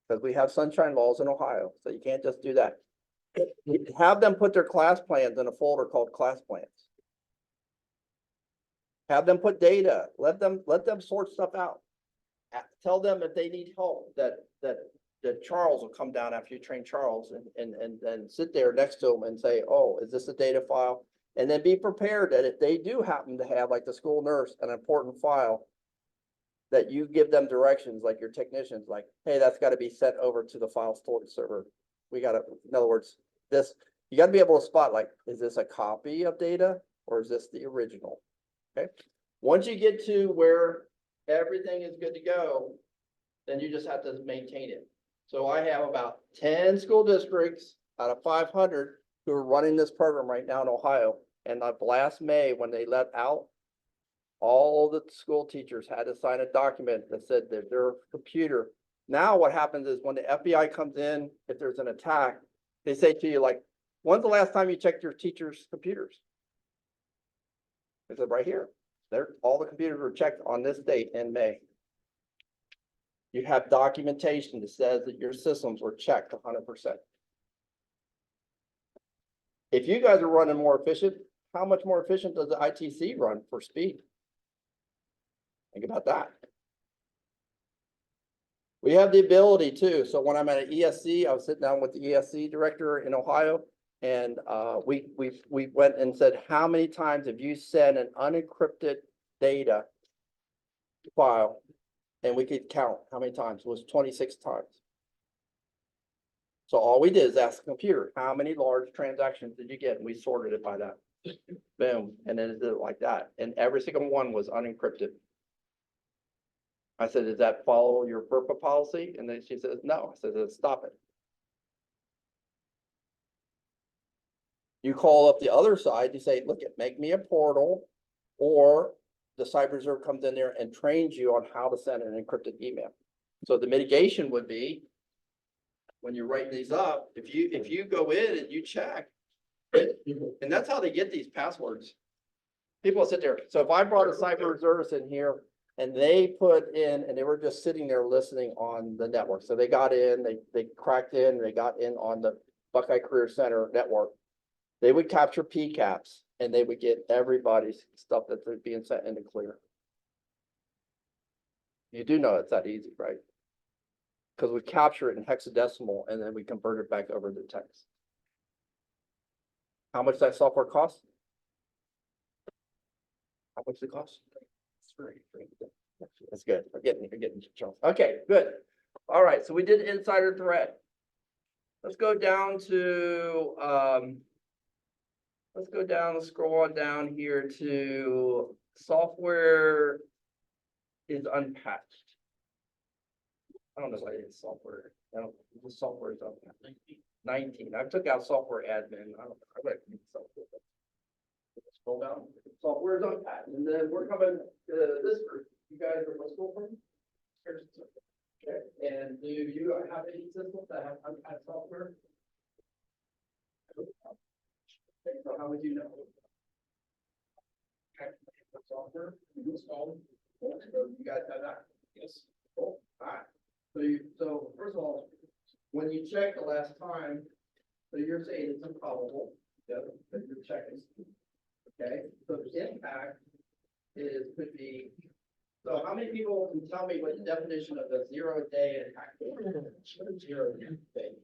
Because we have sunshine laws in Ohio, so you can't just do that. Have them put their class plans in a folder called class plans. Have them put data, let them sort stuff out. Tell them if they need help that Charles will come down after you train Charles and sit there next to him and say, oh, is this a data file? And then be prepared that if they do happen to have, like the school nurse, an important file, that you give them directions, like your technicians, like, hey, that's got to be sent over to the file storage server. We got to, in other words, you got to be able to spot, like, is this a copy of data or is this the original? Okay. Once you get to where everything is good to go, then you just have to maintain it. So I have about 10 school districts out of 500 who are running this program right now in Ohio. And like last May, when they let out, all the school teachers had to sign a document that said that their computer. Now what happens is when the FBI comes in, if there's an attack, they say to you, like, when's the last time you checked your teacher's computers? They said right here. All the computers were checked on this date in May. You have documentation that says that your systems were checked 100%. If you guys are running more efficient, how much more efficient does the ITC run for speed? Think about that. We have the ability too. So when I'm at an ESC, I was sitting down with the ESC director in Ohio, and we went and said, how many times have you sent an unencrypted data file? And we could count how many times. It was 26 times. So all we did is ask the computer, how many large transactions did you get? And we sorted it by that. Boom. And then it did it like that. And every single one was unencrypted. I said, does that follow your FERPA policy? And then she says, no. I said, then stop it. You call up the other side, you say, look, make me a portal, or the cyber reserve comes in there and trains you on how to send an encrypted email. So the mitigation would be, when you're writing these up, if you go in and you check, and that's how they get these passwords. People sit there. So if I brought a cyber reservist in here, and they put in, and they were just sitting there listening on the network. So they got in, they cracked in, they got in on the Buckeye Career Center network. They would capture PCAPs, and they would get everybody's stuff that's being sent into clear. You do know it's that easy, right? Because we capture it in hexadecimal, and then we convert it back over to text. How much that software costs? How much does it cost? That's good. We're getting Charles. Okay, good. All right, so we did insider threat. Let's go down to let's scroll on down here to software is unpatched. I don't know why it's software. The software is unpatched. 19. I took out software admin. I don't know. I read software. Scroll down, software is unpacked, and then we're coming to this group, you guys are what school from? Okay, and do you have any systems that have unpacked software? Okay, so how would you know? Okay, software, you install, so you guys have that? Yes. Cool, alright, so first of all, when you check the last time, so you're saying it's improbable, that you're checking. Okay, so the impact could be, so how many people can tell me what the definition of a 0-day impact is? 0 day.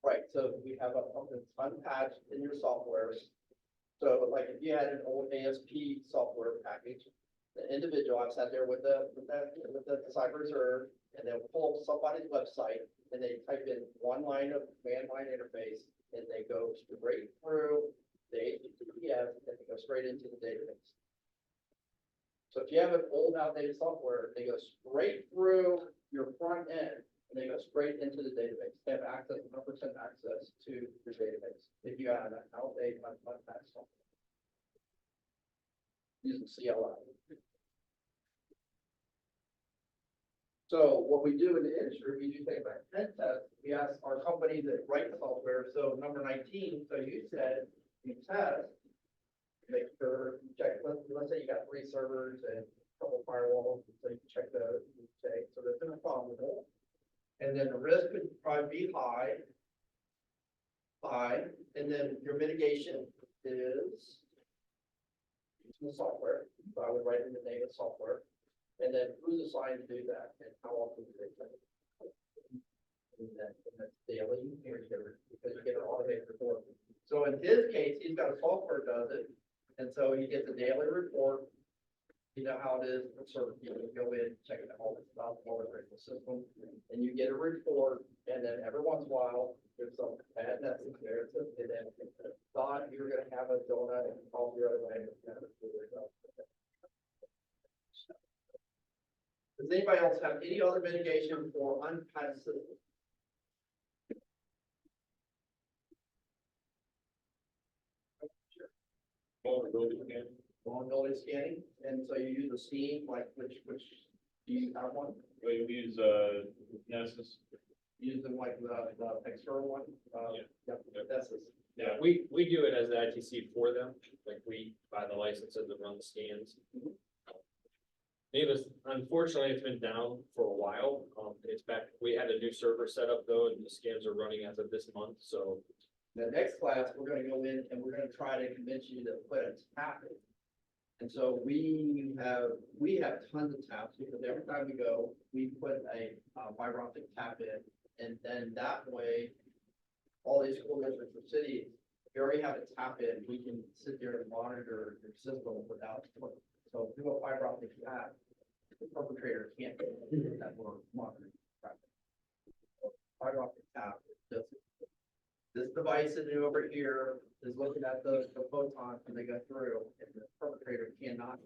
Right, so we have something that's unpatched in your software. So like if you had an old ASP software package, the individual, I've sat there with the cyber reserve, and they'll pull up somebody's website, and they type in one line of command line interface, and they go straight through the HTTPS, and they go straight into the database. So if you have an old outdated software, they go straight through your front end, and they go straight into the database. They have access, 100% access to your database. If you have an outdated, unpatched software. Using CLI. So what we do in the industry, we do things like pen test. We ask our companies that write the software. So number 19, so you said you test, make sure you check, let's say you got 3 servers and a couple firewalls, so you check the, so there's no problem with it. And then the risk could probably be high, and then your mitigation is the software. So I would write in the name of software. And then who's assigned to do that and how often do they do it? And that's daily, because you get an automated report. So in his case, he's got a software does it. And so he gets a daily report. You know how it is, sort of, you go in, check it all the stuff, all the system, and you get a report, and then every once in a while, there's some bad message there, and then thought you were gonna have a donut and all the other way. Does anybody else have any other mitigation for unpatched systems? Vulnerability scan. Vulnerability scanning, and so you use a scheme, like which do you have one? We use, Nessus. Use them like the external one? Yeah. Yep, that's this. Yeah, we do it as the ITC for them, like we buy the licenses and run the scans. Needless, unfortunately, it's been down for a while. It's back, we had a new server set up though, and the scans are running as of this month, so. The next class, we're gonna go in and we're gonna try to convince you to put a tap in. And so we have tons of taps, because every time we go, we put a fiber optic tap in, and then that way, all these school districts or cities, if you already have a tap in, we can sit there and monitor your system without. So through a fiber optic tap, the perpetrator can't do that we're monitoring. Fiber optic tap is just this device sitting over here is looking at the photons when they go through, and the perpetrator cannot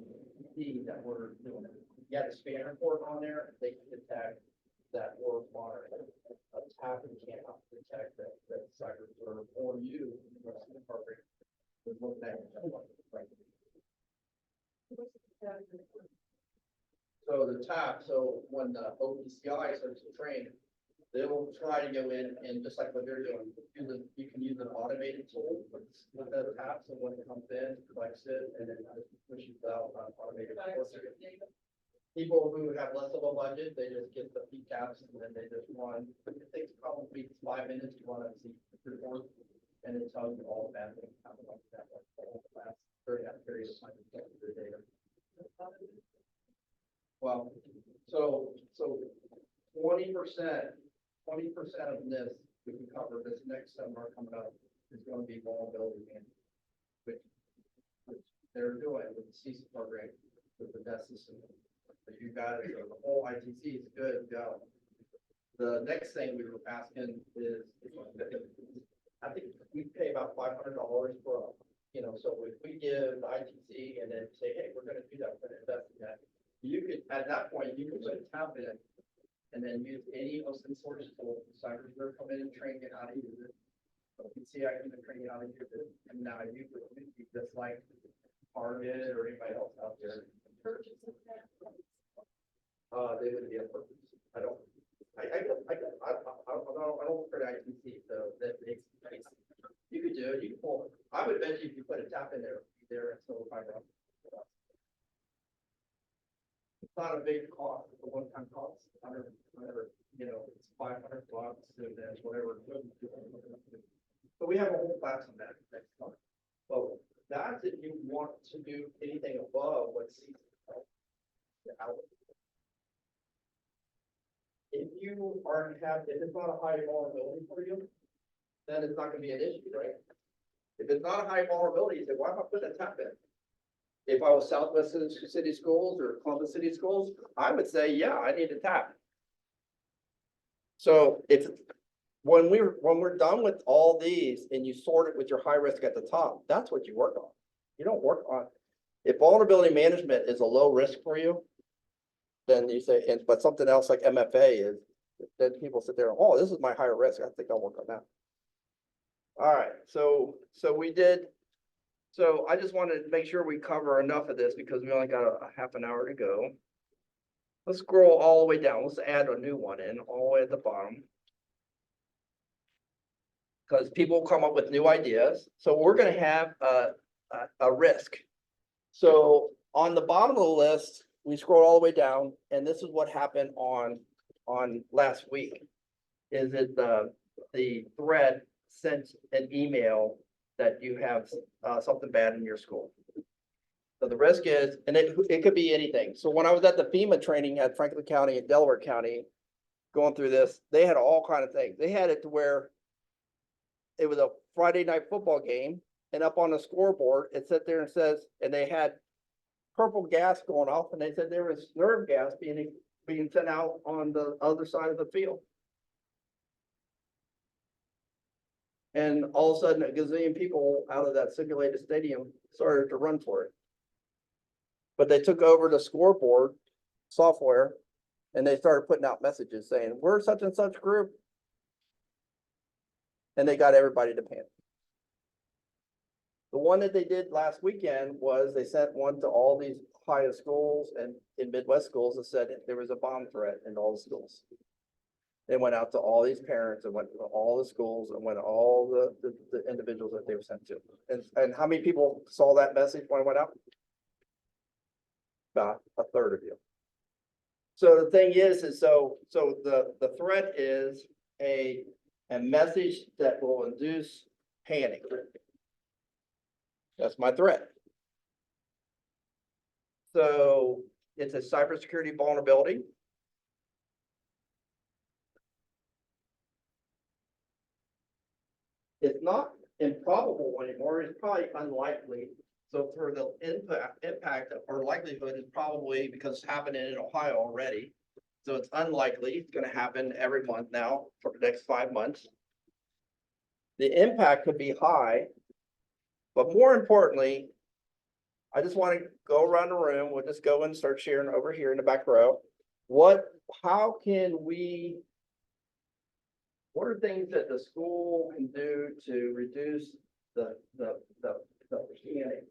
see that we're doing it. You have a spanner port on there, they can detect that we're monitoring. A tap and cannot detect that cyber or you, the perpetrator, is looking at it. So the tap, so when the OhCR starts to train, they'll try to go in and just like what they're doing, you can use an automated tool with the tap, so when it comes in, collects it, and then pushes out automated. People who have less of a budget, they just get the PCAPs and then they just run, it takes probably 5 minutes to run a report, and it tells you all the bad things happen like that, during that period of time to get the data. Well, so 20% of this we can cover. This next seminar coming up is going to be vulnerability management, which they're doing with the CISA program with the best system. If you got it, the whole ITC is good to go. The next thing we were asking is, I think we pay about $500 for, so if we give the ITC and then say, hey, we're going to do that, we're going to invest in that. You could, at that point, you could put a tap in, and then use any open source tool, cyber come in and train you how to use it. So you can see I can train you how to use it, and now you could just like Harvard or anybody else out there. They would be a purpose. I don't for the ITC, so that makes sense. You could do it, you can pull, I would bet you if you put a tap in there, and still find out. It's not a big cost, it's a one-time cost, whatever, it's $500 and then whatever. So we have a whole class on that next time. But that's if you want to do anything above what C. If you if it's not a high vulnerability for you, then it's not gonna be an issue, right? If it's not a high vulnerability, you say, why am I putting a tap in? If I was Southwest City Schools or Columbus City Schools, I would say, yeah, I need a tap. So when we're done with all these and you sort it with your high risk at the top, that's what you work on. You don't work on, if vulnerability management is a low risk for you, then you say, but something else like MFA is, then people sit there, oh, this is my higher risk. I think I'll work on that. All right, so I just wanted to make sure we cover enough of this because we only got a half an hour to go. Let's scroll all the way down. Let's add a new one in all the way at the bottom. Because people come up with new ideas. So we're going to have a risk. So on the bottom of the list, we scroll all the way down, and this is what happened on last week. Is it the thread sent an email that you have something bad in your school? So the risk is, and it could be anything. So when I was at the FEMA training at Franklin County and Delaware County, going through this, they had all kind of things. They had it to where it was a Friday night football game, and up on the scoreboard, it sat there and says, and they had purple gas going off, and they said there was nerve gas being sent out on the other side of the field. And all of a sudden, a gazillion people out of that simulated stadium started to run for it. But they took over the scoreboard software, and they started putting out messages saying, we're such and such group. And they got everybody to panic. The one that they did last weekend was they sent one to all these Ohio schools and in Midwest schools that said there was a bomb threat in all the schools. They went out to all these parents and went to all the schools and went to all the individuals that they were sent to. And how many people saw that message when it went out? About a third of you. So the thing is so the threat is a message that will induce panic. That's my threat. So it's a cybersecurity vulnerability. It's not improbable anymore. It's probably unlikely. So for the impact or likelihood is probably because it's happening in Ohio already. So it's unlikely. It's going to happen every month now for the next 5 months. The impact could be high, but more importantly, I just want to go around the room. We'll just go and start sharing over here in the back row. What are things that the school can do to reduce the panic?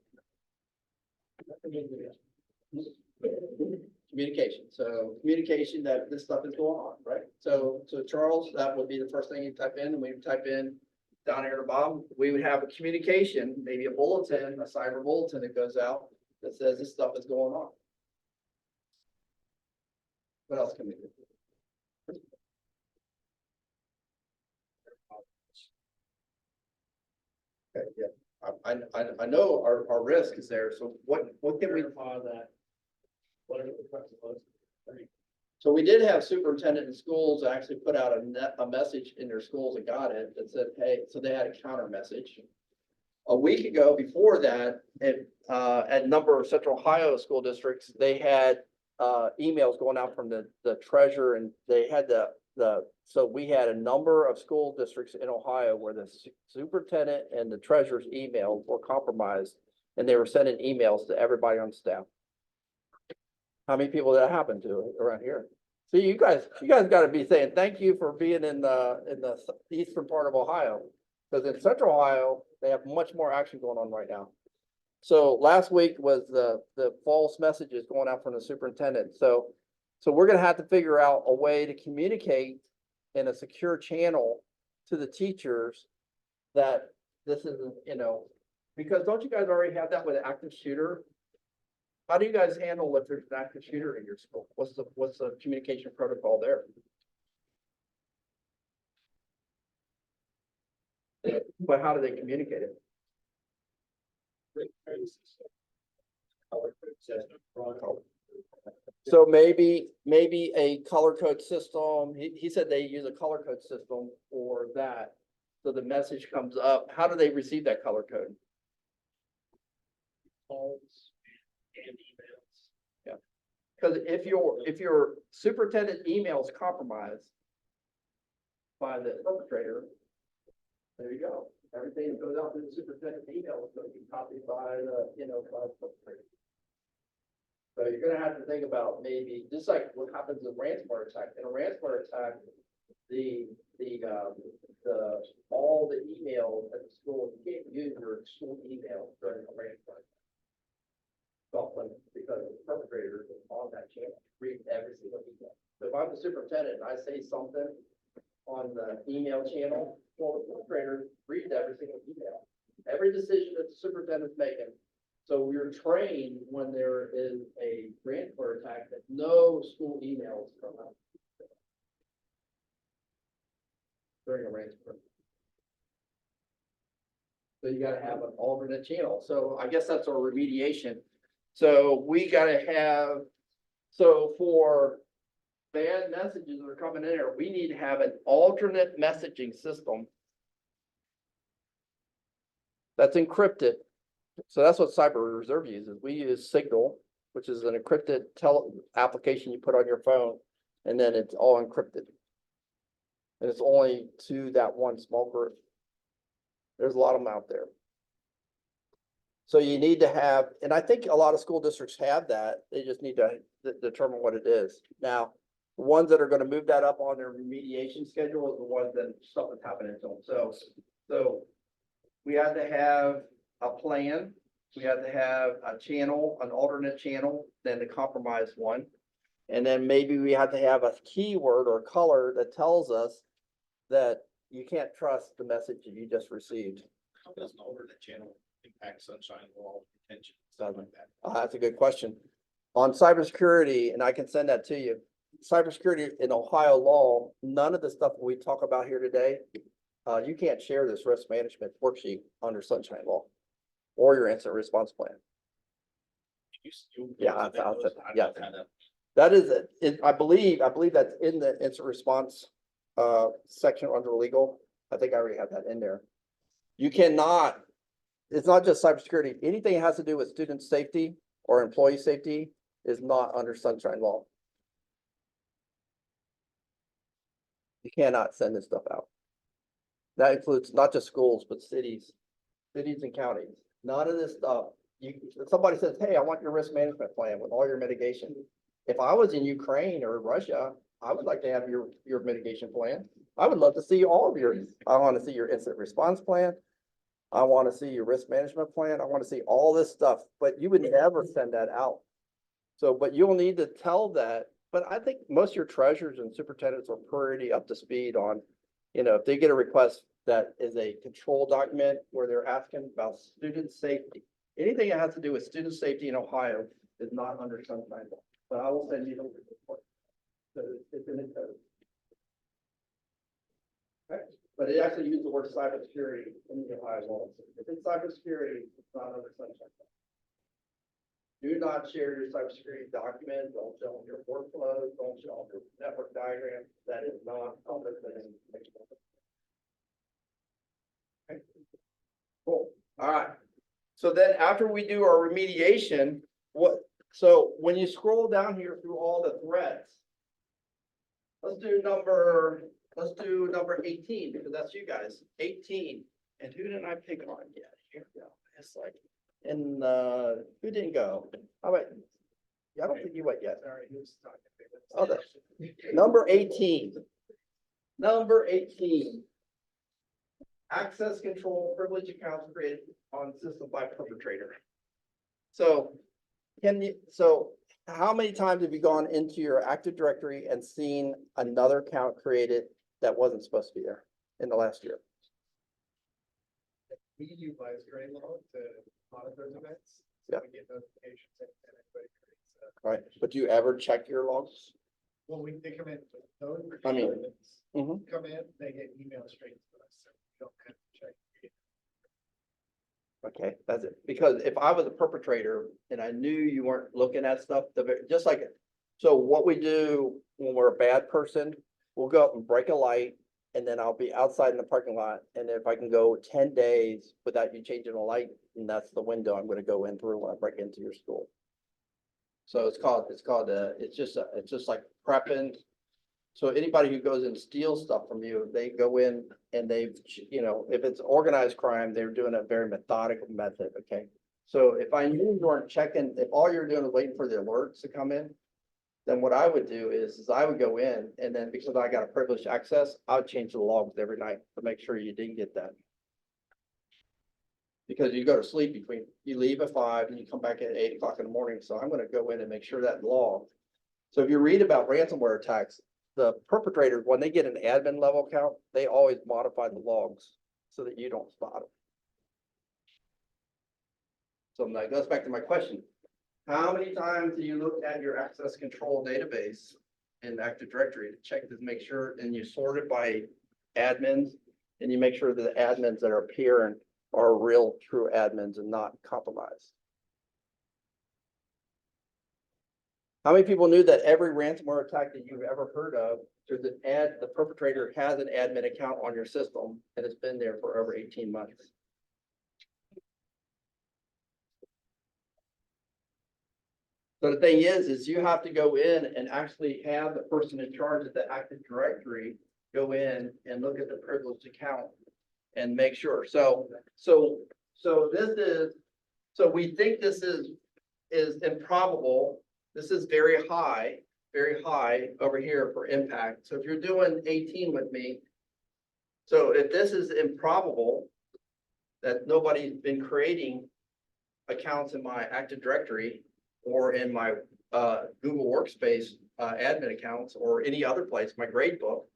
Communication. So communication that this stuff is going on, right? So Charles, that would be the first thing you type in, and we type in down here at the bottom, we would have a communication, maybe a bulletin, a cyber bulletin that goes out that says this stuff is going on. What else can we do? Okay, yeah. I know our risk is there. So what can we Verify that? Whatever the question was. So we did have superintendent in schools actually put out a message in their schools and got it that said, hey, so they had a counter message. A week ago before that, at a number of Central Ohio school districts, they had emails going out from the treasurer, and they had so we had a number of school districts in Ohio where the superintendent and the treasurer's emails were compromised, and they were sending emails to everybody on staff. How many people that happened to around here? So you guys gotta be saying thank you for being in the eastern part of Ohio. Because in central Ohio, they have much more action going on right now. So last week was the false messages going out from the superintendent. So we're gonna have to figure out a way to communicate in a secure channel to the teachers that this isn't, because don't you guys already have that with an active shooter? How do you guys handle if there's an active shooter in your school? What's the communication protocol there? But how do they communicate it? So maybe a color code system, he said they use a color code system for that. So the message comes up, how do they receive that color code? Calls and emails. Yeah. Because if your superintendent email is compromised by the perpetrator, there you go. Everything that goes out to the superintendent email is going to be copied by the, by the perpetrator. So you're gonna have to think about maybe, just like what happens in ransomware attack. In a ransomware attack, all the emails at the school, you can't use your school email during a ransomware attack. Because the perpetrator is on that channel, read every single email. So if I'm the superintendent and I say something on the email channel, well, the perpetrator reads every single email. Every decision that the superintendent's making. So we're trained when there is a ransomware attack that no school emails come out during a ransomware. So you gotta have an alternate channel. So I guess that's our remediation. So we gotta have, so for bad messages that are coming in there, we need to have an alternate messaging system that's encrypted. So that's what Cyber Reserve uses. We use Signal, which is an encrypted application you put on your phone, and then it's all encrypted. And it's only to that one small group. There's a lot of them out there. So you need to have, and I think a lot of school districts have that. They just need to determine what it is. Now, the ones that are going to move that up on their remediation schedule is the ones that stuff that's happening to them. So we had to have a plan. We had to have a channel, an alternate channel, then the compromised one. And then maybe we had to have a keyword or color that tells us that you can't trust the message that you just received. How does an alternate channel impact sunshine law retention? Doesn't. Like that? That's a good question. On cybersecurity, and I can send that to you. Cybersecurity in Ohio law, none of the stuff we talk about here today, you can't share this risk management worksheet under sunshine law or your incident response plan. Yeah, I'll send that. Yeah. That is it. I believe that's in the incident response section under legal. I think I already have that in there. You cannot, it's not just cybersecurity. Anything that has to do with student safety or employee safety is not under sunshine law. You cannot send this stuff out. That includes not just schools, but cities and counties. None of this stuff. If somebody says, hey, I want your risk management plan with all your mitigation. If I was in Ukraine or Russia, I would like to have your mitigation plan. I would love to see all of yours. I want to see your incident response plan. I want to see your risk management plan. I want to see all this stuff, but you would never send that out. So, but you'll need to tell that. But I think most of your treasurers and superintendents are pretty up to speed on, if they get a request that is a control document where they're asking about student safety. Anything that has to do with student safety in Ohio is not under sunshine law. But I will send you the report. So it's in the code. Okay. But it actually used the word cybersecurity in the Ohio law. If it's cybersecurity, it's not under sunshine law. Do not share your cybersecurity documents. Don't show them your workflows. Don't show them your network diagram. That is not under the. Okay. Cool. All right. So then after we do our remediation, so when you scroll down here through all the threats, let's do number 18 because that's you guys. 18. And who didn't I pick on yet? Here we go. It's like, and who didn't go? How about Yeah, I don't think you went yet. Sorry, he was talking. Oh, Number 18. Number 18. Access control privilege accounts created on system by perpetrator. So how many times have you gone into your Active Directory and seen another account created that wasn't supposed to be there in the last year? We utilize Greylog to monitor events. Yeah. We get notifications and anybody creates Right, but do you ever check your logs? well, they come in, those I mean, events mhm. come in, they get emailed straight to us, so we don't have to check. Okay, that's it. Because if I was a perpetrator and I knew you weren't looking at stuff, just like, so what we do when we're a bad person, we'll go up and break a light and then I'll be outside in the parking lot. And if I can go 10 days without you changing a light, and that's the window I'm gonna go in through when I break into your school. So it's just like prepping. So anybody who goes and steals stuff from you, they go in and they've, if it's organized crime, they're doing a very methodical method, okay? So if I knew you weren't checking, if all you're doing is waiting for the alerts to come in, then what I would do is I would go in and then because I got a privileged access, I would change the logs every night to make sure you didn't get that. Because you go to sleep you leave at 5 and you come back at 8 o'clock in the morning. So I'm gonna go in and make sure that log. So if you read about ransomware attacks, the perpetrators, when they get an admin level account, they always modify the logs so that you don't spot them. So that goes back to my question. How many times do you look at your access control database in Active Directory to check to make sure, and you sort it by admins, and you make sure that the admins that are appearing are real true admins and not compromised? How many people knew that every ransomware attack that you've ever heard of, the perpetrator has an admin account on your system and it's been there for over 18 months? So the thing is you have to go in and actually have the person in charge of the Active Directory go in and look at the privileged account and make sure. So we think this is improbable. This is very high over here for impact. So if you're doing 18 with me, so if this is improbable that nobody's been creating accounts in my Active Directory or in my Google Workspace admin accounts or any other place, my grade book,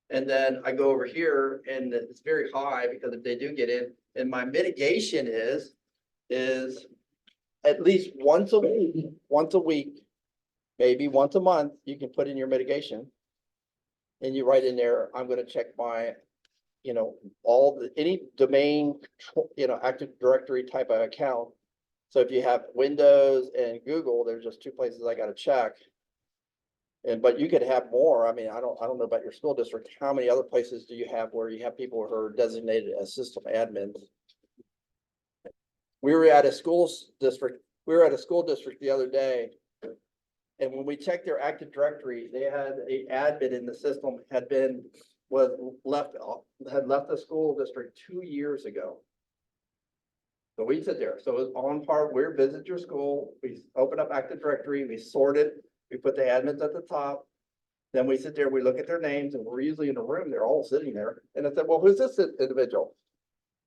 and then I go over here and it's very high because if they do get in, and my mitigation is at least once a week, maybe once a month, you can put in your mitigation. And you write in there, I'm gonna check my, any domain, Active Directory type of account. So if you have Windows and Google, there's just 2 places I gotta check. But you could have more. I mean, I don't know about your school district. How many other places do you have where you have people who are designated as system admins? We were at a school district the other day. And when we checked their Active Directory, they had an admin in the system had left the school district 2 years ago. So we sit there. So it's on par. We visit your school. We open up Active Directory. We sort it. We put the admins at the top. Then we sit there. We look at their names, and we're usually in a room. They're all sitting there. And I said, "Well, who's this individual?"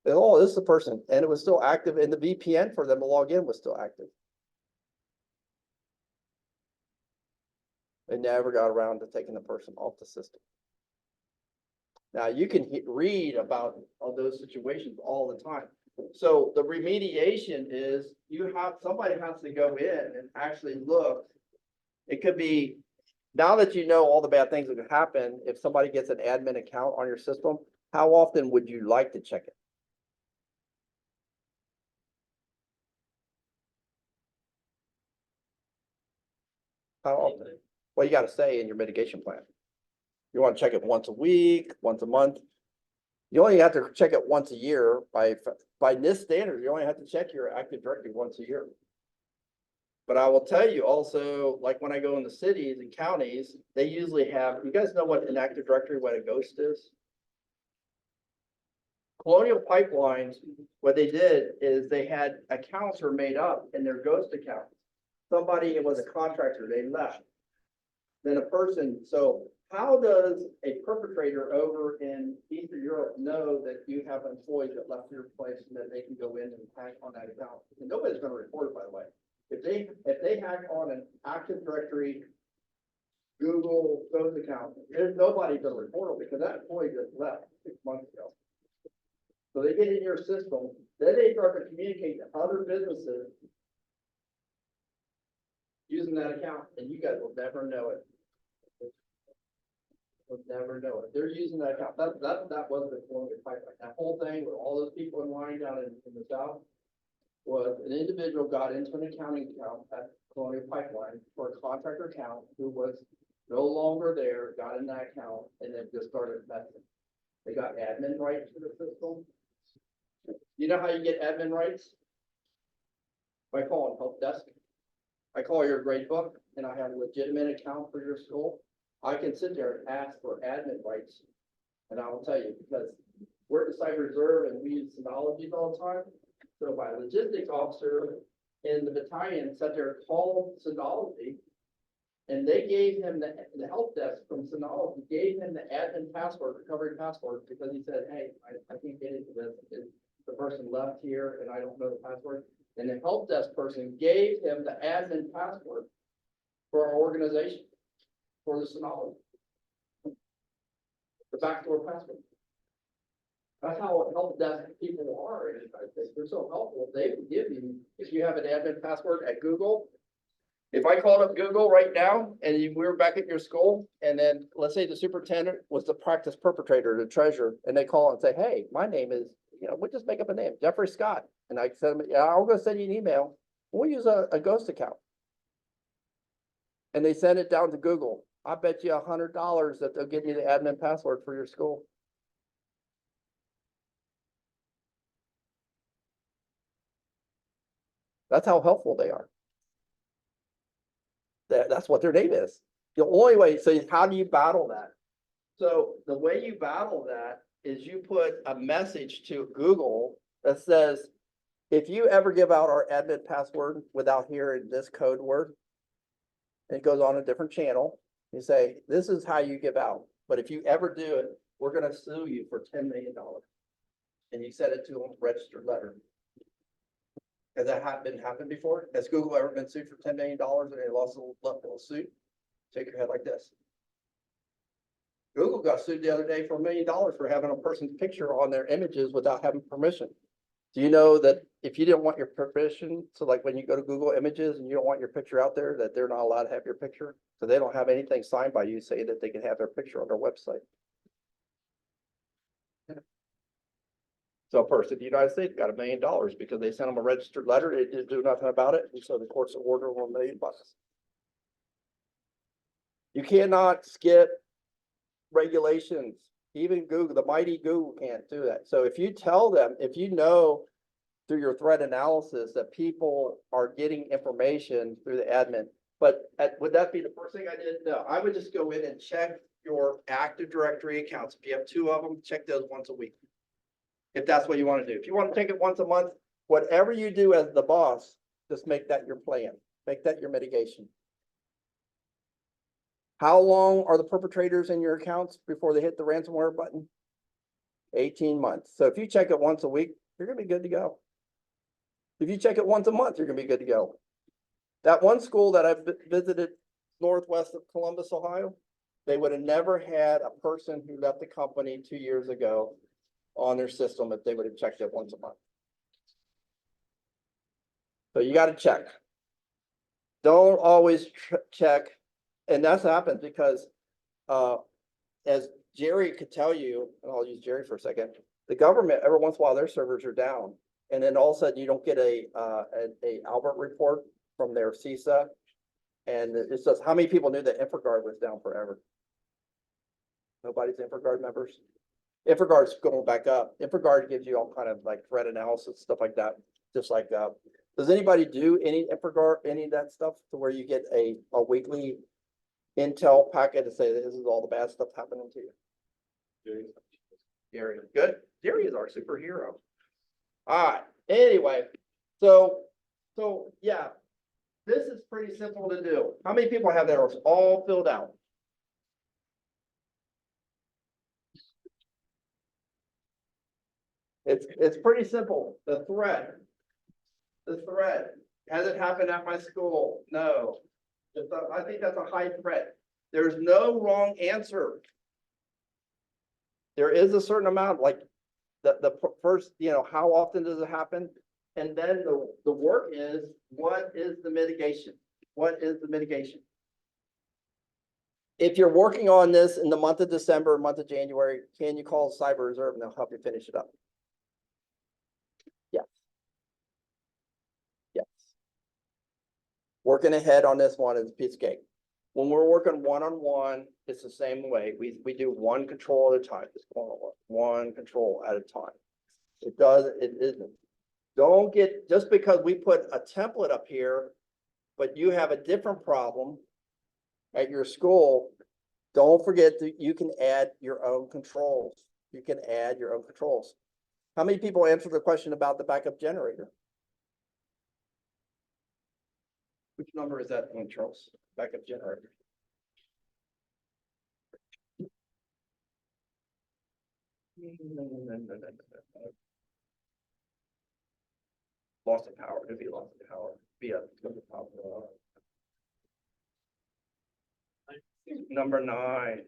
They said, "Oh, this is the person," and it was still active. And the VPN for them to log in was still active. They never got around to taking the person off the system. Now you can read about all those situations all the time. So the remediation is somebody has to go in and actually look. It could be, now that you know all the bad things that could happen, if somebody gets an admin account on your system, how often would you like to check it? How often? Well, you got to say in your mitigation plan. You want to check it once a week, once a month. You only have to check it once a year. By NIST standards, you only have to check your Active Directory once a year. But I will tell you also, like when I go in the cities and counties, they usually have, you guys know what an Active Directory, what a ghost is? Colonial Pipelines, what they did is they had accounts were made up in their ghost accounts. somebody, it was a contractor, they left. Then a person, so how does a perpetrator over in Eastern Europe know that you have employees that left your place and that they can go in and hack on that account? And nobody's gonna report it, by the way. If they hack on an Active Directory, Google, those accounts, there's nobody gonna report it because that employee just left 6 months ago. So they get in your system, then they start to communicate to other businesses using that account, and you guys will never know it. Will never know it. They're using that account. That was the Columbia pipeline. That whole thing with all those people in line down in the south was an individual got into an accounting account at Columbia Pipeline for a contractor account who was no longer there, got in that account, and then just started messing. They got admin rights to the system. You know how you get admin rights? By calling help desk. I call your grade book and I have a legitimate account for your school. I can sit there and ask for admin rights. And I will tell you, because we're at the cyber reserve and we use Synology all the time. So my logistics officer in the battalion sat there and called Synology. And they gave him the help desk from Synology, gave him the admin password, recovery password, because he said, hey, I can't get into this. The person left here and I don't know the password. And the help desk person gave him the admin password for our organization, for the Synology. The backdoor password. That's how help desk people are in the United States. They're so helpful. They would give you, if you have an admin password at Google. If I called up Google right now and we were back at your school, and then let's say the superintendent was the practice perpetrator, the treasurer, and they call and say, hey, my name is, we'll just make up a name, Jeffrey Scott. And I said, yeah, I'm gonna send you an email. We'll use a ghost account. And they send it down to Google. I bet you $100 that they'll give you the admin password for your school. That's how helpful they are. That's what their name is. The only way, so how do you battle that? So the way you battle that is you put a message to Google that says, if you ever give out our admin password without hearing this code word, and it goes on a different channel, you say, this is how you give out. But if you ever do it, we're gonna sue you for $10 million. And you send it to them, registered letter. Has that happened before? Has Google ever been sued for $10 million and they lost a suit? Shake your head like this. Google got sued the other day for $1 million for having a person's picture on their images without having permission. Do you know that if you didn't want your permission, so like when you go to Google Images and you don't want your picture out there, that they're not allowed to have your picture? So they don't have anything signed by you saying that they can have their picture on their website. So a person in the United States got $1 million because they sent them a registered letter. They didn't do nothing about it. And so the courts ordered them $1 million. You cannot skip regulations. Even Google, the mighty Google can't do that. So if you tell them, if you know through your threat analysis that people are getting information through the admin, but would that be the first thing I did? No, I would just go in and check your Active Directory accounts. If you have 2 of them, check those once a week. If that's what you want to do. If you want to take it once a month, whatever you do as the boss, just make that your plan. Make that your mitigation. How long are the perpetrators in your accounts before they hit the ransomware button? 18 months. So if you check it once a week, you're going to be good to go. If you check it once a month, you're going to be good to go. That one school that I visited northwest of Columbus, Ohio, they would have never had a person who left the company 2 years ago on their system if they would have checked it once a month. So you got to check. Don't always check. And that's happened because as Jerry could tell you, and I'll use Jerry for a second, the government, every once in a while, their servers are down. And then all of a sudden you don't get a Albert report from their CISA. And it says, how many people knew that InfraGard was down forever? Nobody's InfraGard members. InfraGard's going back up. InfraGard gives you all kind of like threat analysis, stuff like that. Just like, does anybody do any InfraGard, any of that stuff to where you get a weekly intel packet to say this is all the bad stuff happening to you? Gary, good. Gary is our superhero. All right. Anyway, so yeah, This is pretty simple to do. How many people have that all filled out? It's pretty simple. The threat. The threat. Has it happened at my school? No. I think that's a high threat. There's no wrong answer. There is a certain amount, like the first, how often does it happen? And then the work is, what is the mitigation? What is the mitigation? If you're working on this in the month of December, month of January, can you call Cyber Reserve and they'll help you finish it up? Yes. Yes. Working ahead on this one is a piece of cake. When we're working one-on-one, it's the same way. We do one control at a time. It's one control at a time. It isn't. Don't get, just because we put a template up here, but you have a different problem at your school, don't forget that you can add your own controls. You can add your own controls. How many people answered the question about the backup generator? Which number is that one, Charles? Backup generator. Loss of power, it'd be loss of power. Be a number 9.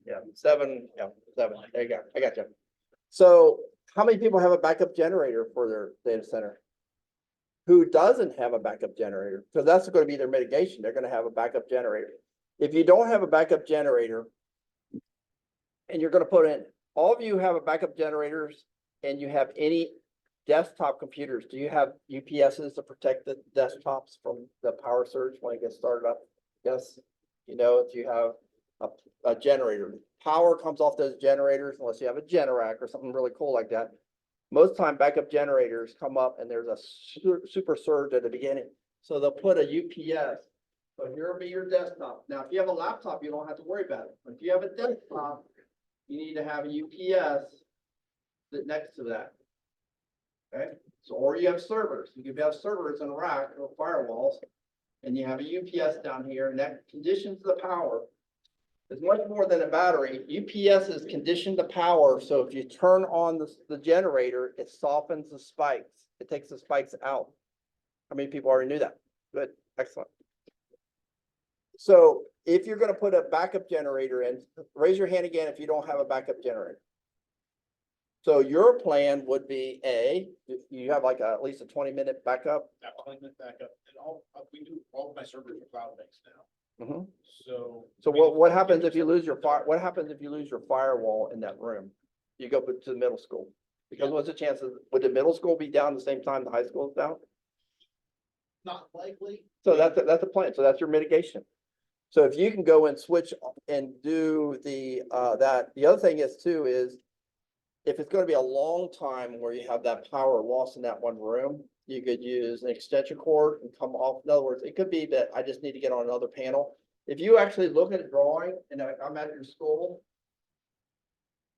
Yeah, 7. Yeah, 7. There you go. I got you. So, how many people have a backup generator for their data center? Who doesn't have a backup generator? Because that's going to be their mitigation. They're going to have a backup generator. If you don't have a backup generator, and you're going to put in, all of you have a backup generators, and you have any desktop computers. Do you have UPSs to protect the desktops from the power surge when it gets started up? Yes. Do you have a generator? Power comes off those generators unless you have a Generac or something really cool like that. Most time backup generators come up and there's a super surge at the beginning. So they'll put a UPS. So here will be your desktop. Now, if you have a laptop, you don't have to worry about it. But if you have a desktop, you need to have a UPS next to that. Okay, so, or you have servers. You could have servers in a rack or firewalls, and you have a UPS down here, and that conditions the power. It's much more than a battery. UPS is conditioned to power, so if you turn on the generator, it softens the spikes. It takes the spikes out. How many people already knew that? Good, excellent. So if you're going to put a backup generator in, raise your hand again if you don't have a backup generator. So your plan would be you have like at least a 20-minute backup. That 20-minute backup, and we do all of my servers are cloud-based now. Mm-hmm. So. So what happens if you lose your what happens if you lose your firewall in that room? You go to the middle school. Because what's the chances, would the middle school be down the same time the high school is down? Not likely. So that's a plan. So that's your mitigation. So if you can go and switch and do the other thing is too is if it's going to be a long time where you have that power loss in that one room, you could use an extension cord and come off. In other words, it could be that I just need to get on another panel. If you actually look at a drawing, and I'm at your school,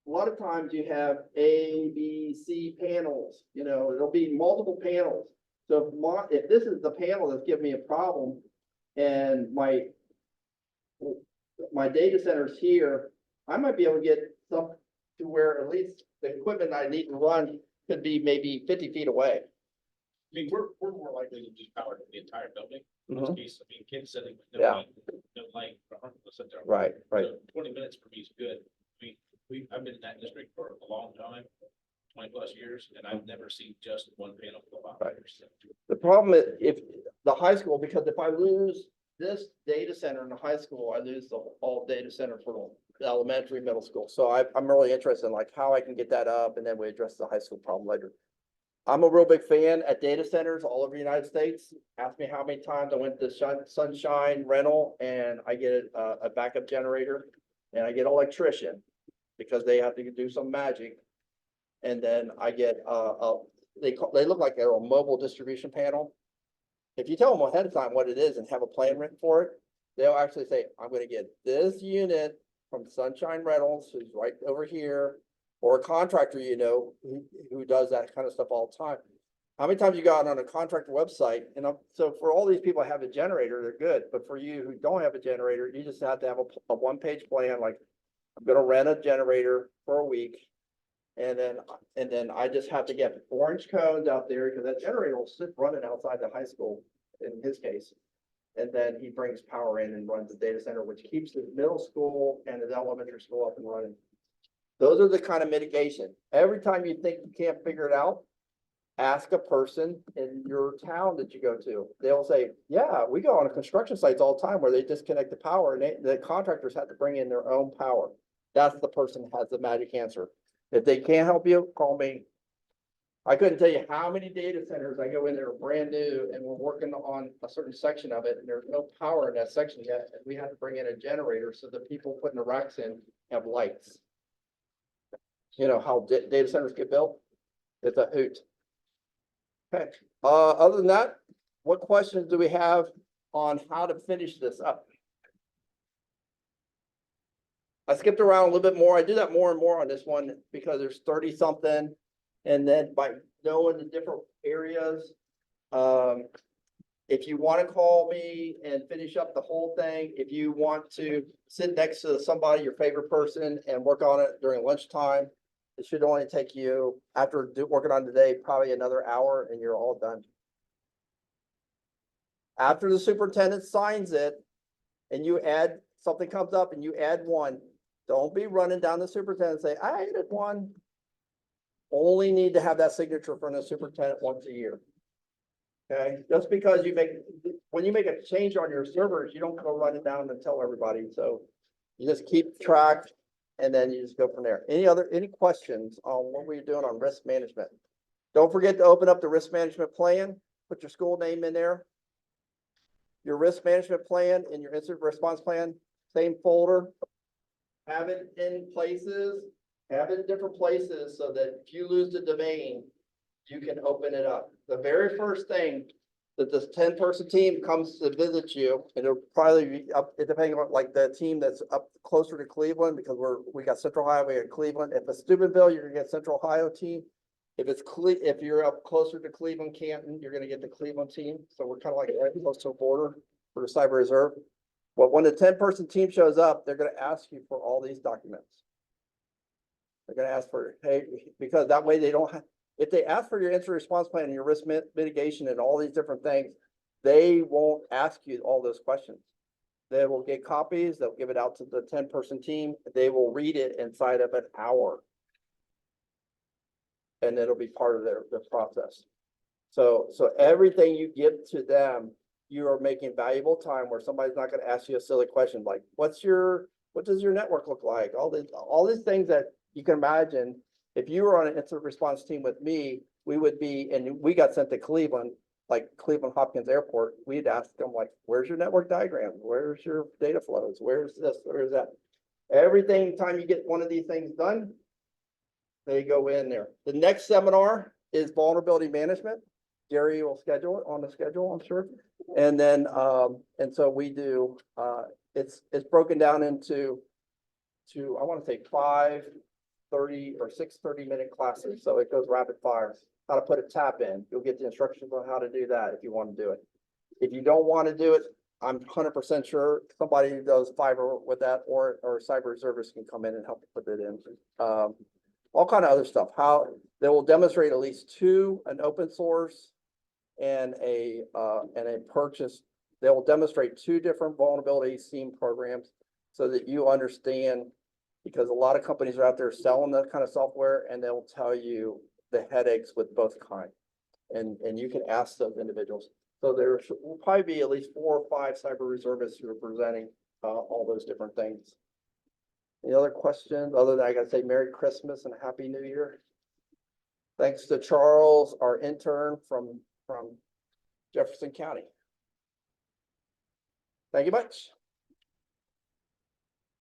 a lot of times you have A, B, C panels, there'll be multiple panels. So if this is the panel that's giving me a problem and my data center's here, I might be able to get some to where at least the equipment I need to run could be maybe 50 feet away. I mean, we're more likely to just power the entire building. In this Mhm. case, I mean, kids sitting with Yeah. no light, 100% there. Right. So 20 minutes for me is good. I mean, I've been in that district for a long time, 20+ years, and I've never seen just one panel go out. Right. The problem is if the high school, because if I lose this data center in the high school, I lose the all data center for the elementary, middle school. So I'm really interested in like how I can get that up, and then we address the high school problem later. I'm a real big fan at data centers all over the United States. Ask me how many times I went to Sunshine Rental and I get a backup generator and I get an electrician because they have to do some magic. And then I get they look like they're a mobile distribution panel. If you tell them ahead of time what it is and have a plan written for it, they'll actually say, I'm going to get this unit from Sunshine Rentals, who's right over here. or a contractor, who does that kind of stuff all the time. How many times you got on a contractor website, so for all these people that have a generator, they're good, but for you who don't have a generator, you just have to have a one-page plan, like, I'm gonna rent a generator for a week. And then I just have to get orange cones out there, because that generator will sit running outside the high school, in his case. And then he brings power in and runs the data center, which keeps his middle school and his elementary school up and running. Those are the kind of mitigation. Every time you think you can't figure it out, ask a person in your town that you go to. They'll say, yeah, we go on construction sites all the time where they disconnect the power and the contractors have to bring in their own power. That's the person who has the magic answer. If they can't help you, call me. I couldn't tell you how many data centers I go in there brand new and we're working on a certain section of it and there's no power in that section yet. And we have to bring in a generator so the people putting the racks in have lights. You know how data centers get built? It's a hoot. Okay, other than that, what questions do we have on how to finish this up? I skipped around a little bit more. I do that more and more on this one because there's 30 something. And then by knowing the different areas, if you want to call me and finish up the whole thing, if you want to sit next to somebody, your favorite person, and work on it during lunchtime, it should only take you, after working on today, probably another hour and you're all done. After the superintendent signs it and you add, something comes up and you add one, don't be running down the superintendent and say, I added one. Only need to have that signature from the superintendent once a year. Okay, just because when you make a change on your servers, you don't go running down and tell everybody. So you just keep track and then you just go from there. Any questions on what we're doing on risk management? Don't forget to open up the risk management plan, put your school name in there. Your risk management plan and your incident response plan, same folder. Have it in places, have it in different places so that if you lose the domain, you can open it up. The very first thing that this 10-person team comes to visit you, and it'll probably be up, depending on like the team that's up closer to Cleveland, because we got Central Ohio, we got Cleveland. If it's Steubenville, you're gonna get Central Ohio team. If you're up closer to Cleveland, Canton, you're gonna get the Cleveland team. So we're kind of like right close to a border for the cyber reserve. But when the 10-person team shows up, they're gonna ask you for all these documents. They're gonna ask for, hey, because that way they don't have, if they ask for your incident response plan and your risk mitigation and all these different things, they won't ask you all those questions. They will get copies, they'll give it out to the 10-person team, they will read it inside of an hour. And it'll be part of their process. So everything you give to them, you are making valuable time where somebody's not gonna ask you a silly question like, what does your network look like? All these things that you can imagine. If you were on an incident response team with me, we would be, and we got sent to Cleveland, like Cleveland Hopkins Airport, we'd ask them like, where's your network diagram? Where's your data flows? Where's this? Where's that? Everything, time you get one of these things done, they go in there. The next seminar is vulnerability management. Gary will schedule it on the schedule, I'm sure. And then, and so we do, it's broken down into, I want to say 5 30 or 6 30-minute classes. So it goes rapid fire. How to put a tap in. You'll get the instructions on how to do that if you want to do it. If you don't want to do it, I'm 100% sure somebody who does fiber with that or cyber reservists can come in and help put it in. All kind of other stuff. How they will demonstrate at least 2, an open source and a purchase. They will demonstrate 2 different vulnerability SIEM programs so that you understand, because a lot of companies are out there selling that kind of software and they'll tell you the headaches with both kinds. And you can ask those individuals. So there will probably be at least 4 or 5 cyber reservists who are presenting all those different things. Any other questions? Other than I gotta say Merry Christmas and Happy New Year. Thanks to Charles, our intern from Jefferson County. Thank you much.